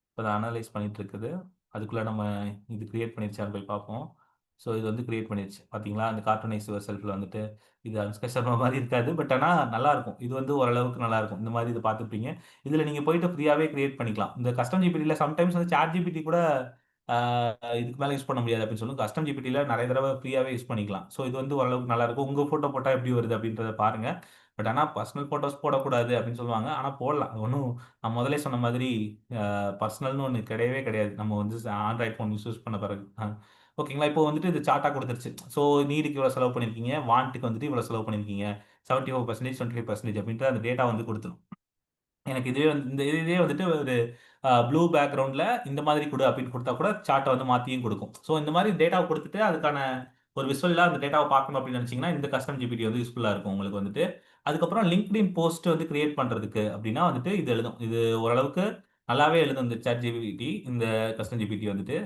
இப்போ அதை அனலைஸ் பண்ணிட்டு இருக்குது. அதுக்குள்ளே நம்ம இது கிரியேட் பண்ணிருச்சான்னு போய் பார்ப்போம். ஸோ இது வந்து கிரியேட் பண்ணிருச்சு பார்த்தீங்களா, அந்த கார்ட்டூனைஸ் யுவர் செல்ஃபில் வந்துட்டு இது அனுஷ்கா சர்மா மாதிரி இருக்காது, பட் ஆனால் நல்லாயிருக்கும். இது வந்து ஓரளவுக்கு நல்லாயிருக்கும். இந்த மாதிரி இதை பார்த்துருப்பீங்க. இதில் நீங்கள் போயிட்டு ஃப்ரீயாகவே கிரியேட் பண்ணிக்கலாம். இந்த கஸ்டம் ஜிபிடியில் சம்டைம்ஸ் வந்து சாட் ஜிபிடி கூட இதுக்கு மேலே யூஸ் பண்ண முடியாது அப்படின்னு சொல்லுங்க. கஸ்டம் ஜிபிடியில் நிறைய தடவை ஃப்ரீயாகவே யூஸ் பண்ணிக்கலாம். ஸோ இது வந்து ஓரளவுக்கு நல்லாயிருக்கும். உங்கள் ஃபோட்டோ போட்டால் எப்படி வருது அப்படின்றத பாருங்கள். பட் ஆனால் பர்சனல் ஃபோட்டோஸ் போடக்கூடாது அப்படின்னு சொல்லுவாங்க. ஆனால் போடலாம். ஒன்றும் நான் முதலே சொன்ன மாதிரி பர்சனல்னு ஒன்று கிடையவே கிடையாது. நம்ம வந்து ஆண்ட்ராய்ட் ஃபோன் யூஸ் பண்ண பிறகு ஓகேங்களா. இப்போ வந்துட்டு இது சார்ட்டாக கொடுத்துருச்சு. ஸோ நீடுக்கு இவ்வளோ செலவு பண்ணியிருக்கீங்க, வாண்ட்டுக்கு வந்துட்டு இவ்வளோ செலவு பண்ணியிருக்கீங்க, 74% 25% அப்படின்ற அந்த டேட்டா வந்து கொடுத்துரும். எனக்கு இதுவே வந்து இந்த இதுவே வந்துட்டு ஒரு ப்ளூ பேக்ரவுண்டில் இந்த மாதிரி கொடு அப்படின்னு கொடுத்தா கூட சார்ட்டை வந்து மாற்றியும் கொடுக்கும். ஸோ இந்த மாதிரி டேட்டாவை கொடுத்துட்டு அதுக்கான ஒரு விசுவலாக அந்த டேட்டாவை பார்க்கணும் அப்படின்னு நினச்சிங்கன்னா இந்த கஸ்டம் ஜிபிடி வந்து யூஸ்ஃபுல்லாக இருக்கும் உங்களுக்கு வந்துட்டு. அதுக்கப்புறம் லிங்க்டின் போஸ்ட் வந்து கிரியேட் பண்ணுறதுக்கு அப்படின்னா வந்துட்டு இது எழுதும். இது ஓரளவுக்கு நல்லாவே எழுதும் இந்த சாட் ஜிபிடி, இந்த கஸ்டம் ஜிபிடி வந்துட்டு.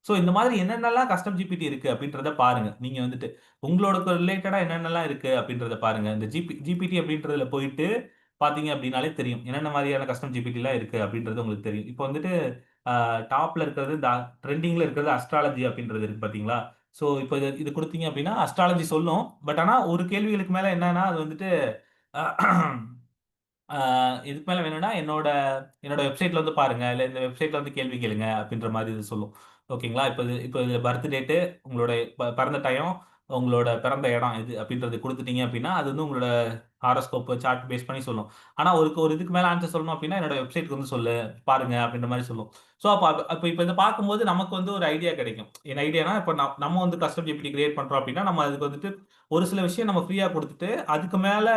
ஸோ இந்த மாதிரி என்னென்னலாம் கஸ்டம் ஜிபிடி இருக்கு அப்படின்றத பாருங்க. நீங்க வந்துட்டு உங்களோட ரிலேட்டடா என்னென்னலாம் இருக்கு அப்படின்றத பாருங்க. இந்த ஜிபிடி அப்படின்றதுல போயிட்டு பார்த்தீங்க அப்படின்னாலே தெரியும். என்னென்ன மாதிரியான கஸ்டம் ஜிபிடிலாம் இருக்கு அப்படின்றது உங்களுக்கு தெரியும். இப்போ வந்துட்டு டாப்ல இருக்கிறது இந்த ட்ரெண்டிங்ல இருக்கிறது அஸ்ட்ராலஜி அப்படின்றது இருக்கு பார்த்தீங்களா? ஸோ இப்போ இது இது குடுத்தீங்க அப்படின்னா அஸ்ட்ராலஜி சொல்லும். பட் ஆனா ஒரு கேள்விகளுக்கு மேல என்னன்னா அது வந்துட்டு ஆ இதுக்கு மேல வேணும்னா என்னோட என்னோட வெப்சைட்ல வந்து பாருங்க. இல்ல இந்த வெப்சைட்ல வந்து கேள்வி கேளுங்க அப்படின்ற மாரி இது சொல்லும். ஓகேங்களா? இப்ப இதுல பர்த் டேட்டு, உங்களோட பிறந்த டயம், உங்களோட பிறந்த இடம் எது அப்படின்றத குடுத்துட்டீங்க அப்படின்னா, அது வந்து உங்களோட ஹாரோஸ்கோப் சார்ட் பேஸ் பண்ணி சொல்லும். ஆனா ஒரு இதுக்கு மேல ஆன்சர் சொல்லணும் அப்படின்னா, என்னோட வெப்சைட்க்கு வந்து சொல்லு, பாருங்க அப்படின்ற மாரி சொல்லும். ஸோ அப்ப இப்ப இத பார்க்கும்போது நமக்கு வந்து ஒரு ஐடியா கிடைக்கும். என்ன ஐடியானா, இப்ப நம்ம வந்து கஸ்டம் ஜிபிடி கிரியேட் பண்றோம் அப்படின்னா, நம்ம அதுக்கு வந்துட்டு ஒரு சில விஷயம் நம்ம ஃப்ரீயா குடுத்துட்டு, அதுக்கு மேல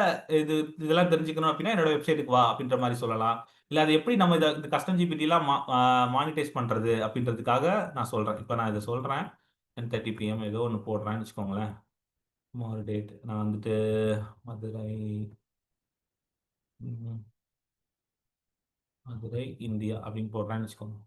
இது இதெல்லாம் தெரிஞ்சுக்கணும் அப்படின்னா, என்னோட வெப்சைட்டுக்கு வா அப்படின்ற மாரி சொல்லலாம். இல்ல அது எப்படி நம்ம இந்த கஸ்டம் ஜிபிடிலாம் மானிட்டைஸ் பண்றது அப்படின்றதுக்காக நான் சொல்றேன். இப்ப நான் இத சொல்றேன். 10:30 PM ஏதோ ஒண்ணு போடுறேன்னு வச்சுக்கோங்களேன். சும்மா ஒரு டேட். நான் வந்துட்டு மதுரை ம் மதுரை, இந்தியா அப்படின்னு போடுறேன்னு வச்சுக்கோங்க.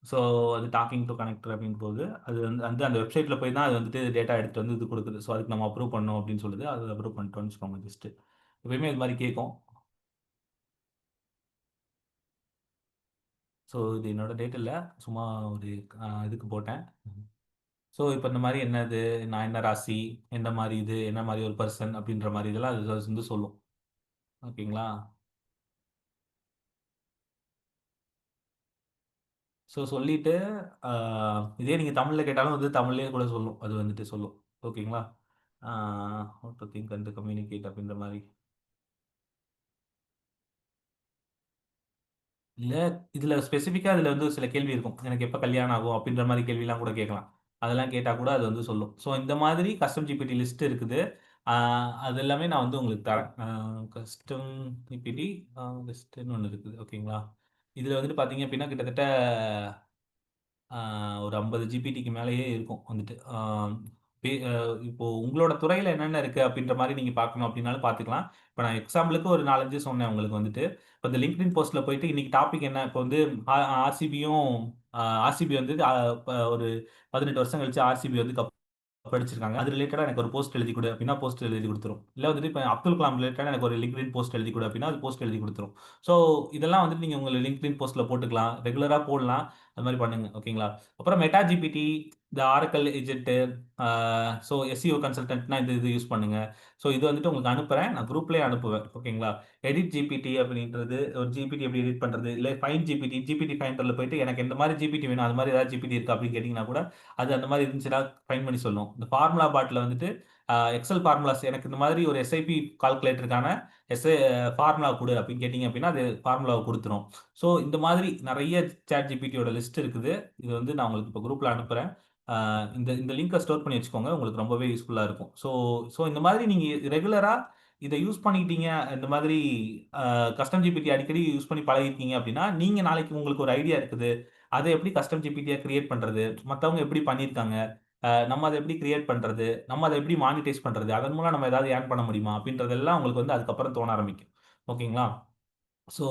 ஸோ அது டாக்கிங் டூ கனெக்டர் அப்படின்னு போகுது. அது வந்து வந்து அந்த வெப்சைட்ல போய் தான் அது வந்துட்டு டேட்டா எடுத்துட்டு வந்து இது குடுக்குது. ஸோ அதுக்கு நம்ம அப்ரூவ் பண்ணணும் அப்படின்னு சொல்லுது. அது அப்ரூவ் பண்ணிட்டோம்னு வச்சுக்கோங்க ஜஸ்ட். எப்பயுமே இது மாரி கேட்கும். ஸோ இது என்னோட டேட் இல்ல. சும்மா ஒரு இதுக்கு போட்டேன். ஸோ இப்ப இந்த மாரி என்னது, நான் என்ன ராசி, எந்த மாரி இது, என்ன மாரி ஒரு பெர்சன் அப்படின்ற மாரி இதெல்லாம் அது வந்து சொல்லும். ஓகேங்களா? ஸோ சொல்லிட்டு, ஆ இதே நீங்க தமிழ்ல கேட்டாலும் வந்து தமிழ்லயே கூட சொல்லும். அது வந்துட்டு சொல்லும். ஓகேங்களா? Ah how to think and communicate அப்படின்ற மாரி. இல்ல இதுல ஸ்பெசிஃபிக்கா இதுல வந்து சில கேள்வி இருக்கும். எனக்கு எப்ப கல்யாணம் ஆகும் அப்படின்ற மாரி கேள்விலாம் கூட கேட்கலாம். அதெல்லாம் கேட்டா கூட அது வந்து சொல்லும். ஸோ இந்த மாதிரி கஸ்டம் ஜிபிடி லிஸ்ட் இருக்குது. ஆ அது எல்லாமே நான் வந்து உங்களுக்கு தரேன். கஸ்டம் ஜிபிடி லிஸ்ட்ன்னு ஒண்ணு இருக்குது. ஓகேங்களா? இதுல வந்துட்டு பார்த்தீங்க அப்படின்னா கிட்டத்தட்ட ஆ ஒரு 50 ஜிபிடிக்கு மேலேயே இருக்கும் வந்துட்டு. பே அ இப்போ உங்களோட துறையில என்னென்ன இருக்கு அப்படின்ற மாரி நீங்க பார்க்கணும் அப்படின்னாலும் பார்த்துக்கலாம். இப்ப நான் எக்ஸாம்பிளுக்கு ஒரு 4, 5 சொன்னேன் உங்களுக்கு வந்துட்டு. இப்ப இந்த லிங்க்டின் போஸ்ட்ல போயிட்டு இன்னைக்கு டாபிக் என்ன? இப்ப வந்து ஆ ஆர்சிபியும் ஆர்சிபி வந்து ஒரு 18 வருஷம் கழிச்சு ஆர்சிபி வந்து படிச்சிருக்காங்க. அது ரிலேட்டடா எனக்கு ஒரு போஸ்ட் எழுதி குடு அப்படின்னா, போஸ்ட் எழுதி குடுத்துரும். இல்ல வந்துட்டு இப்ப அப்துல் கலாம் ரிலேட்டடா எனக்கு ஒரு லிங்க்டின் போஸ்ட் எழுதி குடு அப்படின்னா, அது போஸ்ட் எழுதி குடுத்துரும். ஸோ இதெல்லாம் வந்துட்டு நீங்க உங்க லிங்க்டின் போஸ்ட்ல போட்டுக்கலாம். ரெகுலரா போடலாம். அது மாரி பண்ணுங்க. ஓகேங்களா? அப்புறம் மெட்டா ஜிபிடி, இந்த ஆரக்கிள் ஏஜென்ட், ஆ ஸோ எஸ்இஓ கன்சல்டன்ட்னா இது யூஸ் பண்ணுங்க. ஸோ இது வந்துட்டு உங்களுக்கு அனுப்புறேன். நான் குரூப்லயே அனுப்புவேன். ஓகேங்களா? எடிட் ஜிபிடி அப்படின்றது ஒரு ஜிபிடி எப்படி எடிட் பண்றது? இல்ல ஃபைண்ட் ஜிபிடி, ஜிபிடி ஃபைண்டர்ல போயிட்டு எனக்கு இந்த மாரி ஜிபிடி வேணும். அது மாரி ஏதாவது ஜிபிடி இருக்கா அப்படின்னு கேட்டீங்கன்னா கூட, அது அந்த மாரி இருந்துச்சுன்னா ஃபைண்ட் பண்ணி சொல்லும். இந்த ஃபார்முலா பாட்ல வந்துட்டு எக்ஸெல் ஃபார்முலாஸ் எனக்கு இந்த மாதிரி ஒரு எஸ்ஐபி கால்குலேட்டருக்கான எஸ்ஏ ஃபார்முலா குடு அப்படின்னு கேட்டீங்க அப்படின்னா, அது ஃபார்முலாவ குடுத்துரும். ஸோ இந்த மாதிரி நெறைய சாட் ஜிபிடியோட லிஸ்ட் இருக்குது. இது வந்து நான் உங்களுக்கு இப்ப குரூப்ல அனுப்புறேன். இந்த இந்த லிங்க்க ஸ்டோர் பண்ணி வச்சுக்கோங்க. உங்களுக்கு ரொம்பவே யூஸ்ஃபுல்லா இருக்கும். ஸோ ஸோ இந்த மாதிரி நீங்க ரெகுலரா இத யூஸ் பண்ணிக்கிட்டீங்க. இந்த மாதிரி கஸ்டம் ஜிபிடி அடிக்கடி யூஸ் பண்ணி பழகியிருக்கீங்க அப்படின்னா, நீங்க நாளைக்கு உங்களுக்கு ஒரு ஐடியா இருக்குது. அத எப்படி கஸ்டம் ஜிபிடியா கிரியேட் பண்றது? மத்தவங்க எப்படி பண்ணியிருக்காங்க? நம்ம அத எப்படி கிரியேட் பண்றது? நம்ம அத எப்படி மானிடைஸ் பண்றது? அதன் மூலம் நம்ம ஏதாவது ஏர்ன் பண்ண முடியுமா? அப்படின்றதெல்லாம் உங்களுக்கு வந்து அதுக்கப்புறம் தோண ஆரம்பிக்கும். ஓகேங்களா? ஸோ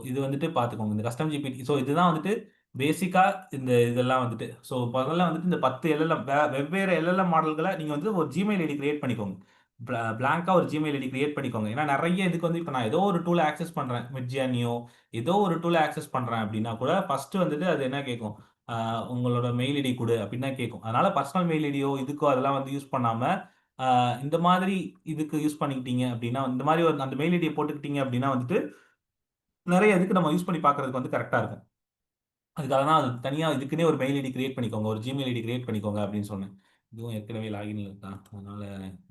இது வந்துட்டு பார்த்துக்கோங்க. இந்த கஸ்டம் ஜிபிடி இதுதான் வந்துட்டு பேசிக்கா இந்த இதெல்லாம் வந்துட்டு ஸோ முதல்ல வந்துட்டு இந்த 10 எல்எல்எம் வெவ்வேறு எல்எல்எம் மாடல்களை நீங்க வந்து ஒரு ஜிமெயில் ஐடி கிரியேட் பண்ணிக்கோங்க. பிளாங்கா ஒரு ஜிமெயில் ஐடி கிரியேட் பண்ணிக்கோங்க. ஏன்னா நிறைய இதுக்கு வந்து இப்போ நான் ஏதோ ஒரு டூலை ஆக்சஸ் பண்றேன், மிட்ஜியானியோ ஏதோ ஒரு டூலை ஆக்சஸ் பண்றேன் அப்படின்னா கூட ஃபர்ஸ்ட் வந்துட்டு அது என்ன கேட்கும், உங்களோட மெயில் ஐடி கொடு அப்படின்னு தான் கேட்கும். அதனால பர்சனல் மெயில் ஐடியோ இதுக்கோ அதெல்லாம் வந்து யூஸ் பண்ணாம இந்த மாதிரி இதுக்கு யூஸ் பண்ணிக்கிட்டீங்க அப்படின்னா, இந்த மாதிரி ஒரு அந்த மெயில் ஐடியை போட்டுக்கிட்டீங்க அப்படின்னா வந்துட்டு நிறைய இதுக்கு நம்ம யூஸ் பண்ணி பார்க்கறதுக்கு வந்து கரெக்டா இருக்கும். அதுக்காக தான் அது தனியா இதுக்குன்னே ஒரு மெயில் ஐடி கிரியேட் பண்ணிக்கோங்க. ஒரு ஜிமெயில் ஐடி கிரியேட் பண்ணிக்கோங்க அப்படின்னு சொன்னேன். இதுவும் ஏற்கனவே லாகின்ல இருக்கா? அதனால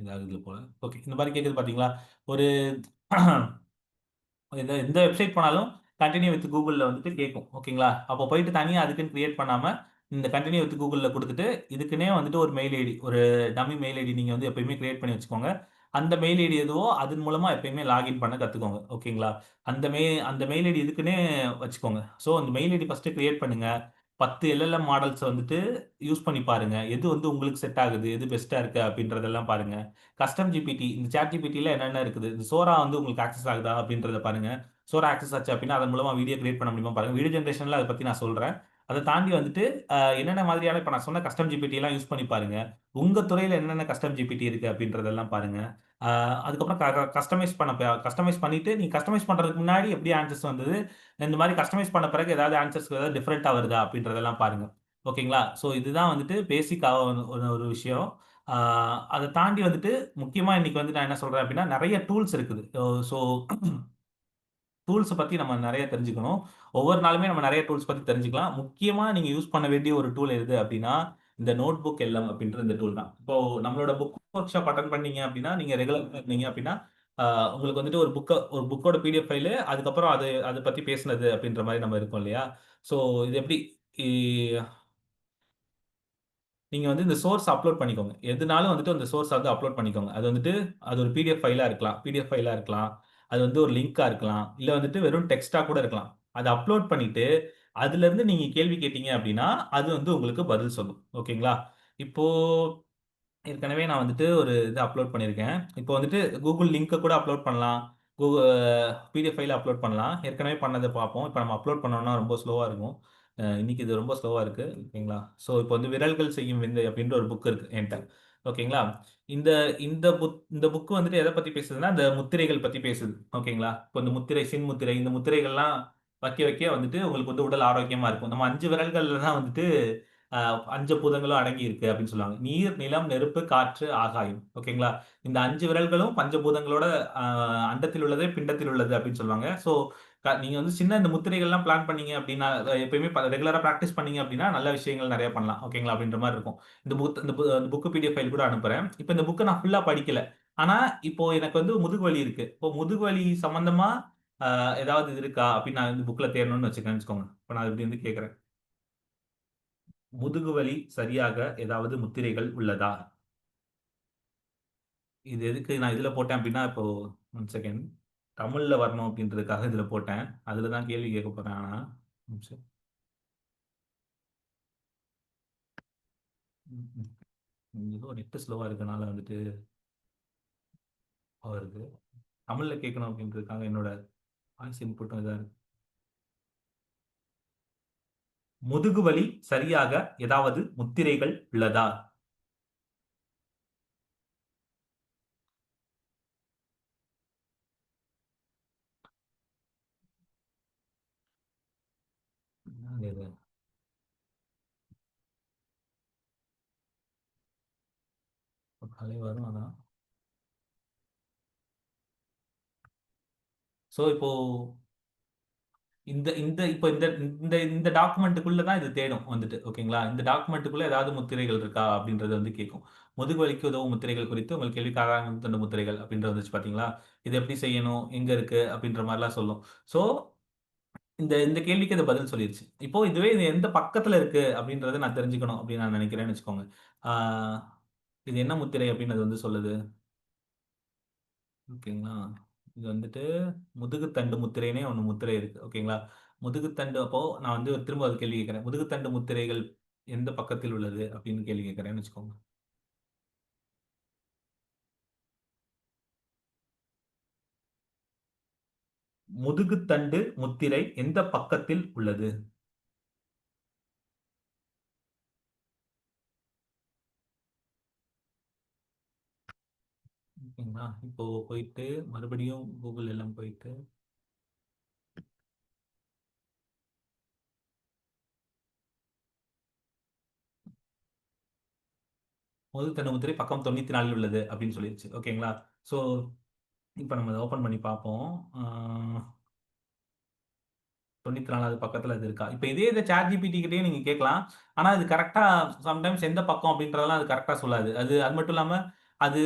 இதாகுது போல. ஓகே. இந்த மாரி கேட்குது பார்த்தீங்களா? ஒரு எந்த வெப்சைட் போனாலும் கன்டின்யூ வித் கூகுள்ல வந்துட்டு கேட்கும். ஓகேங்களா? அப்போ போயிட்டு தனியா அதுக்குன்னு கிரியேட் பண்ணாம, இந்த கன்டின்யூ வித் கூகுள்ல குடுத்துட்டு, இதுக்குன்னே வந்துட்டு ஒரு மெயில் ஐடி, ஒரு டம்மி மெயில் ஐடி நீங்க வந்து எப்பயுமே கிரியேட் பண்ணி வச்சுக்கோங்க. அந்த மெயில் ஐடி எதுவோ அதன் மூலமா எப்பயுமே லாகின் பண்ண கத்துக்கோங்க. ஓகேங்களா? அந்த மெயில் ஐடி இதுக்குன்னே வச்சுக்கோங்க. ஸோ அந்த மெயில் ஐடி ஃபர்ஸ்ட்டு கிரியேட் பண்ணுங்க. 10 எல்எல்எம் மாடல்ஸ் வந்துட்டு யூஸ் பண்ணி பாருங்க. எது வந்து உங்களுக்கு செட் ஆகுது, எது பெஸ்ட்டா இருக்கு அப்படின்றதெல்லாம் பாருங்க. கஸ்டம் ஜிபிடி, இந்த சாட் ஜிபிடில என்னென்ன இருக்குது? இந்த சோரா வந்து உங்களுக்கு ஆக்சஸ் ஆகுதா அப்படின்றத பாருங்க. சோரா ஆக்சஸ் ஆச்சு அப்படின்னா, அதன் மூலமா வீடியோ கிரியேட் பண்ண முடியுமா பாருங்க. வீடியோ ஜெனரேஷன்ல அத பத்தி நான் சொல்றேன். அத தாண்டி வந்துட்டு என்னென்ன மாதிரியான இப்ப நான் சொன்ன கஸ்டம் ஜிபிடி எல்லாம் யூஸ் பண்ணி பாருங்க. உங்க துறையில என்னென்ன கஸ்டம் ஜிபிடி இருக்கு அப்படின்றதெல்லாம் பாருங்க. அ அதுக்கப்புறம் கஸ்டமைஸ் பண்ணிட்டு, நீங்க கஸ்டமைஸ் பண்றதுக்கு முன்னாடி எப்படி ஆன்சர்ஸ் வந்தது? இந்த மாரி கஸ்டமைஸ் பண்ண பிறகு ஏதாவது ஆன்சர்ஸ் ஏதாவது டிஃபரெண்ட்டா வருதா? அப்படின்றதெல்லாம் பாருங்க. ஓகேங்களா? ஸோ இதுதான் வந்துட்டு பேசிக்கா ஒரு ஒரு விஷயம். ஆ அத தாண்டி வந்துட்டு முக்கியமா இன்னைக்கு வந்து நான் என்ன சொல்றேன் அப்படின்னா, நெறைய டூல்ஸ் இருக்குது. ஸோ டூல்ஸ பத்தி நம்ம நெறைய தெரிஞ்சுக்கணும். ஒவ்வொரு நாளுமே நம்ம நெறைய டூல்ஸ் பத்தி தெரிஞ்சுக்கலாம். முக்கியமா நீங்க யூஸ் பண்ண வேண்டிய ஒரு டூல் எது அப்படின்னா, இந்த நோட்புக் எல்எம் அப்படின்ற இந்த டூல் தான். இப்போ நம்மளோட புக் ஒர்க் ஷாப் அட்டெண்ட் பண்ணீங்க அப்படின்னா, நீங்க ரெகுலரா இருந்தீங்க அப்படின்னா, ஆ உங்களுக்கு வந்துட்டு ஒரு புக்கோட பிடிஎஃப் ஃபைலு, அதுக்கப்புறம் அத பத்தி பேசினது அப்படின்ற மாரி நம்ம இருக்கோம் இல்லையா? ஸோ இது எப்படி இ நீங்க வந்து இந்த சோர்ஸ் அப்லோட் பண்ணிக்கோங்க. எதுனாலும் வந்துட்டு அந்த சோர்ஸ வந்து அப்லோட் பண்ணிக்கோங்க. அது வந்துட்டு அது ஒரு பிடிஎஃப் ஃபைலா இருக்கலாம். பிடிஎஃப் ஃபைலா இருக்கலாம். அது வந்து ஒரு லிங்க்கா இருக்கலாம். இல்ல வந்துட்டு வெறும் டெக்ஸ்ட்டா கூட இருக்கலாம். அத அப்லோட் பண்ணிட்டு, அதிலிருந்து நீங்க கேள்வி கேட்டீங்க அப்டின்னா, அது வந்து உங்களுக்கு பதில் சொல்லும். ஓகேங்களா? இப்போ ஏற்கனவே நான் வந்துட்டு ஒரு இது அப்லோட் பண்ணியிருக்கேன். இப்போ வந்துட்டு Google லிங்க்க கூட அப்லோட் பண்ணலாம். கூகு பிடிஎஃப் ஃபைல அப்லோட் பண்ணலாம். ஏற்கனவே பண்ணத பார்ப்போம். இப்ப நம்ம அப்லோட் பண்ணோம்னா ரொம்ப ஸ்லோவா இருக்கும். இன்னைக்கு இது ரொம்ப ஸ்லோவா இருக்கு. ஓகேங்களா? ஸோ இப்போ வந்து "விரல்கள் செய்யும் விந்தை" அப்படின்ற ஒரு புக் இருக்கு என்ட்ட. ஓகேங்களா? இந்த இந்த புக் வந்துட்டு எத பத்தி பேசுதுன்னா, இந்த முத்திரைகள் பத்தி பேசுது. ஓகேங்களா? இப்போ இந்த முத்திரை, சின்முத்திரை இந்த முத்திரைகள்லாம் வைக்க வந்துட்டு உங்களுக்கு வந்து உடல் ஆரோக்கியமா இருக்கும். நம்ம 5 விரல்கள்ல தான் வந்துட்டு அ பஞ்சபூதங்களும் அடங்கி இருக்கு அப்படின்னு சொல்லுவாங்க. நீர், நிலம், நெருப்பு, காற்று, ஆகாயம். ஓகேங்களா? இந்த 5 விரல்களும் பஞ்சபூதங்களோட அ அண்டத்தில் உள்ளதே பிண்டத்தில் உள்ளது அப்படின்னு சொல்லுவாங்க. ஸோ நீங்க வந்து சின்ன இந்த முத்திரைகள்லாம் பிளான் பண்ணீங்க அப்படின்னா, எப்பயுமே ரெகுலரா பிராக்டிஸ் பண்ணீங்க அப்படின்னா, நல்ல விஷயங்கள் நெறைய பண்ணலாம். ஓகேங்களா? அப்படின்ற மாரி இருக்கும். இந்த புக் பிடிஎஃப் ஃபைல் கூட அனுப்புறேன். இப்ப இந்த புக்க நான் ஃபுல்லா படிக்கல. ஆனா, இப்போ எனக்கு வந்து முதுகு வலி இருக்கு. இப்போ முதுகு வலி சம்மந்தமா ஏதாவது இது இருக்கா? அப்படின்னு நான் இந்த புக்ல தேடணும்னு வச்சுக்கோங்க. இப்ப நான் இப்படி வந்து கேட்கிறேன். முதுகுவலி சரியாக ஏதாவது முத்திரைகள் உள்ளதா? இது எதுக்கு நான் இதுல போட்டேன் அப்டின்னா, இப்போ 1 செகண்ட். தமிழ்ல வரணும் அப்டின்றதுக்காக இதுல போட்டேன். அதுல தான் கேள்வி கேட்க போறேன் ஆனா. ஒரு நிமிஷம். ம், ம். ஏதோ நெட் ஸ்லோவா இருக்கனால வந்துட்டு வருது. தமிழ்ல கேட்கணும் அப்டின்றதுக்காக என்னோட வாய்ஸ் இன்புட்டும் இதா இருக்கு. முதுகுவலி சரியாக ஏதாவது முத்திரைகள் உள்ளதா? என்னங்க இது? போட்டாலே வரும் ஆனா. ஸோ இப்போ இந்த இந்த இப்ப இந்த இந்த இந்த டாக்குமெண்ட்டுக்குள்ள தான் இது தேடும் வந்துட்டு. ஓகேங்களா? இந்த டாக்குமெண்ட்டுக்குள்ள ஏதாவது முத்திரைகள் இருக்கா? அப்படின்றது வந்து கேட்கும். முதுகுவலிக்கு உதவும் முத்திரைகள் குறித்து உங்கள் கேள்விக்காக தந்த முத்திரைகள் அப்படின்றது வந்துச்சு பார்த்தீங்களா? இது எப்படி செய்யணும்? எங்க இருக்கு? அப்படின்ற மாரிலாம் சொல்லும். ஸோ இந்த இந்த கேள்விக்கு இது பதில் சொல்லிருச்சு. இப்போ இதுவே இது எந்த பக்கத்துல இருக்கு அப்படின்றத நான் தெரிஞ்சுக்கணும் அப்படின்னு நான் நினைக்கிறேன்னு வச்சுக்கோங்க. ஆ இது என்ன முத்திரை அப்படின்னு அது வந்து சொல்லுது. ஓகேங்களா? இது வந்துட்டு முதுகுத்தண்டு முத்திரைன்னே ஒண்ணு முத்திரை இருக்கு. ஓகேங்களா? முதுகுத்தண்டு அப்போ நான் வந்து திரும்ப ஒரு கேள்வி கேட்கிறேன். முதுகுத்தண்டு முத்திரைகள் எந்த பக்கத்தில் உள்ளது? அப்படின்னு கேள்வி கேட்கிறேன்னு வச்சுக்கோங்க. முதுகுத்தண்டு முத்திரை எந்த பக்கத்தில் உள்ளது? ஓகேங்களா? இப்போ போயிட்டு மறுபடியும் கூகுள் எல்லாம் போயிட்டு முதல் தண்டு முத்திரை பக்கம் 94 உள்ளது அப்படின்னு சொல்லிருச்சு. ஓகேங்களா? ஸோ இப்போ நம்ம அதை ஓப்பன் பண்ணி பார்ப்போம். 94வது பக்கத்துல அது இருக்கா? இப்ப இதே இத ChatGPT கிட்டயும் நீங்க கேட்கலாம். ஆனா, அது கரெக்ட்டா சம்டைம்ஸ் எந்த பக்கம் அப்படின்றதெல்லாம் அது கரெக்ட்டா சொல்லாது. அது அது மட்டும் இல்லாம, அது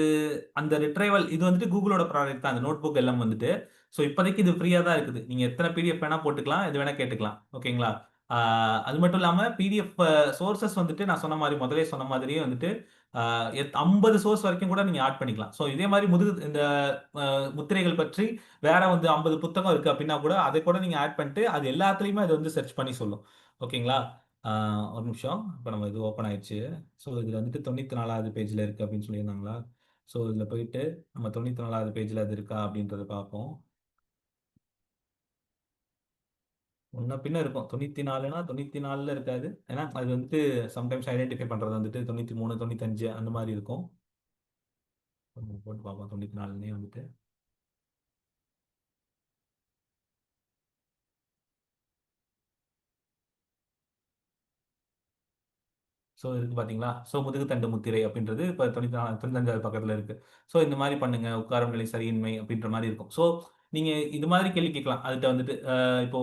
அந்த ரிட்ரைவல் இது வந்துட்டு Googleஓட ப்ராடக்ட் தான். அந்த நோட்புக் எல்லாம் வந்துட்டு. ஸோ இப்போதைக்கு இது ஃப்ரீயா தான் இருக்குது. நீங்க எத்தன பிடிஎஃப் வேணா போட்டுக்கலாம். எது வேணா கேட்டுக்கலாம். ஓகேங்களா? ஆ அது மட்டும் இல்லாம பிடிஎஃப் சோர்ஸஸ் வந்துட்டு நான் சொன்ன மாரி முதல்லயே சொன்ன மாதிரியே வந்துட்டு, ஆ 50 சோர்ஸ் வரைக்கும் கூட நீங்க ஆட் பண்ணிக்கலாம். ஸோ இதே மாரி இந்த முத்திரைகள் பற்றி வேற வந்து 50 புத்தகம் இருக்கு அப்படின்னா கூட, அதை கூட நீங்க ஆட் பண்ணிட்டு, அது எல்லாத்துலயுமே அது வந்து செர்ச் பண்ணி சொல்லும். ஓகேங்களா? ஆ ஒரு நிமிஷம். இப்ப நம்ம இது ஓப்பன் ஆயிடுச்சு. ஸோ இதுல வந்துட்டு 94வது பேஜ்ல இருக்கு அப்படின்னு சொல்லியிருந்தாங்களா? ஸோ இதுல போயிட்டு நம்ம 94வது பேஜ்ல அது இருக்கா அப்படின்றத பார்ப்போம். முன்ன பின்ன இருக்கும். 94னா 94ல இருக்காது. ஏன்னா அது வந்துட்டு சம்டைம்ஸ் ஐடென்டிஃபை பண்றது வந்துட்டு 93, 95 அந்த மாரி இருக்கும். போட்டு பார்ப்போம் 94ன்னே வந்துட்டு. ஸோ இருக்கு பார்த்தீங்களா? ஸோ முதுகுத்தண்டு முத்திரை அப்படின்றது இப்ப 95வது பக்கத்துல இருக்கு. ஸோ இந்த மாரி பண்ணுங்க. உட்காரும் நிலை சரியின்மை அப்படின்ற மாரி இருக்கும். ஸோ நீங்க இது மாதிரி கேள்வி கேட்கலாம். அதுட்ட வந்துட்டு இப்போ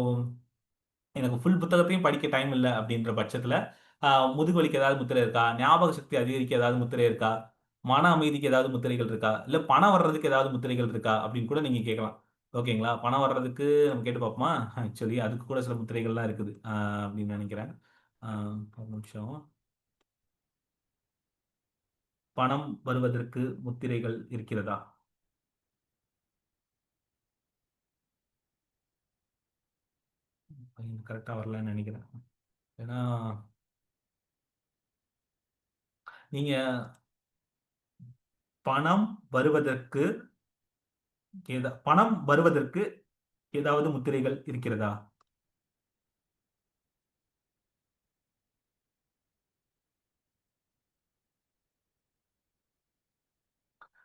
எனக்கு ஃபுல் புத்தகத்தையும் படிக்க டைம் இல்ல அப்படின்ற பட்சத்துல, அ முதுகு வலிக்கு ஏதாவது முத்திரை இருக்கா? ஞாபக சக்தி அதிகரிக்க ஏதாவது முத்திரை இருக்கா? மன அமைதிக்கு ஏதாவது முத்திரைகள் இருக்கா? இல்ல பணம் வர்றதுக்கு ஏதாவது முத்திரைகள் இருக்கா? அப்படின்னு கூட நீங்க கேட்கலாம். ஓகேங்களா? பணம் வர்றதுக்கு நம்ம கேட்டு பார்ப்போமா? ஆக்சுவலி அதுக்கு கூட சில முத்திரைகள்லாம் இருக்குது. அப்படின்னு நெனைக்கிறேன். அ ஒரு நிமிஷம். பணம் வருவதற்கு முத்திரைகள் இருக்கிறதா? கரெக்ட்டா வரலன்னு நெனைக்கிறேன். ஏன்னா, நீங்க பணம் வருவதற்கு பணம் வருவதற்கு ஏதாவது முத்திரைகள் இருக்கிறதா?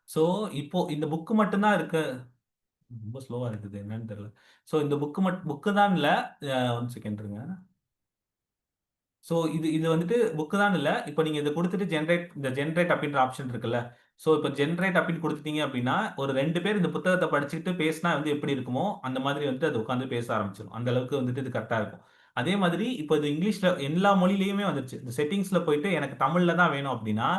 ஸோ, இப்போ இந்த புக் மட்டும் தான் இருக்கு. ரொம்ப ஸ்லோவா இருக்குது. என்னன்னு தெரியல. ஸோ இந்த புக் தான் இல்ல. 1 செகண்ட் இருங்க. ஸோ இது இது வந்துட்டு புக் தான் இல்ல. இப்ப நீங்க இத குடுத்துட்டு ஜெனரேட் அப்டின்ற ஆப்ஷன் இருக்குல்ல. ஸோ இப்ப ஜெனரேட் அப்டின்னு குடுத்துட்டீங்க அப்டின்னா, ஒரு 2 பேர் இந்த புத்தகத்த படிச்சுட்டு பேசினா வந்து எப்படி இருக்குமோ, அந்த மாதிரி வந்துட்டு அது உட்கார்ந்து பேச ஆரம்பிச்சுரும். அந்த அளவுக்கு வந்துட்டு இது கரெக்ட்டா இருக்கும். அதே மாதிரி இப்ப இது இங்கிலீஷ்ல எல்லா மொழியிலயுமே வந்துருச்சு. இந்த செட்டிங்ஸ்ல போயிட்டு எனக்கு தமிழ்ல தான் வேணும் அப்டின்னா,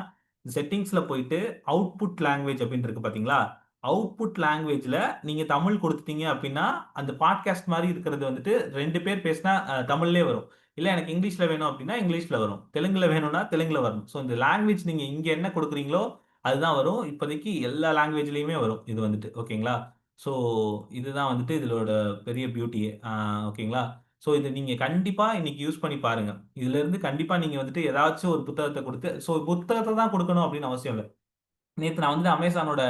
செட்டிங்ஸ்ல போயிட்டு அவுட்புட் லாங்குவேஜ் அப்டின்னு இருக்கு பார்த்தீங்களா? அவுட்புட் லாங்குவேஜ்ல நீங்க தமிழ் குடுத்துட்டீங்க அப்டின்னா, அந்த பாட்காஸ்ட் மாரி இருக்கிறது வந்துட்டு 2 பேர் பேசினா தமிழ்லயே வரும். இல்ல எனக்கு இங்கிலீஷ்ல வேணும் அப்டின்னா, இங்கிலீஷ்ல வரும். தெலுங்குல வேணும்னா தெலுங்குல வரும். ஸோ இந்த லாங்குவேஜ் நீங்க இங்க என்ன குடுக்குறீங்களோ, அதுதான் வரும். இப்போதைக்கு எல்லா லாங்குவேஜ்லயுமே வரும். இது வந்துட்டு ஓகேங்களா? ஸோ இதுதான் வந்துட்டு இதோட பெரிய பியூட்டியே. ஓகேங்களா? ஸோ இத நீங்க கண்டிப்பா இன்னைக்கு யூஸ் பண்ணி பாருங்க. இதுலருந்து கண்டிப்பா நீங்க வந்துட்டு ஏதாச்சும் ஒரு புத்தகத்த குடுத்து புத்தகத்த தான் குடுக்கணும் அப்டின்னு அவசியம் இல்ல. நேத்து நான் வந்து அமேசானோட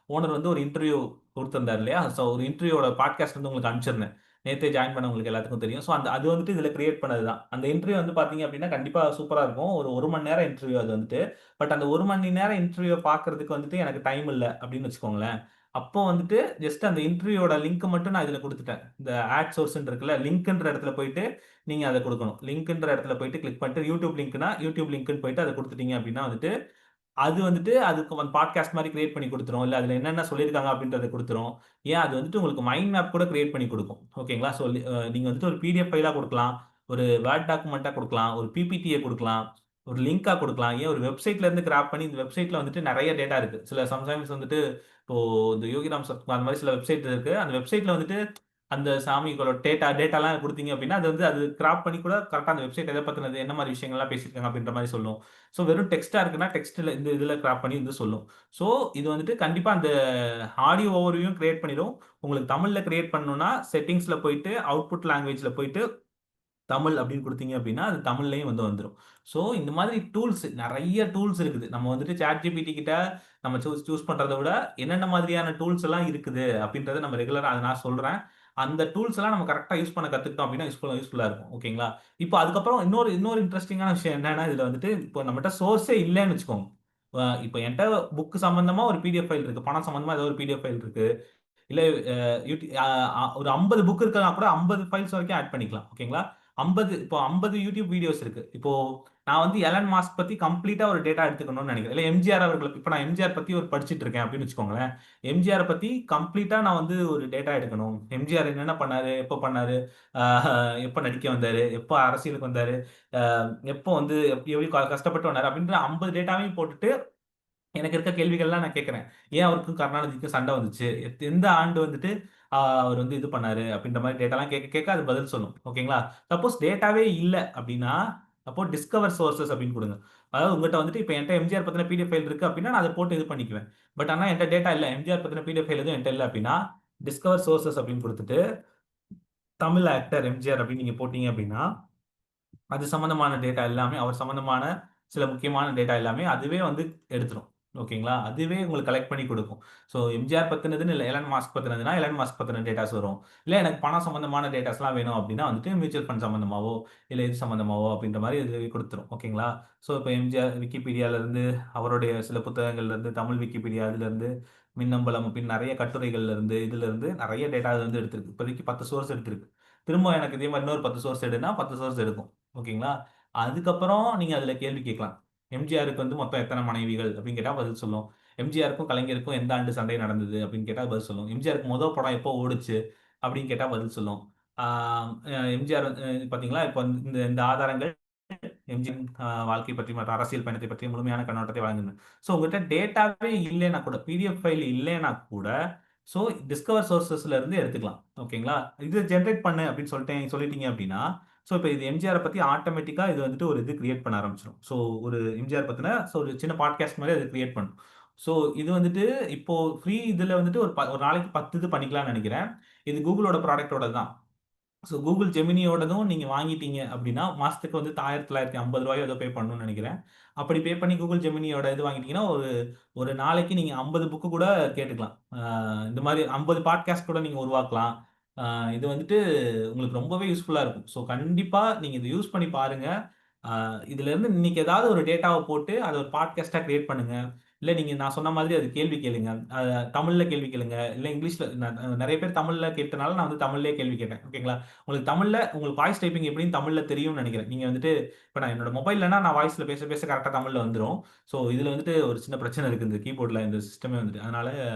ஓனர் வந்து ஒரு இன்டர்வியூ குடுத்திருந்தார் இல்லையா? ஸோ ஒரு இன்டர்வியூவோட பாட்காஸ்ட் வந்து உங்களுக்கு அனுப்பிச்சிருந்தேன். நேத்தே ஜாயின் பண்ணவங்களுக்கு எல்லாத்துக்கும் தெரியும். ஸோ அது வந்துட்டு இதில கிரியேட் பண்ணது தான். அந்த இன்டர்வியூ வந்து பார்த்தீங்க அப்டின்னா, கண்டிப்பா சூப்பரா இருக்கும். ஒரு 1 மணி நேரம் இன்டர்வியூ அது வந்துட்டு. பட் அந்த 1 மணி நேரம் இன்டர்வியூவ பார்க்கறதுக்கு வந்துட்டு எனக்கு டைம் இல்ல அப்டின்னு வச்சுக்கோங்களேன். அப்போ வந்துட்டு ஜஸ்ட் அந்த இன்டர்வியூவோட லிங்க் மட்டும் நான் இதில குடுத்துட்டேன். இந்த ஆட் சோர்ஸ்ன்னு இருக்குல்ல, லிங்க்ன்ற இடத்துல போயிட்டு நீங்க அத குடுக்கணும். லிங்க்ன்ற இடத்துல போயிட்டு கிளிக் பண்ணிட்டு யூடியூப் லிங்க்னா, யூடியூப் லிங்க்ன்னு போயிட்டு அத குடுத்துட்டீங்க அப்டின்னா வந்துட்டு அது வந்துட்டு அதுக்கு பாட்காஸ்ட் மாரி கிரியேட் பண்ணி குடுத்துரும். இல்ல அதுல என்னென்ன சொல்லியிருக்காங்க அப்படின்றத குடுத்துரும். ஏன் அது வந்துட்டு உங்களுக்கு மைண்ட் மேப் கூட கிரியேட் பண்ணி குடுக்கும். ஓகேங்களா? ஸோ நீங்க வந்துட்டு ஒரு பிடிஎஃப் ஃபைலா குடுக்கலாம். ஒரு வேர்ட் டாக்குமென்ட்டா குடுக்கலாம். ஒரு பிபிடிய குடுக்கலாம். ஒரு லிங்கா குடுக்கலாம். ஏன் ஒரு வெப்சைட்ல இருந்து கிராப் பண்ணி இந்த வெப்சைட்ல வந்துட்டு நெறைய டேட்டா இருக்கு. சம்டைம்ஸ் வந்துட்டு இப்போ இந்த யோகிராம் சத்குமார் அந்த மாரி சில வெப்சைட் இருக்கு. அந்த வெப்சைட்ல வந்துட்டு அந்த சாமிகளோட டேட்டாலாம் குடுத்தீங்க அப்படின்னா, அது வந்து அது கிராப் பண்ணி கூட கரெக்ட்டா அந்த வெப்சைட் எத பத்தினது, என்ன மாரி விஷயங்கள்லாம் பேசியிருக்காங்க அப்படின்ற மாரி சொல்லும். ஸோ வெறும் டெக்ஸ்ட்டா இருக்குன்னா, டெக்ஸ்ட்ல இந்த இதில கிராப் பண்ணி வந்து சொல்லும். ஸோ இது வந்துட்டு கண்டிப்பா அந்த ஆடியோ ஓவர்வியூயும் கிரியேட் பண்ணிரும். உங்களுக்கு தமிழ்ல கிரியேட் பண்ணணும்னா, செட்டிங்ஸ்ல போயிட்டு, அவுட்புட் லாங்குவேஜ்ல போயிட்டு தமிழ் அப்படின்னு குடுத்தீங்க அப்படின்னா, அது தமிழ்லயும் வந்து வந்துரும். ஸோ இந்த மாதிரி நெறைய டூல்ஸ் இருக்குது. நம்ம வந்துட்டு ChatGPT கிட்ட நம்ம சூஸ் சூஸ் பண்றத விட, என்னென்ன மாதிரியான டூல்ஸ் எல்லாம் இருக்குது அப்படின்றத நம்ம ரெகுலரா அத நான் சொல்றேன். அந்த டூல்ஸ் எல்லாம் நம்ம கரெக்ட்டா யூஸ் பண்ண கத்துக்கிட்டோம் அப்படின்னா, யூஸ்ஃபுல்லா இருக்கும். ஓகேங்களா? இப்போ அதுக்கப்புறம் இன்னொரு இன்னொரு இன்ட்ரஸ்டிங்கான விஷயம் என்னன்னா, இதுல வந்துட்டு இப்போ நம்மட்ட சோர்ஸே இல்லன்னு வச்சுக்கோங்க. இப்போ என்கிட்ட புக் சம்பந்தமா ஒரு பிடிஎஃப் ஃபைல் இருக்கு, பணம் சம்பந்தமா ஏதோ ஒரு பிடிஎஃப் ஃபைல் இருக்கு, இல்ல ஒரு 50 புக் இருக்குன்னா கூட 50 ஃபைல்ஸ் வரைக்கும் ஆட் பண்ணிக்கலாம். ஓகேங்களா? 50 இப்போ 50 யூடியூப் வீடியோஸ் இருக்கு. இப்போ நான் வந்து எலன் மாஸ்க் பத்தி கம்ப்ளீட்டா ஒரு டேட்டா எடுத்துக்கணும்னு நினைக்கிறேன். இல்ல எம்ஜிஆர் அவர்கள், இப்போ நான் எம்ஜிஆர் பத்தி ஒரு படிச்சுட்டு இருக்கேன் அப்படின்னு வச்சுக்கோங்களேன். எம்ஜிஆர் பத்தி கம்ப்ளீட்டா நான் வந்து ஒரு டேட்டா எடுக்கணும். எம்ஜிஆர் என்னென்ன பண்ணாரு, எப்போ பண்ணாரு, எப்போ நடிக்க வந்தாரு, எப்போ அரசியலுக்கு வந்தாரு, எப்போ வந்து எப்படி கஷ்டப்பட்டு வந்தாரு அப்படின்ற 50 டேட்டாவையும் போட்டுட்டு எனக்கு இருக்க கேள்விகள்லாம் நான் கேட்கிறேன். ஏன் அவருக்கும் கருணாநிதிக்கும் சண்டை வந்துச்சு? எந்த ஆண்டு வந்துட்டு அவர் வந்து இது பண்ணாரு? அப்படின்ற மாரி டேட்டாலாம் கேட்க கேட்க அது பதில் சொல்லும். ஓகேங்களா? சப்போஸ் டேட்டாவே இல்ல அப்படின்னா, அப்போ டிஸ்கவர் சோர்ஸஸ் அப்படின்னு குடுங்க. அதாவது உங்கட்ட வந்துட்டு இப்ப என்ட்ட எம்ஜிஆர் பத்தின பிடிஎஃப் ஃபைல் இருக்கு அப்படின்னா, நான் அத போட்டு இது பண்ணிக்குவேன். பட் ஆனா என்ட்ட டேட்டா இல்ல. எம்ஜிஆர் பத்தின பிடிஎஃப் ஃபைல் எதுவும் என்ட்ட இல்ல அப்படின்னா, டிஸ்கவர் சோர்ஸஸ் அப்படின்னு குடுத்துட்டு, தமிழ் ஆக்டர் எம்ஜிஆர் அப்படின்னு நீங்க போட்டீங்க அப்படின்னா, அது சம்மந்தமான டேட்டா எல்லாமே, அவர் சம்மந்தமான சில முக்கியமான டேட்டா எல்லாமே அதுவே வந்து எடுத்துரும். ஓகேங்களா? அதுவே உங்களுக்கு கலெக்ட் பண்ணி குடுக்கும். ஸோ எம்ஜிஆர் பத்தினதுன்னு இல்ல, எலன் மாஸ்க் பத்தினதுன்னா, எலன் மாஸ்க் பத்தின டேட்டாஸ் வரும். இல்ல எனக்கு பணம் சம்மந்தமான டேட்டாஸ்லாம் வேணும் அப்டின்னா வந்துட்டு மியூச்சுவல் ஃபண்ட் சம்மந்தமாவோ, இல்ல இது சம்மந்தமாவோ அப்டின்ற மாரி இதுவே குடுத்துரும். ஓகேங்களா? ஸோ இப்ப எம்ஜிஆர் விக்கிபீடியாலருந்து, அவருடைய சில புத்தகங்கள்லருந்து, தமிழ் விக்கிபீடியா அதுலருந்து, மின்னம்பலம் அப்படின்னு நெறைய கட்டுரைகள்லருந்து, இதுலருந்து நெறைய டேட்டா அது வந்து எடுத்திருக்கு. இப்போதைக்கு 10 சோர்ஸ் எடுத்திருக்கு. திரும்ப எனக்கு இதே மாரி இன்னொரு 10 சோர்ஸ் எடுன்னா, 10 சோர்ஸ் எடுக்கும். ஓகேங்களா? அதுக்கப்புறம் நீங்க அதுல கேள்வி கேட்கலாம். எம்ஜிஆருக்கு வந்து மொத்தம் எத்தன மனைவிகள் அப்படின்னு கேட்டா பதில் சொல்லும். எம்ஜிஆருக்கும் கலைஞருக்கும் எந்த ஆண்டு சண்டை நடந்தது அப்படின்னு கேட்டா பதில் சொல்லும். எம்ஜிஆருக்கு படம் எப்போ ஓடுச்சு அப்படின்னு கேட்டா பதில் சொல்லும். ஆ எம்ஜிஆர் பார்த்தீங்களா, இப்ப இந்த இந்த ஆதாரங்கள் எம்ஜியின் வாழ்க்கை பற்றி மற்றும் அரசியல் பயணத்தை பற்றி முழுமையான கண்ணோட்டத்தை வழங்குது. ஸோ உங்ககிட்ட டேட்டாவே இல்லைன்னா கூட, பிடிஎஃப் ஃபைல் இல்லைன்னா கூட, ஸோ டிஸ்கவர் சோர்சஸ்ல இருந்து எடுத்துக்கலாம். ஓகேங்களா? இது ஜெனரேட் பண்ணு அப்படின்னு சொல்லிட்டீங்க அப்படின்னா, ஸோ இப்ப இது எம்ஜிஆர பத்தி ஆட்டோமேட்டிக்கா இது வந்துட்டு ஒரு இது கிரியேட் பண்ண ஆரம்பிச்சுரும். ஸோ ஒரு எம்ஜிஆர் பத்தின ஒரு சின்ன பாட்காஸ்ட் மாரி அது கிரியேட் பண்ணும். ஸோ இது வந்துட்டு இப்போ ஃப்ரீ இதுல வந்துட்டு ஒரு நாளைக்கு 10 இது பண்ணிக்கலாம்னு நெனைக்கிறேன். இது கூகுளோட ப்ராடக்ட்டோடது தான். ஸோ கூகுள் ஜெமினியோடதும் நீங்க வாங்கிட்டீங்க அப்படின்னா, மாசத்துக்கு வந்து ரூ. 1950 ஏதோ பே பண்ணணும்னு நெனைக்கிறேன். அப்படி பே பண்ணி கூகுள் ஜெமினியோட இது வாங்கிட்டீங்கன்னா, ஒரு ஒரு நாளைக்கு நீங்க 50 புக்கு கூட கேட்டுக்கலாம். இந்த மாரி 50 பாட்காஸ்ட் கூட நீங்க உருவாக்கலாம். அ இது வந்துட்டு உங்களுக்கு ரொம்பவே யூஸ்ஃபுல்லா இருக்கும். ஸோ கண்டிப்பா நீங்க இத யூஸ் பண்ணி பாருங்க. அ இதுலருந்து இன்னைக்கு ஏதாவது ஒரு டேட்டாவ போட்டு அத ஒரு பாட்காஸ்ட்டா கிரியேட் பண்ணுங்க. இல்ல நீங்க நான் சொன்ன மாதிரி அது கேள்வி கேளுங்க. தமிழ்ல கேள்வி கேளுங்க. இல்ல இங்கிலீஷ்ல நெறைய பேர் தமிழ்ல கேட்டனால நான் வந்து தமிழ்லயே கேள்வி கேட்டேன். ஓகேங்களா? உங்களுக்கு தமிழ்ல உங்களுக்கு வாய்ஸ் டைப்பிங் எப்படின்னு தமிழ்ல தெரியும்னு நெனைக்கிறேன். நீங்க வந்துட்டு இப்ப நான் என்னோட மொபைல்லனா நான் வாய்ஸ்ல பேச பேச கரெக்ட்டா தமிழ்ல வந்துரும். ஸோ இதுல வந்துட்டு ஒரு சின்ன பிரச்சனை இருக்கு. இந்த கீபோர்ட்ல இந்த சிஸ்டமே வந்துட்டு. அதனால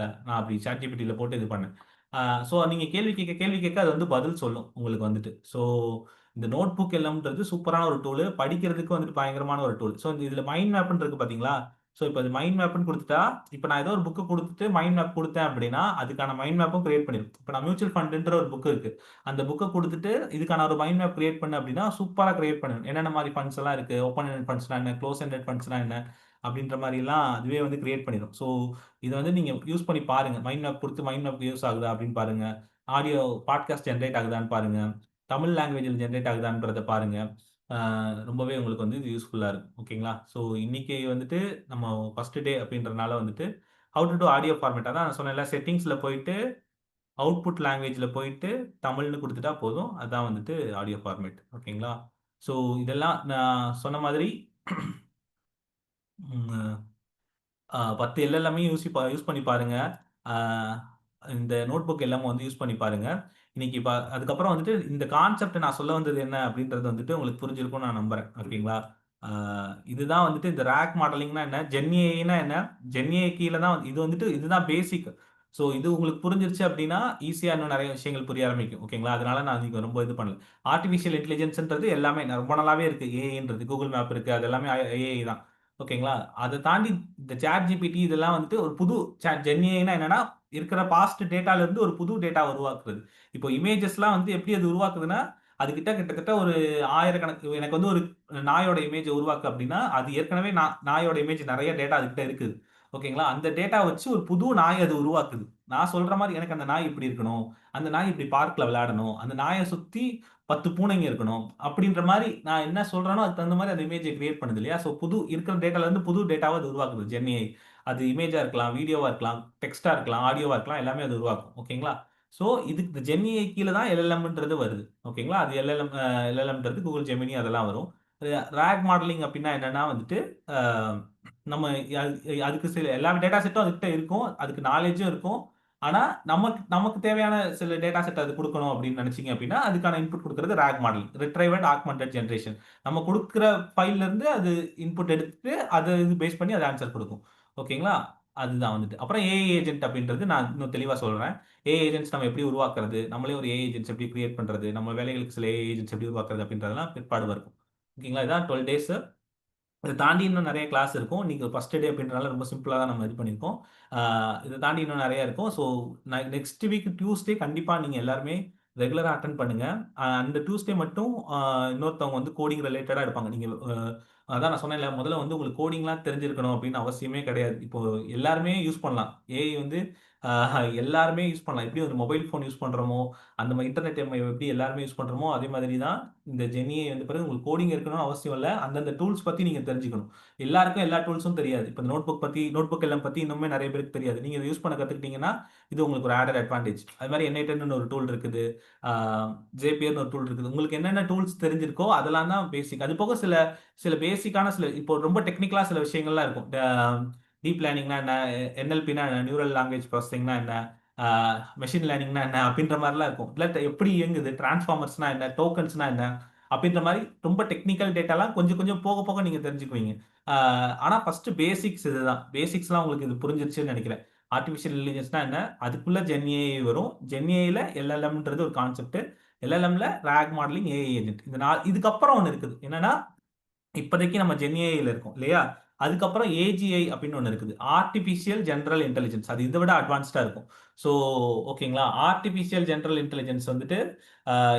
நான் அப்படி ChatGPTல போட்டு இது பண்ணேன். ஆ ஸோ நீங்க கேள்வி கேட்க அது வந்து பதில் சொல்லும் உங்களுக்கு வந்துட்டு. ஸோ இந்த நோட் புக் எல்லாம்ன்றது சூப்பரான ஒரு டூலு. படிக்கிறதுக்கு வந்துட்டு பயங்கரமான ஒரு டூல். ஸோ இதுல மைண்ட் மேப்ன்னு இருக்கு பார்த்தீங்களா? ஸோ இப்ப அது மைண்ட் மேப்ன்னு குடுத்துட்டா, இப்ப நான் ஏதோ ஒரு புக் குடுத்துட்டு மைண்ட் மேப் குடுத்தேன் அப்படின்னா, அதுக்கான மைண்ட் மேப்பும் கிரியேட் பண்ணிரும். இப்ப நான் மியூச்சுவல் ஃபண்டுன்ற ஒரு புக் இருக்கு. அந்த புக்க குடுத்துட்டு, இதுக்கான ஒரு மைண்ட் மேப் கிரியேட் பண்ணு அப்படின்னா, சூப்பரா கிரியேட் பண்ணிரும். என்னென்ன மாரி ஃபண்ட்ஸ் எல்லாம் இருக்கு, ஓப்பன் எண்டட் ஃபண்ட்ஸ்னா என்ன, குளோஸ் எண்டட் ஃபண்ட்ஸ்னா என்ன, அப்படின்ற மாரிலாம் அதுவே வந்து கிரியேட் பண்ணிரும். ஸோ இத வந்து நீங்க யூஸ் பண்ணி பாருங்க. மைண்ட் மேப் குடுத்து மைண்ட் மேப் யூஸ் ஆகுதா அப்படின்னு பாருங்க. ஆடியோ பாட்காஸ்ட் ஜெனரேட் ஆகுதான்னு பாருங்க. தமிழ் லாங்குவேஜ்ல ஜெனரேட் ஆகுதான்றத பாருங்க. ஆ ரொம்பவே உங்களுக்கு வந்து இது யூஸ்ஃபுல்லா இருக்கும். ஓகேங்களா? ஸோ இன்னைக்கு வந்துட்டு நம்ம ஃபர்ஸ்ட் டே அப்படின்றனால வந்துட்டு, how to do audio format அதான் நான் சொன்னேன்ல, செட்டிங்ஸ்ல போயிட்டு, அவுட்புட் லாங்குவேஜ்ல போயிட்டு, தமிழ்னு குடுத்துட்டா போதும். அதான் வந்துட்டு ஆடியோ ஃபார்மேட். ஓகேங்களா? ஸோ இதெல்லாம் நான் சொன்ன மாதிரி ம் 10 எல்எல்எம்மையும் யூஸ் பண்ணி பாருங்க. ஆ இந்த நோட்புக் எல்லாமே வந்து யூஸ் பண்ணி பாருங்க. இன்னைக்கு அதுக்கப்புறம் வந்துட்டு இந்த கான்செப்ட் நான் சொல்ல வந்தது என்ன அப்படின்றது வந்துட்டு உங்களுக்கு புரிஞ்சிருக்கும்னு நான் நம்புறேன். ஓகேங்களா? ஆ இதுதான் வந்துட்டு இந்த ராக் மாடலிங்னா என்ன? ஜென் ஏஐனா என்ன? ஜென் ஏஐ கீழ தான் இது வந்துட்டு இதுதான் பேசிக். ஸோ இது உங்களுக்கு புரிஞ்சிருச்சு அப்படின்னா, ஈஸியா இன்னும் நெறைய விஷயங்கள் புரிய ஆரம்பிக்கும். ஓகேங்களா? அதனால நான் இன்னைக்கு ரொம்ப இது பண்ணல. ஆர்டிபிஷியல் இன்டெலிஜென்ஸ்ன்றது எல்லாமே ரொம்ப நாளாவே இருக்கு. ஏஐன்றது கூகுள் மேப் இருக்கு. அது எல்லாமே ஏஐ தான். ஓகேங்களா? அத தாண்டி இந்த சாட் ஜிபிடி இதெல்லாம் வந்துட்டு ஒரு புது ஜென் ஏஐனா என்னன்னா, இருக்கிற பாஸ்ட் டேட்டால இருந்து ஒரு புது டேட்டா உருவாக்குறது. இப்போ இமேஜஸ்லாம் வந்து எப்படி அது உருவாக்குதுன்னா, அது கிட்டத்தட்ட ஒரு ஆயிரக்கணக்கு எனக்கு வந்து ஒரு நாயோட இமேஜ உருவாக்கு அப்படின்னா, அது ஏற்கனவே நாயோட இமேஜ் நெறைய டேட்டா அதுகிட்ட இருக்குது. ஓகேங்களா? அந்த டேட்டா வச்சு ஒரு புது நாய் அது உருவாக்குது. நான் சொல்ற மாரி எனக்கு அந்த நாய் இப்படி இருக்கணும். அந்த நாய் இப்படி பார்க்ல விளையாடணும். அந்த நாய சுத்தி 10 பூனைங்க இருக்கணும். அப்படின்ற மாரி நான் என்ன சொல்றேனோ, அதுக்கு தகுந்த மாரி அந்த இமேஜ கிரியேட் பண்ணுது இல்லையா? ஸோ இருக்கிற டேட்டால இருந்து புது டேட்டாவ அது உருவாக்குது. Gen AI. அது இமேஜா இருக்கலாம், வீடியோவா இருக்கலாம், டெக்ஸ்ட்டா இருக்கலாம், ஆடியோவா இருக்கலாம். எல்லாமே அது உருவாக்கும். ஓகேங்களா? ஸோ இதுக்கு இந்த ஜென் ஏஐ கீழ தான் எல்எல்எம்ன்றது வருது. ஓகேங்களா? அது எல்எல்எம்ன்றது கூகுள் ஜெமினி அதெல்லாம் வரும். ராக் மாடலிங் அப்படின்னா என்னன்னா வந்துட்டு, அ நம்ம அதுக்கு சில எல்லா டேட்டா செட்டும் அதுகிட்ட இருக்கும். அதுக்கு நாலேட்ஜும் இருக்கும். ஆனா, நமக்கு நமக்கு தேவையான சில டேட்டா செட் அது குடுக்கணும் அப்படின்னு நினைச்சீங்க அப்படின்னா, அதுக்கான இன்புட் குடுக்குறது rock modelling. Retrieve and augmented generation. நம்ம குடுக்குற ஃபைல்ல இருந்து அது இன்புட் எடுத்துட்டு, அத இது பேஸ் பண்ணி அது ஆன்ஸர் குடுக்கும். ஓகேங்களா? அதுதான் வந்துட்டு. அப்புறம் ஏஐ ஏஜென்ட் அப்படின்றது நான் இன்னும் தெளிவா சொல்றேன். ஏஐ ஏஜென்ட்ஸ் நம்ம எப்படி உருவாக்குறது? நம்மளே ஒரு ஏஐ ஏஜென்ட்ஸ் எப்படி கிரியேட் பண்றது? நம்ம வேலைகளுக்கு சில ஏஐ ஏஜென்ட்ஸ் எப்படி உருவாக்குறது? அப்படின்றதெல்லாம் பிற்பாடு வரும். ஓகேங்களா? இதான் 12 டேஸ். இத தாண்டி இன்னும் நெறைய கிளாஸ் இருக்கும். இன்னைக்கு ஃபர்ஸ்ட் டே அப்படின்றனால ரொம்ப சிம்பிளா தான் நம்ம இது பண்ணியிருக்கோம். ஆ இத தாண்டி இன்னும் நெறைய இருக்கும். ஸோ நெக்ஸ்ட் வீக் டியூஸ்டே கண்டிப்பா நீங்க எல்லாருமே ரெகுலரா அட்டெண்ட் பண்ணுங்க. அந்த டியூஸ்டே மட்டும் இன்னொருத்தவங்க வந்து கோடிங் ரிலேட்டடா எடுப்பாங்க. நீங்க அதான் நான் சொன்னேன்ல, முதல்ல வந்து உங்களுக்கு கோடிங்லாம் தெரிஞ்சிருக்கணும் அப்படின்னு அவசியமே கிடையாது. இப்போ எல்லாருமே யூஸ் பண்ணலாம். ஏஐ வந்து ஆ எல்லாருமே யூஸ் பண்ணலாம். எப்படி ஒரு மொபைல் ஃபோன் யூஸ் பண்றோமோ, அந்த மாரி இன்டர்நெட் எப்படி எல்லாருமே யூஸ் பண்றோமோ, அதே மாதிரி தான் இந்த ஜெமினி வந்த பிறகு உங்களுக்கு கோடிங் இருக்கணும்னு அவசியம் இல்ல. அந்தந்த டூல்ஸ் பத்தி நீங்க தெரிஞ்சுக்கணும். எல்லாருக்கும் எல்லா டூல்ஸும் தெரியாது. இப்ப இந்த நோட்புக் எல்லாம் பத்தி இன்னுமே நெறைய பேருக்கு தெரியாது. நீங்க இத யூஸ் பண்ண கத்துக்கிட்டீங்கன்னா, இது உங்களுக்கு ஒரு ஆடட் அட்வான்டேஜ். அது மாரி என்8ன்னு ஒரு டூல் இருக்குது. ஆ Zapierன்னு ஒரு டூல் இருக்குது. உங்களுக்கு என்னென்ன டூல்ஸ் தெரிஞ்சிருக்கோ, அதெல்லாம் தான் பேசிக். அது போக சில சில பேசிக்கான இப்போ ரொம்ப டெக்னிக்கலா சில விஷயங்கள்லாம் இருக்கும். டீப் லேர்னிங்னா என்ன? என்எல்பின்னா என்ன? நியூரல் லாங்குவேஜ் ப்ராசஸிங்னா என்ன? ஆ மெஷின் லேர்னிங்னா என்ன? அப்படின்ற மாரிலாம் இருக்கும். இல்ல எப்படி இயங்குது? டிரான்ஸ்ஃபார்மர்ஸ்னா என்ன? டோக்கன்ஸ்னா என்ன? அப்படின்ற மாரி ரொம்ப டெக்னிக்கல் டேட்டாலாம் கொஞ்சம் கொஞ்சம் போக போக நீங்க தெரிஞ்சுக்குவீங்க. ஆ ஆனா ஃபர்ஸ்ட் பேசிக்ஸ் இதுதான். பேசிக்ஸ்லாம் உங்களுக்கு இது புரிஞ்சிருச்சுன்னு நெனைக்கிறேன். ஆர்டிபிஷியல் இன்டெலிஜென்ஸ்னா என்ன? அதுக்குள்ள ஜென்ஏஐ வரும். ஜென்ஏஐல எல்எல்எம்ன்றது ஒரு கான்செப்ட். எல்எல்எம்ல ராக் மாடலிங் ஏஐ ஏஜென்ட். இதுக்கப்புறம் ஒண்ணு இருக்குது. என்னன்னா இப்போதைக்கு நம்ம ஜென்ஏஐல இருக்கோம் இல்லையா? அதுக்கப்புறம் ஏஜிஐ அப்படின்னு ஒண்ணு இருக்குது. Artificial general intelligence. அது இத விட அட்வான்ஸ்டா இருக்கும். ஸோ ஓகேங்களா? ஆர்டிபிஷியல் ஜெனரல் இன்டெலிஜென்ஸ் வந்துட்டு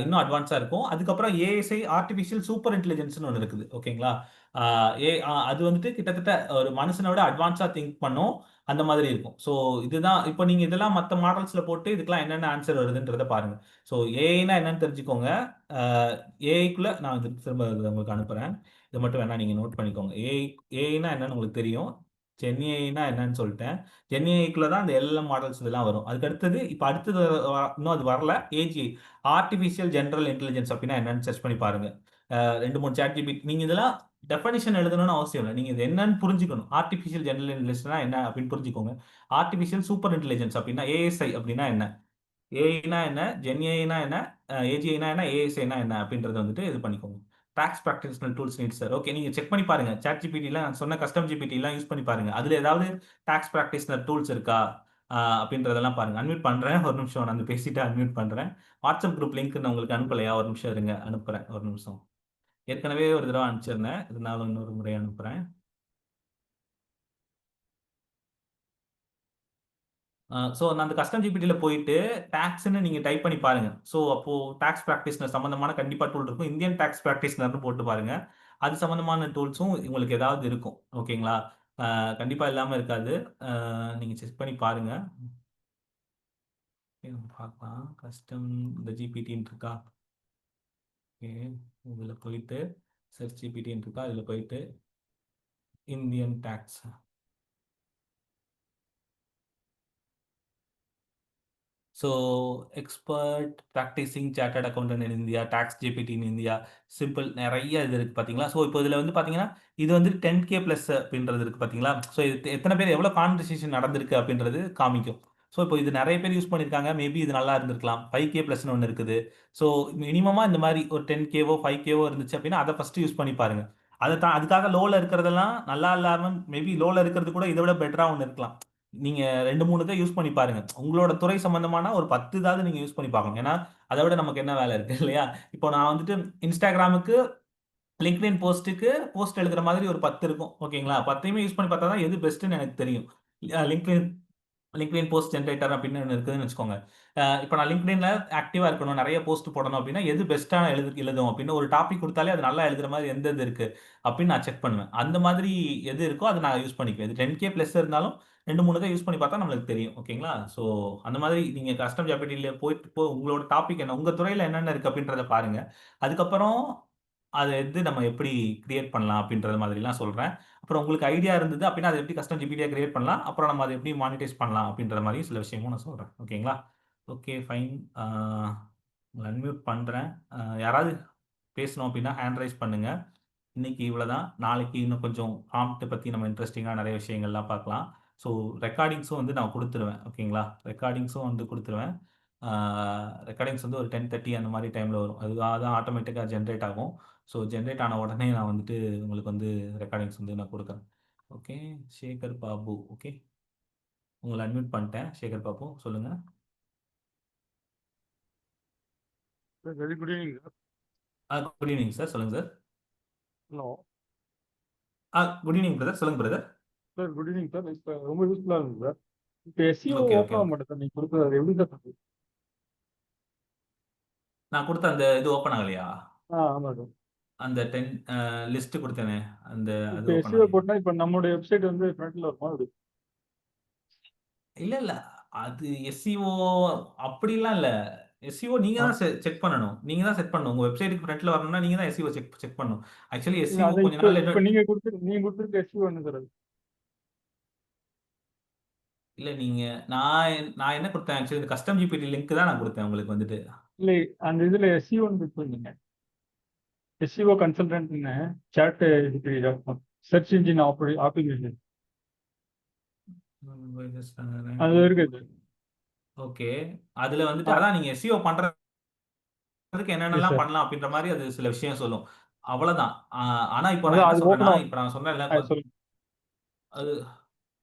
இன்னும் அட்வான்ஸா இருக்கும். அதுக்கப்புறம் ஏஎஸ்ஐ ஆர்டிபிஷியல் சூப்பர் இன்டெலிஜென்ஸ்ன்னு ஒண்ணு இருக்குது. ஓகேங்களா? அ அது வந்துட்டு கிட்டத்தட்ட ஒரு மனுஷன விட அட்வான்ஸா திங்க் பண்ணும். அந்த மாதிரி இருக்கும். ஸோ இதுதான் இப்போ நீங்க இதெல்லாம் மத்த மாடல்ஸ்ல போட்டு இதுக்கெல்லாம் என்னென்ன ஆன்ஸர் வருதுன்றத பாருங்க. ஸோ ஏஐன்னா என்னன்னு தெரிஞ்சுக்கோங்க. அ ஏஐக்குள்ள நான் வந்து திரும்ப இத உங்களுக்கு அனுப்புறேன். இத மட்டும் வேணா நீங்க நோட் பண்ணிக்கோங்க. ஏஐன்னா என்னன்னு உங்களுக்கு தெரியும். ஜென்ஏஐன்னா என்னன்னு சொல்ட்டேன். ஜென்ஏஐக்குள்ள தான் அந்த எல்எல்எம் மாடல்ஸ் இதெல்லாம் வரும். அதுக்கு அடுத்தது இப்ப அடுத்தது இன்னும் அது வரல. ஏஜிஐ ஆர்டிபிஷியல் ஜெனரல் இன்டெலிஜென்ஸ் அப்டின்னா என்னன்னு சர்ச் பண்ணி பாருங்க. 2, 3 சாட் ஜிபிடி நீங்க இதெல்லாம் டெஃபனிஷன் எழுதணும்னு அவசியம் இல்ல. நீங்க இது என்னன்னு புரிஞ்சுக்கணும். ஆர்டிபிஷியல் ஜெனரல் இன்டெலிஜென்ஸ்னா என்ன அப்படின்னு புரிஞ்சுக்கோங்க. ஆர்டிபிஷியல் சூப்பர் இன்டெலிஜென்ஸ் அப்டின்னா ஏஎஸ்ஐ அப்டின்னா என்ன? ஏஐனா என்ன? ஜென்ஏஐனா என்ன? ஏஜிஐனா என்ன? ஏஎஸ்ஐனா என்ன? அப்படின்றத வந்துட்டு இது பண்ணிக்கோங்க. Docs practical tools needs sir. Okay. நீங்க செக் பண்ணி பாருங்க. சாட் ஜிபிடிலாம் நான் சொன்ன கஸ்டம் ஜிபிடிலாம் யூஸ் பண்ணி பாருங்க. அதுல ஏதாவது டாக்ஸ் பிராக்டிஷனர் டூல்ஸ் இருக்கா? அப்படின்றதெல்லாம் பாருங்க. அன்மியூட் பண்றேன். ஒரு நிமிஷம் நான் பேசிட்டு அன்மியூட் பண்றேன். வாட்ஸ்அப் குரூப் லிங்க் நான் உங்களுக்கு அனுப்பலையா? ஒரு நிமிஷம் இருங்க. அனுப்புறேன். ஒரு நிமிஷம். ஏற்கனவே ஒரு தடவ அனுப்பிச்சிருந்தேன். இருந்தாலும் இன்னொரு முறை அனுப்புறேன். ஸோ நான் அந்த கஸ்டம் ஜிபிடில போயிட்டு டாக்ஸ்ன்னு நீங்க டைப் பண்ணி பாருங்க. ஸோ அப்போ டாக்ஸ் பிராக்டிஷனர் சம்மந்தமான கண்டிப்பா டூல் இருக்கும். இந்தியன் டாக்ஸ் பிராக்டிஷனர்ன்னு போட்டு பாருங்க. அது சம்மந்தமான டூல்ஸும் உங்களுக்கு ஏதாவது இருக்கும். ஓகேங்களா? கண்டிப்பா இல்லாம இருக்காது. நீங்க செக் பண்ணி பாருங்க. பார்க்கலாம். கஸ்டம் இந்த ஜிபிடின்னு இருக்கா? ஓகே. இதுல போயிட்டு சர்ச் ஜிபிடின்னு இருக்கா? இதுல போயிட்டு Indian tax. So expert practising chartered accountant in India, tax GPT in India, simple நெறைய இது இருக்கு பார்த்தீங்களா? ஸோ இப்போ இதில வந்து பார்த்தீங்கன்னா, இது வந்து 10K பிளஸ் அப்படின்றது இருக்கு பார்த்தீங்களா? ஸோ இது எத்தன பேர் எவ்வளோ கான்வர்சேஷன் நடந்திருக்கு அப்படின்றது காமிக்கும். ஸோ இப்போ இது நெறைய பேர் யூஸ் பண்ணியிருக்காங்க. மேபி இது நல்லா இருந்திருக்கலாம். 5K பிளஸ்ன்னு ஒண்ணு இருக்குது. ஸோ மினிமமா இந்த மாரி ஒரு 10Kவோ, 5Kவோ இருந்துச்சு அப்படின்னா, அத ஃபர்ஸ்ட்டு யூஸ் பண்ணி பாருங்க. அதுக்காக லோல இருக்கிறதெல்லாம் நல்லா இல்லாம மேபி லோல இருக்கிறது கூட இத விட பெட்டரா ஒண்ணு இருக்கலாம். நீங்க 2, 3 இத யூஸ் பண்ணி பாருங்க. உங்களோட துறை சம்பந்தமான ஒரு 10 இதாவது நீங்க யூஸ் பண்ணி பார்க்கணும். ஏன்னா, அத விட நமக்கு என்ன வேலை இருக்கு இல்லையா? இப்போ நான் வந்துட்டு Instagramக்கு, LinkedIn போஸ்ட் எழுதுற மாதிரி ஒரு 10 இருக்கும். ஓகேங்களா? 10யுமே யூஸ் பண்ணி பார்த்தா தான் எது பெஸ்ட்ன்னு எனக்கு தெரியும். LinkedIn லிங்க்டின் போஸ்ட் ஜெனரேட்டர் அப்படின்னு ஒண்ணு இருக்குதுன்னு வச்சுக்கோங்க. இப்ப நான் லிங்க்டின்ல ஆக்டிவா இருக்கணும், நெறைய போஸ்ட் போடணும் அப்படின்னா, எது பெஸ்ட்டா எழுதும் அப்படின்னு ஒரு டாபிக் குடுத்தாலே அது நல்லா எழுதுற மாரி எந்த இது இருக்கு அப்படின்னு நான் செக் பண்ணுவேன். அந்த மாதிரி எது இருக்கோ அத நான் யூஸ் பண்ணிக்குவேன். இது 10K பிளஸ் இருந்தாலும் 2, 3 இத யூஸ் பண்ணி பார்த்தா நம்மளுக்கு தெரியும். ஓகேங்களா? ஸோ அந்த மாதிரி நீங்க கஸ்டம் ஜிபிடில போயிட்டு உங்களோட டாபிக் என்ன? உங்க துறையில என்னென்ன இருக்கு அப்படின்றத பாருங்க. அதுக்கப்புறம் அத வந்து நம்ம எப்படி கிரியேட் பண்ணலாம் அப்படின்றது மாதிரிலாம் சொல்றேன். அப்புறம் உங்களுக்கு ஐடியா இருந்தது அப்படின்னா, அத எப்படி கஸ்டம் ஜிபிடியா கிரியேட் பண்ணலாம். அப்புறம் நம்ம அத எப்படி மானிடைஸ் பண்ணலாம் அப்படின்ற மாரி சில விஷயமும் நான் சொல்றேன். ஓகேங்களா? Okay fine. ஆ உங்கள அன்மியூட் பண்றேன். யாராவது பேசணும் அப்படின்னா ஹேண்ட் ரைஸ் பண்ணுங்க. இன்னைக்கு இவ்வளோதான். நாளைக்கு இன்னும் கொஞ்சம் ப்ராம்ப்ட் பத்தி நம்ம இன்ட்ரஸ்டிங்கா நெறைய விஷயங்கள்லாம் பார்க்கலாம். ஸோ ரெக்கார்டிங்ஸும் வந்து நான் குடுத்துருவேன். ஓகேங்களா? ரெக்கார்டிங்ஸும் வந்து குடுத்துருவேன். ஆ ரெக்கார்டிங்ஸ் வந்து ஒரு 10:30 அந்த மாரி டைம்ல வரும். அது ஆட்டோமேட்டிக்கா ஜெனரேட் ஆகும். ஸோ ஜெனரேட் ஆன உடனே நான் வந்துட்டு உங்களுக்கு வந்து ரெக்கார்டிங்ஸ் வந்து நான் குடுக்குறேன். ஓகே. சேகர் பாபு. ஓகே. உங்கள அன்மியூட் பண்ணிட்டேன். சேகர் பாபு சொல்லுங்க. Sir, very good evening, sir. Good evening sir. சொல்லுங்க sir. Hello. Good evening brother. சொல்லுங்க brother. Sir, good evening, sir. இப்ப ரொம்ப யூஸ்ஃபுல்லா இருக்கு சார். இப்ப எஸ்சிஓ ஓகே, ஓகே, ஓப்பன் ஆக ஓகே. மாட்டேன் சார். நீங்க கொடுக்குறது அது எப்படி சார் பண்ணுறது? நான் குடுத்த அந்த இது ஓப்பன் ஆகலையா? ஆமா சார். அந்த 10 லிஸ்ட் குடுத்தேனே, அந்த இப்ப அது ஓப்பன் எஸ்சிஓ ஆகலையா? போட்டா இப்ப நம்மளுடைய வெப்சைட் வந்து ஃப்ரண்ட்ல வருமா அது? இல்ல, இல்ல. அது எஸ்இஓ அப்படிலாம் இல்ல. எஸ்இஓ நீங்க ஆ, தான் செக் பண்ணணும். நீங்க தான் செட் பண்ணணும். உங்க வெப்சைட்க்கு ஃப்ரண்ட்ல வரணும்னா, நீங்க தான் எஸ்இஓ செக் செக் பண்ணணும். ஆக்சுவலி இல்ல எஸ்இஓ அதை கொஞ்ச இப்ப நாள்ல என்ன இப்ப நீங்க கொடுத்துருக்க எஸ்சிஓ என்ன சார் அது? இல்ல நீங்க நான் என்ன குடுத்தேன் ஆக்சுவலி இந்த கஸ்டம் ஜிபிடி லிங்க் தான் நான் குடுத்தேன் உங்களுக்கு வந்துட்டு. இல்ல அந்த இதுல எஸ்சிஓன்னு கொடுத்துருந்தீங்க. எஸ்சிஓ கன்சல்டன்ட்னு சாட் சர்ச் இன்ஜின் ஆப்ளிகேஷன் அது இருக்குது. ஓகே. அதுல வந்துட்டு ஆ, அதான் நீங்க எஸ்இஓ பண்றதுக்கு எஸ் என்னென்னலாம் சார். பண்ணலாம் அப்படின்ற மாரி அது சில விஷயம் சொல்லும். அவ்வளதான். ஆனா இப்போ நான் அதான் என்ன அது சொல்றேன்னா, ஓப்பன் ஆகும். இப்ப நான் சொன்னேன்ல சொல்லுங்க. அது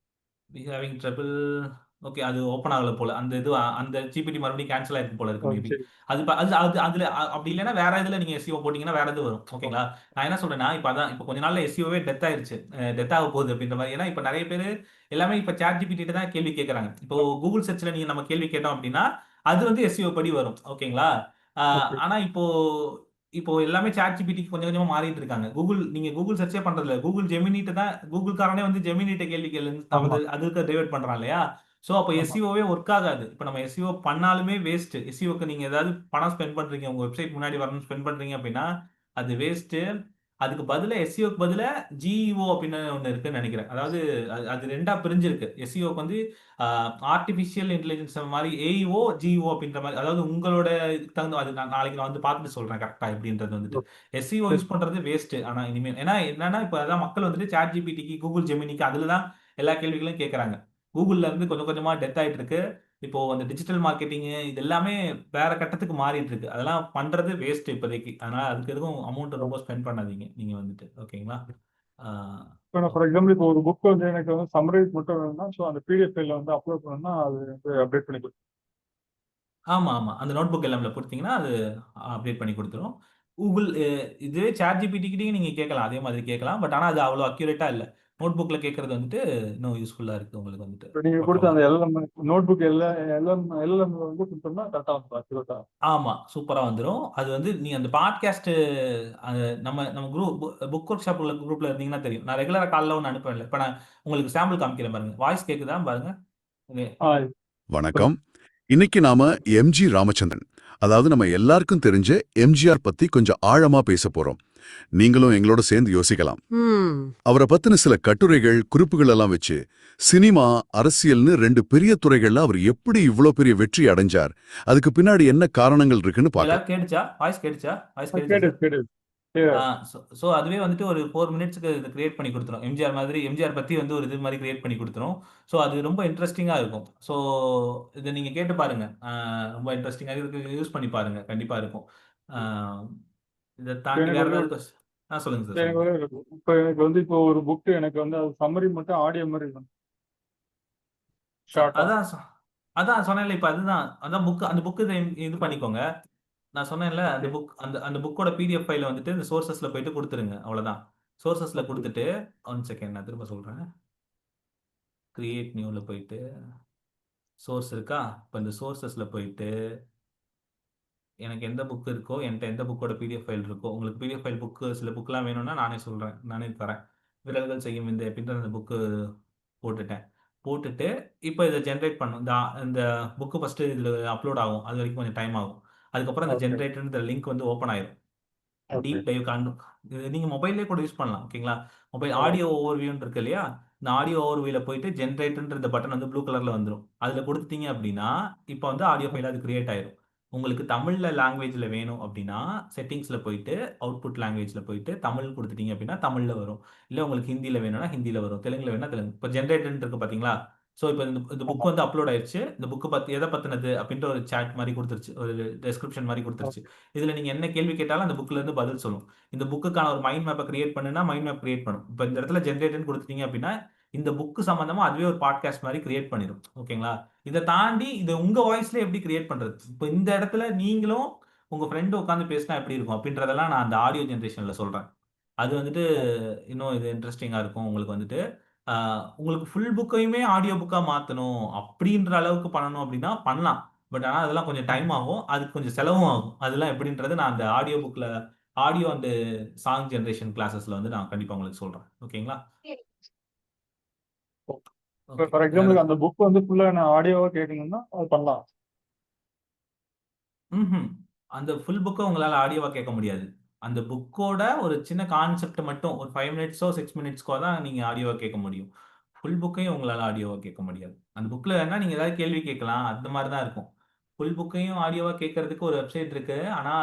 ஹேவிங் ட்ரபிள். ஓகே. அது ஓப்பன் ஆகல போல. அந்த இது அந்த ஜிபிடி மறுபடியும் கேன்சல் ஆயிருக்கு போல இருக்கு மேபி. சரி. அது அது அது அதுல அப்படி இல்லன்னா வேற இதுல நீங்க எஸ்இஓ போட்டீங்கன்னா வேற இது வரும். ஓகேங்களா? நான் என்ன சொல்றேன்னா, இப்ப கொஞ்ச நாள்ல எஸ்இஓவே டெத் ஆயிருச்சு. டெத் ஆக போகுது அப்படின்ற மாரி. ஏன்னா இப்ப நெறைய பேரு எல்லாமே இப்ப சாட் ஜிபிடி கிட்ட தான் கேள்வி கேட்கறாங்க. இப்போ கூகுள் சர்ச்ல நீங்க நம்ம கேள்வி கேட்டோம் அப்படின்னா, அது வந்து எஸ்இஓ படி வரும். ஓகேங்களா? அ ஓகே. ஆனா இப்போ இப்போ எல்லாமே சாட் ஜிபிடிக்கு கொஞ்சம் கொஞ்சமா மாறிட்டு இருக்காங்க. நீங்க கூகுள் சர்ச்சே பண்றதில்ல. கூகுள் ஜெமினிட்ட தான் கூகுள்காரனே வந்து ஜெமினிட்ட கேள்வி கேளுன்னு ஆமா. அதுக்கு டைவர்ட் பண்றான் இல்லையா? சோ அப்ப ஆமா. எஸ்இஓவே ஒர்க் ஆகாது. இப்ப நம்ம எஸ்இஓ பண்ணாலுமே வேஸ்ட். எஸ்இஓக்கு நீங்க ஏதாவது பணம் ஸ்பெண்ட் பண்றீங்க. உங்க வெப்சைட் முன்னாடி வரணும்னு ஸ்பெண்ட் பண்றீங்க அப்படின்னா, அது வேஸ்ட். அதுக்கு பதிலா எஸ்இஓக்கு பதிலா ஜிஇஓ அப்படின்னு ஒண்ணு இருக்குன்னு நெனைக்கிறேன். அதாவது அது 2ஆ பிரிஞ்சிருக்கு. எஸ்இஓக்கு வந்து ஆர்டிபிஷியல் இன்டெலிஜென்ஸ் மாரி ஏஇஓ, ஜிஇஓ அப்படின்ற மாரி. அதாவது உங்களோட இதுக்கு தகுந்த அது நாளைக்கு நான் வந்து பார்த்துட்டு சொல்றேன் கரெக்ட்டா எப்படின்றது வந்துட்டு. எஸ்இஓ சரி. யூஸ் பண்றது வேஸ்ட். ஆனா இனிமேல். ஏன்னா என்னன்னா இப்ப அதான் மக்கள் வந்துட்டு சாட் ஜிபிடிக்கு, கூகுள் ஜெமினிக்கு அதுல தான் எல்லா கேள்விகளையும் கேட்கறாங்க. கூகுள்ல இருந்து கொஞ்சம் கொஞ்சமா டெத் ஆயிட்டு இருக்கு. இப்போ அந்த டிஜிட்டல் மார்க்கெட்டிங் இது எல்லாமே வேற கட்டத்துக்கு மாறிட்டு இருக்கு. அதெல்லாம் பண்றது வேஸ்ட் இப்போதைக்கு. அதனால அதுக்கு எதுவும் அமௌண்ட் ரொம்ப ஸ்பெண்ட் பண்ணாதீங்க நீங்க வந்துட்டு. ஓகேங்களா? ஆ இப்போ நான் ஃபார் ஓகே. எக்ஸாம்பிள் இப்போ ஒரு புக் வந்து எனக்கு வந்து சம்மரைஸ் மட்டும் வேணும்னா ஸோ அந்த பிடிஎஃப் ஃபைல வந்து அப்லோட் பண்ணணும்னா அது வந்து அப்டேட் பண்ணி கொடுக்கும். ஆமா, ஆமா. அந்த நோட்புக் எல்லாம்ல குடுத்தீங்கன்னா, அது அப்டேட் பண்ணி குடுத்துரும். கூகுள் இதுவே சாட் ஜிபிடி கிட்டயும் நீங்க கேட்கலாம். அதே மாதிரி கேட்கலாம். பட் ஆனா அது அவ்வளோ அக்யூரேட்டா இல்ல. நோட்புக்ல கேட்கறது வந்துட்டு இன்னும் யூஸ்ஃபுல்லா இருக்கு உங்களுக்கு வந்துட்டு. இப்போ நீங்கள் கொடுத்த பக்காவா. அந்த எல்எம் நோட் புக் எல்எம் வந்து கொடுத்தோம்னா கரெக்டாக இருக்கும் அக்யூரேட்டா. ஆமா. சூப்பரா வந்துரும். அது வந்து நீங்க அந்த பாட்காஸ்ட் நம்ம நம்ம புக் ஒர்க் ஷாப் உள்ள குரூப்ல இருந்தீங்கன்னா தெரியும். நான் ரெகுலரா காலைல ஒண்ணு அனுப்புவேன்ல. இப்ப நான் உங்களுக்கு சாம்பிள் காமிக்கிறேன் பாருங்க. வாய்ஸ் கேக்குதா பாருங்க. இது ஆ வணக்கம். இன்னைக்கு நாம எம்ஜி ராமச்சந்திரன், அதாவது நம்ம எல்லாருக்கும் தெரிஞ்ச எம்ஜிஆர் பத்தி கொஞ்சம் ஆழமா பேச போறோம். நீங்களும் எங்களோட சேர்ந்து யோசிக்கலாம். அவரை பத்தின சில கட்டுரைகள், குறிப்புகள் எல்லாம் வச்சு சினிமா, அரசியல்னு ரெண்டு பெரிய துறைகள்ல அவர் எப்படி இவ்ளோ பெரிய வெற்றி அடைஞ்சார், அதுக்கு பின்னாடி என்ன காரணங்கள் இருக்குன்னு பார்க்கலாம். எல்லாரும் கேட்டுச்சா? வாய்ஸ் கேட்டுச்சா? வாய்ஸ் கேட்டுச்சா கேட்டு சார்? கேட்டு ஆ சோ அதுவே வந்துட்டு ஒரு 4 மினிட்ஸ்க்கு இது கிரியேட் பண்ணி குடுத்துரும். எம்ஜிஆர் பத்தி வந்து ஒரு இது மாரி கிரியேட் பண்ணி குடுத்துரும். சோ அது ரொம்ப இன்ட்ரஸ்டிங்கா இருக்கும். சோ இத நீங்க கேட்டு பாருங்க. ரொம்ப இன்ட்ரஸ்டிங்கா இருக்கு. யூஸ் பண்ணி பாருங்க. கண்டிப்பா இருக்கும். ஆ இத தாண்டி எனக்கு வேற வந்து ஏதாவது சொல்லுங்க சார் எனக்கு சொல்லுங்க. வந்து இப்போ எனக்கு வந்து இப்போ ஒரு புக் எனக்கு வந்து அது சம்மரி மட்டும் ஆடியோ மாதிரி இருக்கும் ஷார்ட்டா. அதான் அதான் சொன்னேன்ல இப்ப அதுதான். அதான் அந்த புக் இத இது பண்ணிக்கோங்க. நான் சொன்னேன்ல அந்த ஓகே. அந்த புக்கோட பிடிஎஃப் ஃபைல வந்துட்டு இந்த சோர்சஸ்ல போயிட்டு குடுத்துருங்க. அவ்வளவுதான். சோர்சஸ்ல ஓகே. குடுத்துட்டு 1 செகண்ட் நான் திரும்ப சொல்றேன். கிரியேட் நியூல போயிட்டு சோர்ஸ் இருக்கா? இப்ப இந்த சோர்சஸ்ல போயிட்டு, எனக்கு எந்த புக் இருக்கோ, என்ட்ட எந்த புக்கோட பிடிஎஃப் ஃபைல் இருக்கோ, உங்களுக்கு பிடிஎஃப் ஃபைல் சில புக்லாம் வேணும்னா நானே சொல்றேன். நானே தரேன். "விரல்கள் செய்யும் விந்தை" அப்படின்ற அந்த புக்கு போட்டுட்டேன். போட்டுட்டு, இப்ப இத ஜெனரேட் பண்ணணும். இந்த புக் ஃபர்ஸ்ட்டு இதுல அப்லோட் ஆகும். அது வரைக்கும் கொஞ்சம் டைம் ஆகும். அதுக்கப்புறம் இந்த ஓகே. ஜெனரேட்டர்ன்ற லிங்க் வந்து ஓப்பன் ஆயிரும். ஓகே. டீப் டைவ் இது நீங்க மொபைல்லயே கூட யூஸ் பண்ணலாம். ஓகேங்களா? அதான். ஆடியோ ஓவர்வியூன்னு இருக்கு இல்லையா? இந்த ஆடியோ ஓவர்வியூல போயிட்டு ஜெனரேட்ன்ற இந்த பட்டன் வந்து ப்ளூ கலர்ல வந்துரும். அதுல குடுத்துட்டீங்க அப்படின்னா, இப்ப வந்து ஆடியோ ஃபைல் அது கிரியேட் ஆயிரும். உங்களுக்கு தமிழ்ல லாங்குவேஜ்ல வேணும் அப்படின்னா செட்டிங்ஸ்ல போயிட்டு அவுட்புட் லாங்குவேஜ்ல போயிட்டு தமிழ் கொடுத்துட்டீங்க அப்படின்னா தமிழ்ல வரும். இல்ல உங்களுக்கு ஹிந்தில வேணும்னா ஹிந்தில வரும். தெலுங்குல வேணா தெலுங்கு. இப்போ ஜென்ரேட்டட் இருக்கு பாத்தீங்களா? ஸோ இப்போ இந்த ஆமா. புக் வந்து அப்லோட் ஆயிருச்சு. இந்த புக் பத்தி எதை பத்தினது அப்படின்ற ஒரு சாட் மாதிரி கொடுத்துருச்சு. ஒரு டெஸ்கிரிப்ஷன் மாதிரி கொடுத்துருச்சு. இதுல நீங்க என்ன கேள்வி கேட்டாலும் அந்த புக்ல இருந்து பதில் சொல்லும். இந்த புக்குக்கான ஒரு மைண்ட் மேப்பை கிரியேட் பண்ணுனா மைண்ட் மேப் கிரியேட் பண்ணும். இப்போ இந்த இடத்துல ஜென்ரேட்னு கொடுத்துட்டீங்க அப்படின்னா இந்த புக் சம்பந்தமா அதுவே ஒரு பாட்காஸ்ட் மாதிரி கிரியேட் பண்ணிடும். ஓகேங்களா? இதை தாண்டி இதை உங்க வாய்ஸ்ல எப்படி கிரியேட் பண்றது? இப்போ இந்த இடத்துல நீங்களும் உங்க ஃப்ரெண்டு உட்காந்து பேசினா எப்படி இருக்கும் அப்படின்றதெல்லாம் நான் அந்த ஆடியோ ஜென்ரேஷன்ல சொல்றேன். அது வந்துட்டு இன்னும் இது இன்ட்ரெஸ்டிங்கா இருக்கும் உங்களுக்கு வந்துட்டு. உங்களுக்கு ஃபுல் புக்கையுமே ஆடியோ புக்கா மாத்தணும் அப்படின்ற அளவுக்கு பண்ணணும் அப்படின்னா பண்ணலாம். பட் ஆனா அதெல்லாம் கொஞ்சம் டைம் ஆகும். அதுக்கு கொஞ்சம் செலவும் ஆகும். அதெல்லாம் எப்படின்றது நான் அந்த ஆடியோ புக்ல ஆடியோ அண்ட் சாங் ஜெனரேஷன் கிளாஸஸ்ல வந்து நான் கண்டிப்பா உங்களுக்கு சொல்றேன். ஓகேங்களா? இப்போ ஓகே. ஃபார் வேற எக்ஸாம்பிள் அந்த புக் வந்து ஃபுல்லா நான் ஆடியோவா கேட்கணும்னா அது பண்ணலாம். ம்ஹ்ம். அந்த ஃபுல் புக்க உங்களால ஆடியோவா கேட்க முடியாது. அந்த புக்கோட ஒரு சின்ன கான்செப்ட் மட்டும் ஒரு 5 மினிட்ஸோ, 6 மினிட்ஸ்க்கோ தான் நீங்க ஆடியோவா கேட்க முடியும். ஃபுல் புக்கையும் உங்களால ஆடியோவா கேட்க முடியாது. அந்த புக்ல வேணா நீங்க ஏதாவது கேள்வி கேட்கலாம். அந்த மாரி தான் இருக்கும். ஃபுல் புக்கையும் ஆடியோவா கேட்கறதுக்கு ஒரு வெப்சைட் இருக்கு. ஆனா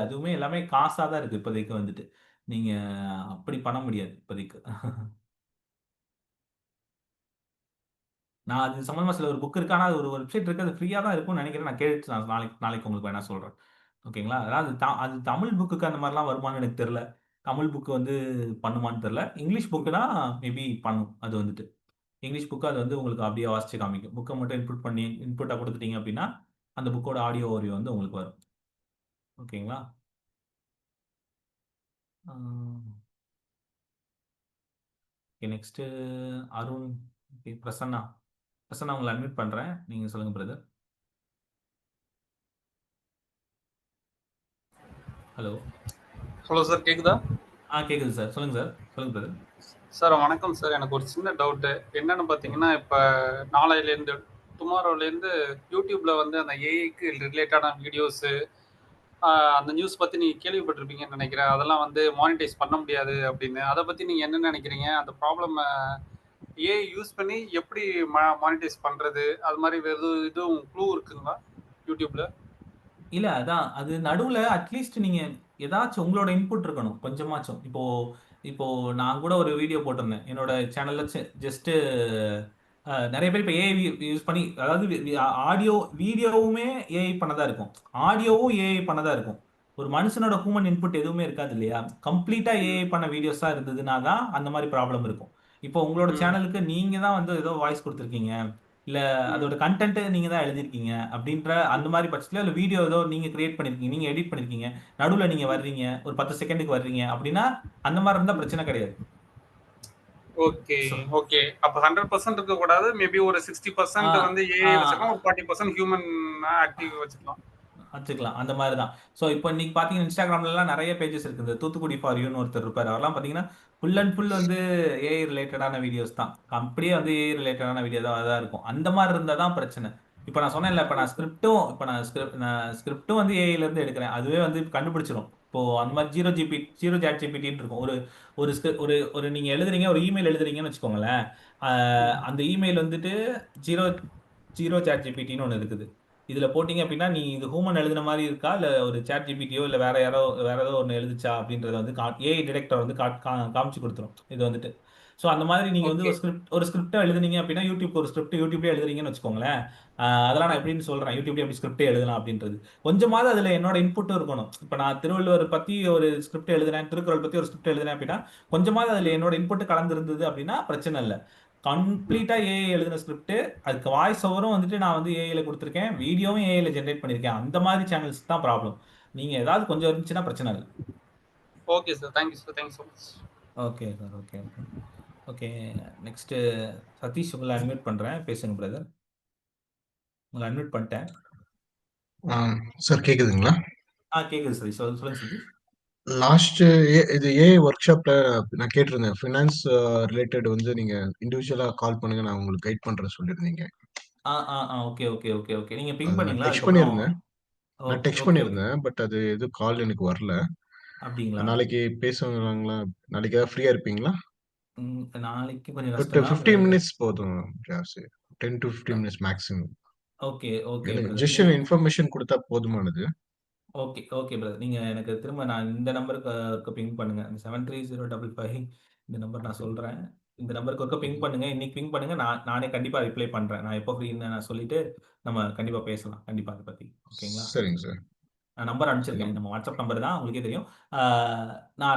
அதுவுமே எல்லாமே காசா தான் இருக்கு இப்போதைக்கு வந்துட்டு. நீங்க அப்படி பண்ண முடியாது இப்போதைக்கு. நான் அது சம்மந்தமா சில ஒரு புக் இருக்கு. ஆனா அது ஒரு வெப்சைட் இருக்கு. அது ஃப்ரீயா தான் இருக்கும்னு நெனைக்கிறேன். நான் கேட்டுட்டு நான் நாளைக்கு நாளைக்கு உங்களுக்கு வேணா சொல்றேன். ஓகேங்களா? அதாவது அது தமிழ் புக்குக்கு அந்த மாரிலாம் வருமான்னு எனக்கு தெரியல. தமிழ் புக் வந்து பண்ணுமான்னு தெரியல. இங்கிலீஷ் புக்குனா மேபி பண்ணும். அது வந்துட்டு. இங்கிலீஷ் புக் அது வந்து உங்களுக்கு அப்படியே வாசிச்சு காமிக்கும். புக்க மட்டும் இன்புட்டா குடுத்துட்டீங்க அப்படின்னா, அந்த புக்கோட ஆடியோ ஓரியூ வந்து உங்களுக்கு வரும். ஓகேங்களா? ஆ okay next Arun, okay Prasanna. Prasanna உங்கள அட்மிட் பண்றேன். நீங்க சொல்லுங்க பிரதர். ஹலோ. ஹலோ சார், கேக்குதா? கேக்குது சார். சொல்லுங்க சார். சொல்லுங்க பிரதர். சார் வணக்கம் சார். எனக்கு ஒரு சின்ன டவுட்டு. என்னன்னு பார்த்தீங்கன்னா, இப்ப நாளையிலேருந்து டுமாரோலேருந்து யூடியூப்ல வந்து அந்த ஏஐக்கு ரிலேட்டடான வீடியோஸு, அந்த நியூஸ் பத்தி நீங்க கேள்விப்பட்டிருப்பீங்கன்னு நெனைக்கிறேன். அதெல்லாம் வந்து மானிடைஸ் பண்ண முடியாது அப்படின்னு. அத பத்தி நீங்க என்ன நெனைக்கிறீங்க? அந்த ப்ராப்ளம ஏஐ யூஸ் பண்ணி எப்படி மானிடைஸ் பண்றது? அது மாரி வேற எதுவும் க்ளூ இருக்குங்களா யூடியூப்ல? இல்ல அதான். அது நடுவுல அட்லீஸ்ட் நீங்க ஏதாச்சும் உங்களோட இன்புட் இருக்கணும். கொஞ்சமாச்சும். இப்போ இப்போ நான் கூட ஒரு வீடியோ போட்டிருந்தேன். என்னோட சேனல்ல ஜஸ்ட் நெறைய பேர் இப்ப ஏஐ யூஸ் பண்ணி அதாவது ஆடியோ வீடியோவுமே ஏஐ பண்ணதா இருக்கும். ஆடியோவும் ஏஐ பண்ணதா இருக்கும். ஒரு மனுஷனோட ஹியூமன் இன்புட் எதுவுமே இருக்காது இல்லையா? கம்ப்ளீட்டா ம். ஏஐ பண்ண வீடியோஸா இருந்ததுனா தான் அந்த மாரி ப்ராப்ளம் இருக்கும். இப்போ உங்களோட ம். சேனலுக்கு நீங்க தான் வந்து ஏதோ வாய்ஸ் குடுத்துருக்கீங்க. இல்ல ம். அதோட கன்டென்ட் நீங்க தான் எழுதியிருக்கீங்க அப்படின்ற அந்த ம். மாதிரி பட்சத்துல இல்ல வீடியோ ஏதோ நீங்க கிரியேட் பண்ணிருக்கீங்க நீங்க எடிட் பண்ணிருக்கீங்க நடுவுல நீங்க ம். வர்றீங்க ஒரு 10 செகண்டுக்கு வர்றீங்க அப்படின்னா அந்த மாதிரி இருந்தா பிரச்சனை கிடையாது. Okay, so okay. அப்ப 100% இருக்கக்கூடாது. மேபி ஒரு 60% வந்து ஏஐ வச்சுக்கலாம். ஒரு 40% ஹியூமன் ஆக்டிவ் வச்சுக்கலாம். வச்சுக்கலாம். அந்த மாரி தான். ஸோ இப்போ இன்னைக்கு பார்த்தீங்கன்னா, இன்ஸ்டாகிராம்லலாம் நெறைய பேஜஸ் இருக்கு. இந்த தூத்துக்குடி ஃபார் யூன்னு ஒருத்தர் இருப்பாரு. அவர்லாம் பார்த்தீங்கன்னா, ஃபுல் அண்ட் ஃபுல் வந்து ஏஐ ரிலேட்டடான வீடியோஸ் தான். அப்படியே வந்து ஏஐ ரிலேட்டடான வீடியோ தான் இருக்கும். அந்த மாரி இருந்தா தான் பிரச்சனை. இப்ப நான் சொன்னேன்ல, இப்ப நான் ஸ்கிரிப்டும் வந்து ஏஐல இருந்து எடுக்கிறேன். அதுவே வந்து கண்டுபிடிச்சிரும். இப்போ அந்த மாரி ஜீரோ சாட் ஜிபிடின்னு இருக்கும். ஒரு ஒரு ஸ்கிரி ஒரு ஒரு நீங்க எழுதுறீங்க, ஒரு இமெயில் எழுதுறீங்கன்னு வச்சுக்கோங்களேன். அ ம். அந்த இமெயில் வந்துட்டு ஜீரோ ஜீரோ சாட் ஜிபிடின்னு ஒண்ணு இருக்குது. இதுல போட்டீங்க அப்படின்னா, நீ இது ஹியூமன் எழுதுன மாரி இருக்கா? இல்ல ஒரு சாட் ஜிபிடியோ இல்ல வேற ஏதோ ஒண்ணு எழுதுச்சா? அப்படின்றத வந்து ஏஐ டிடெக்டர் வந்து காமிச்சு குடுத்துரும். இது வந்துட்டு. ஸோ அந்த மாதிரி நீங்க வந்து ஓகே. ஒரு ஸ்கிரிப்ட்ட எழுதுனீங்க அப்படின்னா, யூடியூப்க்கு ஒரு ஸ்கிரிப்ட் யூடியூப்லயே எழுதுறீங்கன்னு வச்சுக்கோங்களேன். அதெல்லாம் நான் எப்படின்னு சொல்றேன். யூடியூப்லயே எப்படி ஸ்கிரிப்ட்டே எழுதலாம் அப்படின்றது. கொஞ்சமாவது அதுல என்னோட இன்புட்டும் இருக்கணும். இப்ப நான் திருவள்ளுவர் பத்தி ஒரு ஸ்கிரிப்ட் எழுதுறேன், திருக்குறள் பத்தி ஒரு ஸ்கிரிப்ட் எழுதுறேன் அப்படின்னா, கொஞ்சமாவது அதுல ம். என்னோட இன்புட் கலந்திருந்தது அப்படின்னா பிரச்சனை இல்ல. ம். கம்ப்ளீட்டா ஏஐ எழுதின ஸ்கிரிப்ட் அதுக்கு வாய்ஸ் ஓவரும் வந்துட்டு நான் வந்து ஏஐல கொடுத்துருக்கேன் வீடியோவும் ஏஐல ஜென்ரேட் பண்ணிருக்கேன் அந்த மாதிரி சேனல்ஸ் தான் ப்ராப்ளம். நீங்க ஏதாவது கொஞ்சம் இருந்துச்சுன்னா பிரச்சனை இல்லை. Okay sir. Thank you sir. Thank you so much. Okay sir. Okay okay okay. Next Satish உங்களை அட்மிட் பண்றேன் பேசுங்க பிரதர். உங்களை அட்மிட் பண்ணிட்டேன். சார் கேக்குதுங்களா? கேக்குது சதீஷ். சொல்லுங்க சதீஷ். லாஸ்ட் இது ஒர்க் ஷாப்ல நான் கேட்டிருந்தேன். ஃபினான்ஸ் ரிலேட்டட் வந்து நீங்க இண்டிவிஜுவலா கால் பண்ணுங்க. நான் உங்களுக்கு கைட் பண்றேன் சொல்லியிருந்தீங்க. ஆ ஆ ஆ ஓகே ஓகே ஓகே ஓகே. நீங்க பிங் அது நான் பண்ணீங்களா டெக்ஸ்ட் அதுக்கப்புறம்? பண்ணியிருந்தேன். Okay okay okay. பட் அது எதுவும் கால் எனக்கு வரல. அப்படிங்களா? நாளைக்கு பேசுவாங்களா? நாளைக்கு ஏதாவது ஃப்ரீயா இருப்பீங்களா? நாளைக்கு கொஞ்சம் பட் கஷ்டம் தான். 15 மினிட்ஸ் போதும் ஜாஸ். 10 to 15 minutes maximum. Okay, okay எனக்கு பிரதர். ஜஸ்ட் இன்ஃபர்மேஷன் குடுத்தா போதுமானது. Okay, okay brother. நீங்க எனக்கு திரும்ப நான் இந்த நம்பருக்கு பிங் பண்ணுங்க. இந்த 730555 இந்த நம்பர் நான் சொல்றேன். இந்த நம்பருக்கு ஒருக்கா பிங் பண்ணுங்க. இன்னைக்கு பிங் பண்ணுங்க. நானே கண்டிப்பா ரிப்ளை பண்றேன். நான் எப்போ ஃப்ரீன்னு நான் சொல்லிட்டு, நம்ம கண்டிப்பா பேசலாம். கண்டிப்பா அத பத்தி. ஓகேங்களா? சரிங்க சார். நான் நம்பர் நீங்க அனுப்பிச்சிருக்கேன். நம்ம வாட்ஸ்அப் நம்பர் தான். உங்களுக்கே தெரியும். ஆ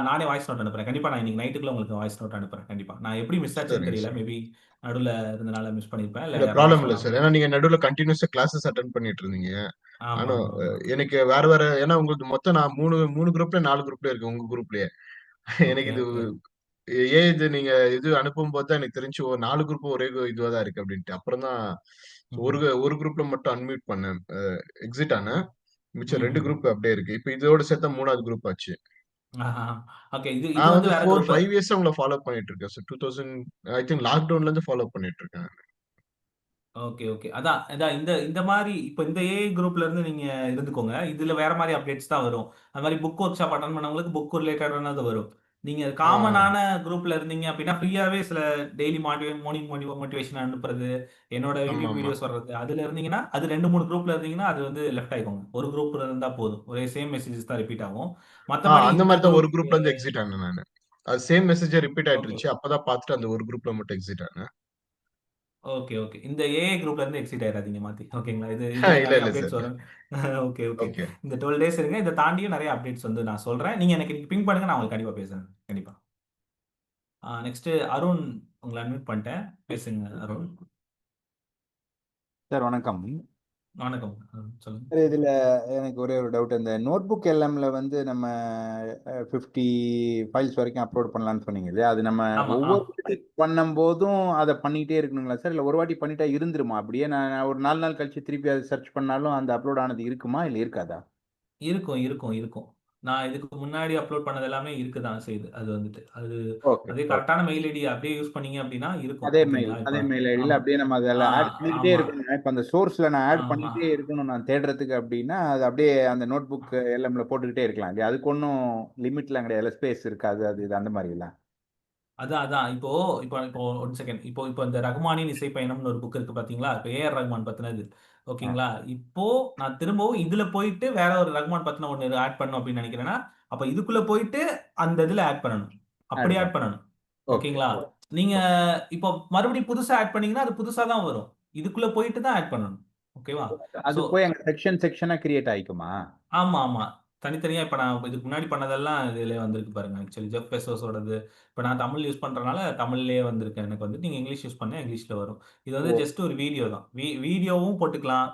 நானே வாய்ஸ் நோட் அனுப்புறேன். கண்டிப்பா நான் இன்னைக்கு நைட்டுக்குள்ள உங்களுக்கு வாய்ஸ் நோட் அனுப்புறேன். கண்டிப்பா. நான் எப்படி மிஸ் ஆச்சுன்னு சரிங்க தெரியல. சார். மேபி நடுவுல இருந்தனால மிஸ் பண்ணியிருப்பேன். இல்ல இல்ல யாராவது ப்ராப்ளம் இல்ல சொல்லாம சார். ஏன்னா நீங்க நடுவுல கன்டினியூஸா கிளாஸஸ் அட்டெண்ட் பண்ணிட்டு இருந்தீங்க. ஆமா, ஆனா ஆமா, ஆமா. எனக்கு வேற வேற ஏன்னா உங்களுக்கு மொத்தம் நான் 3 குரூப்ல 4 குரூப்ல இருக்கேன் உங்க குரூப்லயே. எனக்கு ஓகே, இது ஓகே. ஏன் இது நீங்க இது அனுப்பும்போது தான் எனக்கு தெரிஞ்சு நாலு குரூப்பும் ஒரே இதுவா தான் இருக்கு அப்படின்ட்டு. அப்புறம் தான் ம்ஹ்ம். ஒரு குரூப்ல மட்டும் அன்மியூட் பண்ணேன். எக்ஸிட் ஆனேன். மிச்சம் 2 ம்ஹ்ம். குரூப் அப்படியே இருக்கு. இப்ப இதோட சேர்த்தா 3வது குரூப் ஆச்சு. ஆஹா. ஓகே. இது இது நான் வந்து வந்து வேற 4, குரூப். 5 இயர்ஸா உங்கள ஃபாலோ பண்ணிட்டு இருக்கேன். 2000 ஐ திங்க் லாக்டவுன்ல இருந்து ஃபாலோ பண்ணிட்டு இருக்கேன். Okay, okay. அதான் அதான் இந்த இந்த மாரி இப்ப இந்த ஏஐ குரூப்ல இருந்து நீங்க இருந்துக்கோங்க. இதுல வேற மாரி அப்டேட்ஸ் தான் வரும். அது மாரி புக் ஒர்க் ஷாப் அட்டெண்ட் பண்ணவங்களுக்கு புக் ரிலேட்டடானது வரும். நீங்க ஆ, காமனான குரூப்ல இருந்தீங்க அப்டின்னா, ஃப்ரீயாவே சில டெய்லி மார்னிங் மோட்டிவேஷன் அனுப்புறது, என்னோட யூடியூப் ஆமாமா. வீடியோஸ் வர்றது, அதுல இருந்தீங்கன்னா, அது 2, 3 குரூப்ல இருந்தீங்கன்னா, அது வந்து லெஃப்ட் ஆயிக்கோங்க. ஒரு குரூப்ல இருந்தா போதும். ஒரே சேம் மெசேஜஸ் தான் ரிப்பீட் ஆகும். மத்தபடி அந்த இந்த மாரி தான் ஒரு குரூப் குரூப்ல இருந்து எக்ஸிட் ஆனேன் நானு. அது சேம் மெசேஜே ரிப்பீட் ஓகே. ஆயிட்டுருச்சு. அப்பதான் பார்த்துட்டு அந்த ஒரு குரூப்ல மட்டும் எக்ஸிட் ஆனேன். Okay, okay. இந்த ஏஐ குரூப்ல இருந்து எக்ஸிட் ஆயிறாதீங்க மாத்தி. ஓகேங்களா? இதுல இல்ல, நெறைய இல்ல அப்டேட்ஸ் சார். வரும். Okay, okay. ஓகே. இந்த 12 டேஸ் இருங்க. இத தாண்டியும் நெறைய அப்டேட்ஸ் வந்து நான் சொல்றேன். நீங்க எனக்கு பிங் பண்ணுங்க. நான் உங்களுக்கு கண்டிப்பா பேசுறேன். கண்டிப்பா. நெக்ஸ்ட் அருண் உங்கள அன்மியூட் பண்ணிட்டேன். பேசுங்க அருண். சார் வணக்கம். வணக்கம். அருண் சொல்லுங்க. சார் இதில் எனக்கு ஒரே ஒரு டவுட். இந்த நோட் புக் எல்எம்ல வந்து நம்ம 50 ஃபைல்ஸ் வரைக்கும் அப்லோட் பண்ணலாம்னு சொன்னீங்க இல்லையா? அது நம்ம ஆமா. ஒவ்வொரு வாட்டி பண்ணும்போதும் அதை பண்ணிகிட்டே இருக்கணுங்களா சார்? இல்லை ஒரு வாட்டி பண்ணிட்டா இருந்துருமா? அப்படியே நான் ஒரு 4 நாள் கழிச்சு திருப்பி அதை சர்ச் பண்ணாலும் அந்த அப்லோட் ஆனது இருக்குமா இல்லை இருக்காதா? இருக்கும், இருக்கும், இருக்கும். நான் இதுக்கு முன்னாடி அப்லோட் பண்ணது எல்லாமே இருக்க தான் செய்யுது. அது வந்துட்டு. ஓகே, அதே ஓகே. கரெக்ட்டான மெயில் ஐடி அப்படியே யூஸ் பண்ணீங்க அப்படின்னா இருக்கும். அதே மெயில் ஓகேங்களா? இப்ப அதே மெயில் ஐடியில் ஆமா. அப்படியே நம்ம ஆ அதில் ஆட் பண்ணிக்கிட்டே ஆமா, இருக்கணும். இப்போ அந்த சோர்ஸில் நான் ஆட் ஆமா. பண்ணிக்கிட்டே இருக்கணும் நான் தேடுறதுக்கு அப்படின்னா அது அப்படியே அந்த நோட் புக் எல்எம்ல போட்டுக்கிட்டே இருக்கலாம் இல்லையா? அதுக்கு ஒன்றும் லிமிட்லாம் கிடையாது, ஸ்பேஸ் இருக்காது, அது இது அந்த மாதிரிலாம். அதான், அதான். இப்போ இப்போ இப்போ 1 செகண்ட். இப்போ இப்போ இந்த ரகுமானின் இசை பயணம்னு ஒரு புக் இருக்கு பார்த்தீங்களா? இப்ப ஏஆர் ரகுமான் பத்தினது. ஆ, ஓகேங்களா? இப்போ நான் திரும்பவும் இதுல போயிட்டு வேற ஒரு ரகுமான் பத்தின ஒண்ணு ஆட் பண்ணணும் அப்படின்னு நினைக்கிறேன்னா, அப்ப இதுக்குள்ள போயிட்டு அந்த இதுல ஆட் பண்ணணும். ஆட் அப்படி ஆட் பண்ணு. பண்ணணும். ஓகே, ஓகேங்களா? ஓகே, நீங்க ஓகே. இப்போ மறுபடியும் புதுசா ஆட் பண்ணீங்கன்னா, அது புதுசா தான் வரும். இதுக்குள்ள போயிட்டு தான் ஆட் பண்ணணும். ஓகேவா? அது ஸோ போய் அங்க செக்ஷனா கிரியேட் ஆயிக்குமா? ஆமா, ஆமா. தனித்தனியா இப்ப நான் இதுக்கு முன்னாடி பண்ணதெல்லாம் இதுலயே வந்திருக்கு பாருங்க. ஆக்சுவலி ஜெஃப் பெசோஸோடது. இப்ப நான் தமிழ் யூஸ் பண்றனால தமிழ்லயே வந்திருக்கு எனக்கு வந்து. நீங்க இங்கிலீஷ் யூஸ் பண்ணா இங்கிலீஷ்ல வரும். இது வந்து ஓ, ஜஸ்ட் ஒரு வீடியோ தான். வீடியோவும் போட்டுக்கலாம்.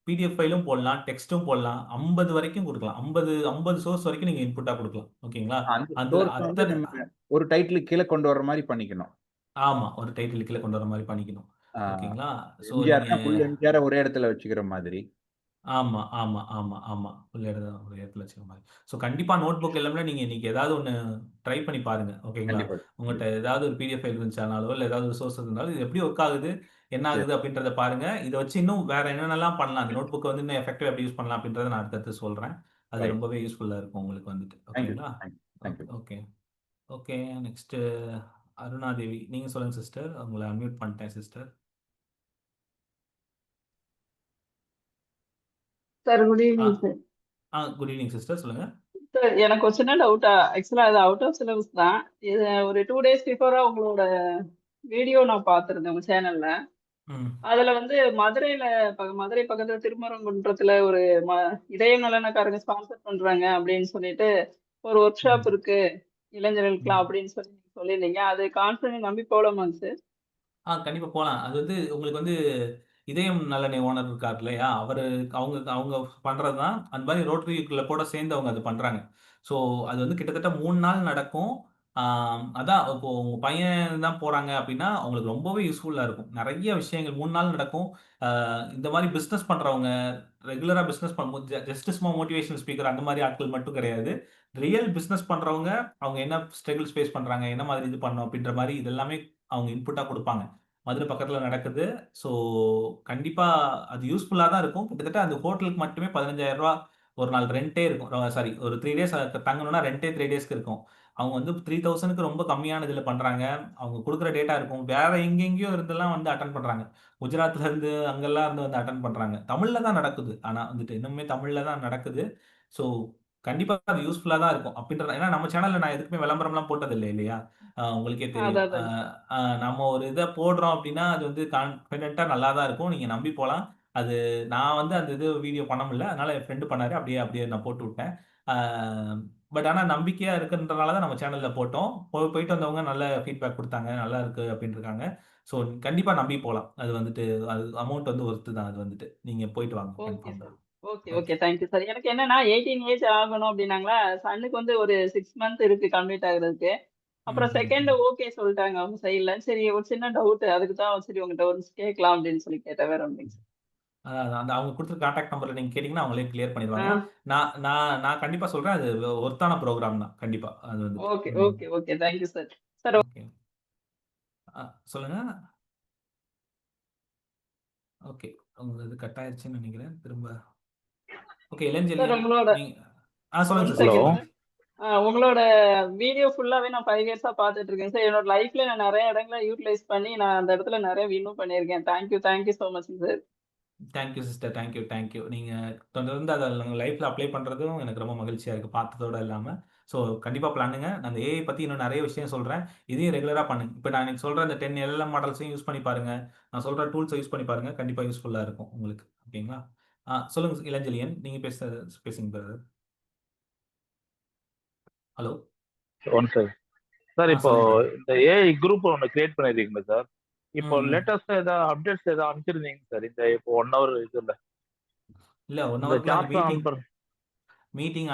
பிடிஎஃப் ஃபைலும் போடலாம். டெக்ஸ்ட்டும் போடலாம். 50 வரைக்கும் குடுக்கலாம். 50 சோர்ஸ் வரைக்கும் நீங்க இன்புட்டா குடுக்கலாம். ஓகேங்களா? அந்த அதுல சோர்ஸ் வந்து அத்தன நம்ம ஒரு டைட்டிலுக்கு கீழ கொண்டு வர்ற மாரி பண்ணிக்கணும். ஆமா. ஒரு டைட்டில் கீழ கொண்டு வர மாரி பண்ணிக்கணும். ஆ, ஓகேங்களா? ஸோ நீங்க எம்ஜிஆர்னா ஃபுல் எம்ஜிஆர ஒரே இடத்துல வச்சுக்கிற மாதிரி. ஆமா, ஆமா, ஆமா, ஆமா. ஃபுல் ஒரு இடத்துல வச்சுக்கிற மாரி. ஸோ கண்டிப்பா நோட் புக் எல்லாமே நீங்க இன்னைக்கு ஏதாவது ஒண்ணு ட்ரை பண்ணி பாருங்க. ஓகேங்களா? கண்டிப்பா, உங்கட்ட கண்டிப்பா. ஏதாவது ஒரு பிடிஎஃப் ஃபைல் இருந்துச்சுனாலோ, இல்ல ஏதாவது ஒரு சோர்ஸ் இருந்தாலும், இது எப்படி ஒர்க் ஆகுது? என்ன சரி, ஆகுது? அப்படின்றத பாருங்க. இத வச்சு இன்னும் வேற என்னென்னலாம் பண்ணலாம்? அந்த நோட் புக்க வந்து இன்னும் எஃபெக்டிவா எப்படி யூஸ் பண்ணலாம்? அப்படின்றத நான் அடுத்தடுத்து சொல்றேன். அது ரைட். ரொம்பவே யூஸ்ஃபுல்லா இருக்கும் உங்களுக்கு வந்துட்டு. தேங்க் யூ, ஓகேங்களா? Thank you, thank okay, you. Okay. Okay. Next Arunadevi. நீங்க சொல்லுங்க சிஸ்டர். உங்கள அன்மியூட் பண்ணிட்டேன் sister. Sir good ah, evening sir. Good evening sister. சொல்லுங்க. சார் எனக்கு ஒரு சின்ன டவுட்டா ஆக்சுவலா அது அவுட் ஆஃப் சிலபஸ் தான். இது ஒரு 2 டேஸ் பிஃபோரா உங்களோட வீடியோ நான் பார்த்துருந்தேன் உங்க சேனல்ல. ம். அதுல வந்து மதுரையில மதுரை பக்கத்துல திருமரங்குன்றத்துல ஒரு ம இதய நலனக்காரங்க ஸ்பான்சர் பண்றாங்க அப்படின்னு சொல்லிட்டு ஒரு ஒர்க் ஷாப் ம். இருக்கு இளைஞர்களுக்குலாம் ம். அப்படின்னு சொல்லி நீங்க சொல்லியிருந்தீங்க. அது கான்ஃபிடன்ட் நம்பி போலாமாங்க சார்? கண்டிப்பா போலாம். அது வந்து உங்களுக்கு வந்து இதயம் நலனை ஓனர் இருக்கார் இல்லையா? அவங்க அவங்க பண்றது தான். அந்த மாரி ரோட்டரி கிளப்போட சேர்ந்து அவங்க அது பண்றாங்க. ஸோ அது வந்து கிட்டத்தட்ட 3 நாள் நடக்கும். ஆ அதான் இப்போ உங்க பையன் தான் போறாங்க அப்டின்னா, அவங்களுக்கு ரொம்பவே யூஸ்ஃபுல்லா இருக்கும். நெறைய விஷயங்கள் 3 நாள் நடக்கும். இந்த மாரி பிசினஸ் பண்றவங்க, ரெகுலரா பிசினஸ் பண்ணும்போது ஜஸ்ட் சும்மா மோட்டிவேஷனல் ஸ்பீக்கர் அந்த மாரி ஆட்கள் மட்டும் கிடையாது. ரியல் பிசினஸ் பண்றவங்க, அவங்க என்ன ஸ்ட்ரகிள்ஸ் ஃபேஸ் பண்றாங்க, என்ன மாதிரி இது பண்ணணும் அப்டின்ற மாரி இது எல்லாமே அவங்க இன்புட்டா குடுப்பாங்க. மதுரை பக்கத்துல நடக்குது. ஸோ, கண்டிப்பா அது யூஸ்ஃபுல்லா தான் இருக்கும். கிட்டத்தட்ட அந்த ஹோட்டலுக்கு மட்டுமே ரூ. 15,000 ஒரு நாள் ரென்ட்டே இருக்கும். சாரி ஒரு 3 டேஸ் தங்கணும்னா ரென்ட்டே 3 டேஸ்க்கு இருக்கும். அவங்க வந்து 3000க்கு ரொம்ப கம்மியான இதில பண்றாங்க. அவங்க குடுக்குற டேட்டா இருக்கும். வேற எங்கெங்கேயோ இருந்தெல்லாம் வந்து அட்டெண்ட் பண்றாங்க. குஜராத்ல இருந்து அங்கெல்லாம் இருந்து வந்து அட்டெண்ட் பண்றாங்க. தமிழ்ல தான் நடக்குது. ஆனா வந்துட்டு இன்னுமே தமிழ்ல தான் நடக்குது. ஸோ கண்டிப்பா அது யூஸ்ஃபுல்லா தான் இருக்கும். அப்படின்ற ஏன்னா நம்ம சேனல்ல நான் எதுக்குமே விளம்பரம்லாம் போட்டதில்ல இல்லையா? உங்களுக்கே தெரியும். அதான் அதான். நம்ம ஒரு இத போடுறோம் அப்படின்னா, அது வந்து கான்ஃபிடென்ட்டா நல்லா தான் இருக்கும். நீங்க நம்பி போலாம். அது நான் வந்து அந்த இது வீடியோ பண்ண முடியல. அதனால என் ஃப்ரெண்ட் பண்ணாரு. அப்படியே அப்படியே நான் போட்டு விட்டேன். ஆ பட் ஆனா நம்பிக்கையா இருக்குன்றனால தான் நம்ம சேனல்ல போட்டோம். போயிட்டு வந்தவங்க நல்ல ஃபீட்பேக் குடுத்தாங்க. நல்லா இருக்கு அப்படின்னு இருக்காங்க. ஸோ கண்டிப்பா நம்பி போலாம். அது வந்துட்டு அது அமௌண்ட் வந்து ஒர்த் தான் அது வந்துட்டு. நீங்க போயிட்டு வாங்க okay confirm. Sir. Okay, okay. Okay. Thank you sir. எனக்கு என்னன்னா 18 ஏஜ் ஆகணும் அப்டின்னாங்களா, சன்னுக்கு வந்து ஒரு 6 மந்த் இருக்கு கம்ப்ளீட் ஆகுறதுக்கு. ம், அப்புறம் ம், செகண்ட் ம். ஓகே சொல்ட்டாங்க அவங்க சைட்ல. சரி ஒரு சின்ன டவுட் அதுக்கு தான் சரி உங்ககிட்ட ஒன்ஸ் கேட்கலாம் அப்டின்னு சொல்லி கேட்டேன். வேற ஒண்ணும் இல்லைங்க சார். அதான் அந்த அவங்க குடுத்துருக்க கான்டாக்ட் நம்பர்ல நீங்க கேட்டீங்கன்னா, அவங்களே கிளியர் ஆ பண்ணிருவாங்க. நான் நான் நான் கண்டிப்பா சொல்றேன். அது ஒர்த்தான புரோகிராம் தான். கண்டிப்பா. அது வந்துட்டு. ஓகே, ம். Okay, okay. Thank you sir. Sir okay. சொல்லுங்க. ஓகே. உங்களது கட் ஆயிருச்சுன்னு நெனைக்கிறேன். திரும்ப ஓகே. சார் இளஞ்செழியன் உங்களோட நீங்க சொல்லுங்க 1 சார். ஹலோ. சொல்லுங்க, செகண்ட் சொல்லுங்க. சார். உங்களோட வீடியோ ஃபுல்லாவே நான் 5 இயர்ஸா பார்த்துட்டு இருக்கேன் சார். என்னோட லைஃப்ல நான் நெறைய இடங்கள யூட்டிலைஸ் பண்ணி நான் அந்த இடத்துல நெறைய வின்னும் பண்ணியிருக்கேன். Thank you so much sir. Thank you sister. Thank you, thank you. நீங்க தொடர்ந்து அத லைஃப்ல அப்ளை பண்றதும் எனக்கு ரொம்ப மகிழ்ச்சியா இருக்கு. பார்த்ததோட இல்லாம. ஸோ கண்டிப்பா பண்ணுங்க. நான் அந்த ஏஐ பத்தி இன்னும் நெறைய விஷயம் சொல்றேன். இதையும் ரெகுலரா பண்ணுங்க. இப்ப நான் இன்னைக்கு சொல்ற அந்த 10 எல்எல்எம் மாடல்ஸையும் யூஸ் பண்ணி பாருங்க. நான் சொல்ற டூல்ஸ யூஸ் பண்ணி பாருங்க. கண்டிப்பா யூஸ்ஃபுல்லா இருக்கும் உங்களுக்கு. ஓகேங்களா? சொல்லுங்க இளஞ்செழியன். நீங்க பேசுங்க brother. Hello. One second. Sir இப்போ சொல்லுங்க பிரதர். இந்த ஏஐ குரூப் ஒன்று கிரியேட் பண்ணிருக்கீங்களா சார்? இப்போ ம், ம். லேட்டஸ்டா ஏதாவது அப்டேட்ஸ் ஏதாவது அனுப்பிச்சிருந்தீங்க சார் இந்த இப்போ 1 ஹவர் இதுல இல்ல 1 இந்த ஹவர்க்குள்ள அந்த சார்ட் அனுப்புற மீட்டிங்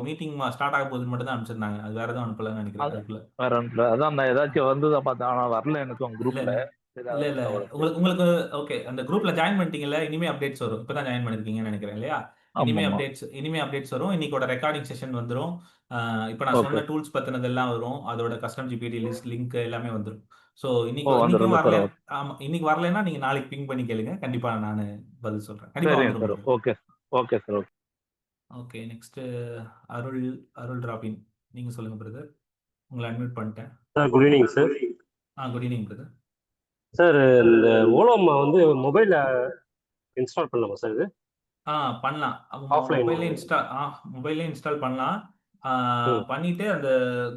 மீட்டிங் ஸ்டார்ட் ஆக போகுதுன்னு மட்டும் தான் அனுப்பிச்சிருந்தாங்க. அது வேற எதுவும் அனுப்பலன்னு நெனைக்கிறேன் அது அதுக்குள்ள. வேற ஒன்றும் அதான் நான் ஏதாச்சும் வந்துதான் பார்த்தேன் ஆனா வரல எனக்கு உங்க இல்ல, குரூப்ல. இல்ல. சரி இல்ல, அதான் இல்ல. தகவல் உங்களுக்கு உங்களுக்கு ஓகே. அந்த குரூப்ல ஜாயின் பண்ணிட்டீங்கல்ல. இனிமே அப்டேட்ஸ் வரும். இப்ப தான் ஜாயின் பண்ணியிருக்கீங்கன்னு நெனைக்கிறேன் இல்லையா? ஆமாமா. இனிமே அப்டேட்ஸ் வரும். இன்னைக்கோட ரெக்கார்டிங் செஷன் வந்துரும். இப்ப நான் ஓகே. சொன்ன டூல்ஸ் பத்தினதெல்லாம் வரும். அதோட கஸ்டம் ஜிபிடி லிங்க் எல்லாமே வந்துரும். ஸோ இன்னைக்கும் வந்துடும் சார். வரல. ஆமா. இன்னைக்கு வரலைன்னா நீங்க நாளைக்கு பிங் பண்ணி கேளுங்க. கண்டிப்பா நானு பதில் சொல்றேன். கண்டிப்பா சரிங்க வந்துரும் sir. Brother. Okay. Okay sir. Okay. Okay. Next Arul Arul Robin. நீங்க சொல்லுங்க பிரதர். உங்கள அன்மியூட் பண்ணிட்டேன். Sir good evening sir. Good evening brother. Sir இந்த ஓலோமா வந்து மொபைலில் இன்ஸ்டால் பண்ணலாமா சார் இது ஆ பண்ணலாம். ஆஃப்லைன்? மொபைல்லே இன்ஸ்டால் பண்ணலாம். ம். பண்ணிட்டு அந்த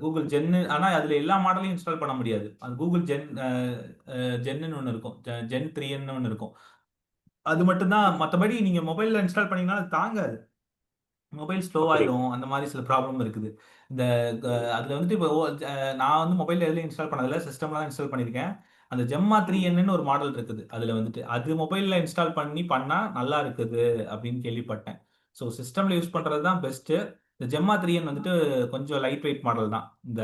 Google ஜென்னு ஆனா அதுல எல்லா மாடலையும் இன்ஸ்டால் பண்ண முடியாது. அது Google ஜென்னுன்னு ஒண்ணு இருக்கும். ஜென் 3ன்னு ஒண்ணு இருக்கும். அது மட்டும் தான் மத்தபடி நீங்க மொபைல்ல இன்ஸ்டால் பண்ணீங்கன்னா அது தாங்காது. மொபைல் ஸ்லோ அப்படி. ஆயிரும். அந்த மாரி சில ப்ராப்ளம் இருக்குது. இந்த க அதுல வந்துட்டு இப்போ நான் வந்து மொபைல்ல எதுலயும் இன்ஸ்டால் பண்ணதில்ல. சிஸ்டம்ல தான் இன்ஸ்டால் பண்ணியிருக்கேன். அந்த ஜெம்மா 3Nன்னு ஒரு மாடல் இருக்குது. அதுல வந்துட்டு அது மொபைல்ல இன்ஸ்டால் பண்ணா நல்லா இருக்குது அப்படின்னு கேள்விப்பட்டேன். ஸோ சிஸ்டம்ல யூஸ் பண்றது தான் பெஸ்ட்டு. இந்த ஜெம்மா 3N வந்துட்டு கொஞ்சம் லைட் வெயிட் மாடல் தான். இந்த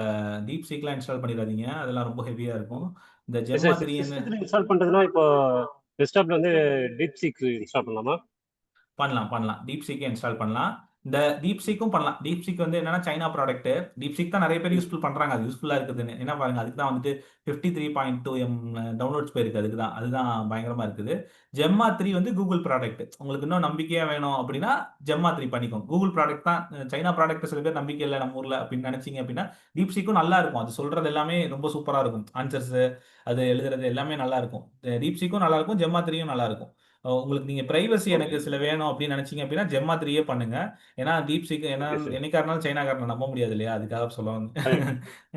DeepSeekலாம் இன்ஸ்டால் பண்ணிறாதீங்க. அதெல்லாம் ரொம்ப ஹெவியா இருக்கும். இந்த ஜெம்மா 3N சிஸ்டத்தில் இன்ஸ்டால் பண்ணுறதுனா இப்போ டெஸ்க்டாப்ல வந்து டீப் சீக் இன்ஸ்டால் பண்ணலாமா? பண்ணலாம். DeepSeekே இன்ஸ்டால் பண்ணலாம். இந்த DeepSeekக்கும் பண்ணலாம். DeepSeek வந்து என்னன்னா சைனா ப்ராடக்ட். DeepSeek தான் நெறைய பேர் யூஸ்ஃபுல் பண்றாங்க. அது யூஸ்ஃபுல்லா இருக்குதுன்னு. ஏன்னா பாருங்க அதுக்கு தான் வந்துட்டு 53.2 டவுன்லோட்ஸ் போயிருக்கு. அதுக்கு தான். அதுதான் பயங்கரமா இருக்குது. ஜெம்மா 3 வந்து Google ப்ராடக்ட். உங்களுக்கு இன்னும் நம்பிக்கையா வேணும் அப்படின்னா ஜெம்மா 3 பண்ணிக்கோங்க. Google ப்ராடக்ட் தான். சைனா ப்ராடக்ட் சில பேர் நம்பிக்கை இல்ல நம்ம ஊர்ல அப்படின்னு நெனைச்சீங்க அப்படின்னா DeepSeekக்கும் நல்லா இருக்கும். அது சொல்றது எல்லாமே ரொம்ப சூப்பரா இருக்கும். ஆன்சர்ஸ் அது எழுதுறது எல்லாமே நல்லா இருக்கும். DeepSeekக்கும் நல்லா இருக்கும். ஜெம்மா 3யும் நல்லா இருக்கும். உங்களுக்கு நீங்க பிரைவசி ஓகே. எனக்கு சில வேணும் அப்படின்னு நினைச்சீங்க அப்படின்னா ஜெம்மா 3 பண்ணுங்க. ஏன்னா DeepSeek ஏன்னா ஓகே சார். என்னைக்கா இருந்தாலும் சைனாக்காரனை நம்ப முடியாது இல்லையா? அதுக்காக சொல்ல வந்தேன். அது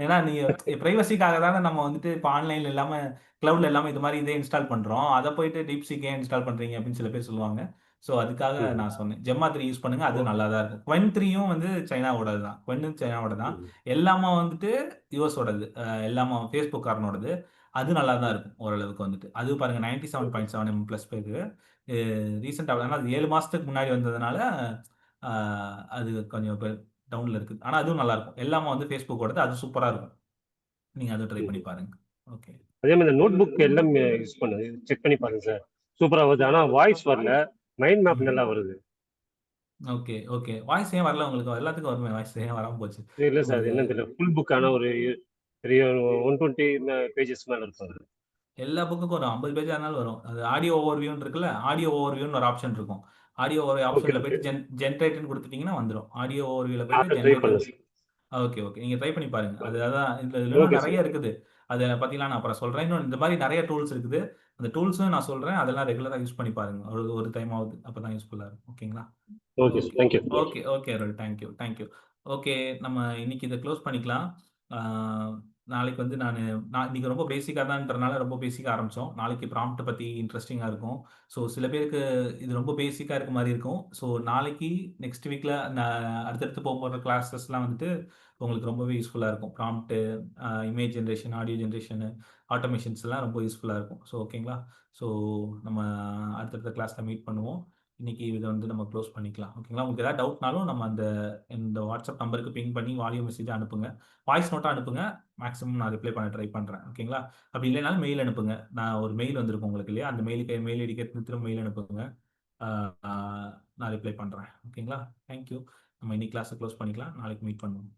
ஏன்னா நீங்க பிரைவசிக்காக தானே நம்ம வந்துட்டு இப்ப ஆன்லைன்ல இல்லாம கிளவுட்ல இல்லாம இது மாதிரி இதே இன்ஸ்டால் பண்றோம். அத போயிட்டு DeepSeek ஏன் இன்ஸ்டால் பண்றீங்க அப்படின்னு சில பேர் சொல்லுவாங்க. ஸோ அதுக்காக ம். நான் சொன்னேன். ஜெம்மா 3 யூஸ் பண்ணுங்க. அது ஓ- நல்லா தான் இருக்கும். Qwen 3யும் வந்து சைனாவோடது தான். Qwenனும் சைனாவோட தான். ம். எல்லாமா வந்துட்டு யுஎஸோடது. எல்லாமா Facebook காரனோடது. அது நல்லா தான் இருக்கும் ஓரளவுக்கு வந்துட்டு. அது பாருங்க 97.7 பிளஸ் போயிருக்கு. ரீசென்ட்டா ஆனா அது 7 மாசத்துக்கு முன்னாடி வந்ததுனால, அ அது கொஞ்சம் இப்ப டவுன்ல இருக்குது. ஆனா அதுவும் நல்லாருக்கும். எல்லாமே வந்து Facebookஓடது. அது சூப்பரா இருக்கும். நீங்க அத ட்ரை பண்ணி ம். பாருங்க. ஓகே. அதே மாதிரி இந்த நோட் புக் எல்லாம் யூஸ் பண்ணு செக் பண்ணி பாருங்க சார். சூப்பராக வருது. ஆனால் வாய்ஸ் வரல. மைண்ட் மேப் ம். நல்லா வருது. ஓகே. வாய்ஸ் ஏன் வரல உங்களுக்கு? எல்லாத்துக்கும் வருமே வாய்ஸ் ஏன் வராம போச்சு? இல்லை சார், அது உங்களுக்கு என்னன்னு தெரியல. ஃபுல் புக்கான ஒரு பெரிய 120 பேஜஸ் மேலே இருக்கும் அது. எல்லா புக்குக்கும் ஒரு 50 பேஜா இருந்தாலும் வரும். அது ஆடியோ ஓவர்வியூன்னு இருக்குல்ல, ஆடியோ ஓவர்வியூன்னு ஒரு ஆப்ஷன் இருக்கும். ஆடியோ ஓவர் ஓகே ஆப்ஷன்ல ஓகே. போயிட்டு ஜென்ரேட்ன்னு குடுத்துட்டீங்கன்னா வந்துரும். ஆடியோ ஓவர்வியூல நான் போயிட்டு அதை ட்ரை ஜென்ரேட் பண்ணல சார். Okay, okay. நீங்க ட்ரை பண்ணி பாருங்க. அது அதான் இதுல இன்னும் ஓகே நெறைய சார். இருக்குது. அத பத்திலாம் நான் அப்புறம் சொல்றேன். இன்னும் இந்த மாரி நெறைய டூல்ஸ் இருக்குது. அந்த டூல்ஸும் நான் சொல்றேன். அதெல்லாம் ரெகுலரா யூஸ் பண்ணி பாருங்க. ஒரு டைமாவது. அப்பதான் யூஸ்ஃபுல்லா இருக்கும். ஓகேங்களா? Okay sir. Okay. Thank you. Okay, okay Arul. Thank you, thank you. Okay, நம்ம இன்னைக்கு இத க்ளோஸ் பண்ணிக்கலாம். ஆ நாளைக்கு வந்து நான் இன்னைக்கு ரொம்ப பேசிக்கா தான்றனால ரொம்ப பேசிக்கா ஆரம்பிச்சோம். நாளைக்கு ப்ராம்ப்ட் பத்தி இன்ட்ரஸ்டிங்கா இருக்கும். ஸோ சில பேருக்கு இது ரொம்ப பேசிக்கா இருக்க மாரி இருக்கும். ஸோ நாளைக்கு நெக்ஸ்ட் வீக்ல அடுத்தடுத்து போற கிளாஸஸ்லாம் வந்துட்டு உங்களுக்கு ரொம்பவே யூஸ்ஃபுல்லா இருக்கும். Prompt, image generation, audio generation, automations எல்லாம் ரொம்ப யூஸ்ஃபுல்லா இருக்கும். ஸோ ஓகேங்களா? ஸோ நம்ம அடுத்தடுத்த கிளாஸ்ல மீட் பண்ணுவோம். இன்னைக்கு இத வந்து நம்ம க்ளோஸ் பண்ணிக்கலாம். ஓகேங்களா? உங்களுக்கு ஏதாவது டவுட்னாலும் நம்ம இந்த வாட்ஸ்அப் நம்பருக்கு பிங் பண்ணி வால்யூ மெசேஜா அனுப்புங்க. வாய்ஸ் நோட்டா அனுப்புங்க. மேக்ஸிமம் நான் ரிப்ளை பண்ண ட்ரை பண்றேன். ஓகேங்களா? அப்படி இல்லைனாலும் மெயில் அனுப்புங்க. நான் ஒரு மெயில் வந்திருக்கும் உங்களுக்கு இல்லையா? அந்த மெயில் ஐடிக்கு திரும்ப மெயில் அனுப்புங்க. ஆ நான் ரிப்ளை பண்றேன். ஓகேங்களா? Thank you. நம்ம இன்னைக்கு கிளாஸ க்ளோஸ் பண்ணிக்கலாம். நாளைக்கு மீட் பண்ணுவோம்.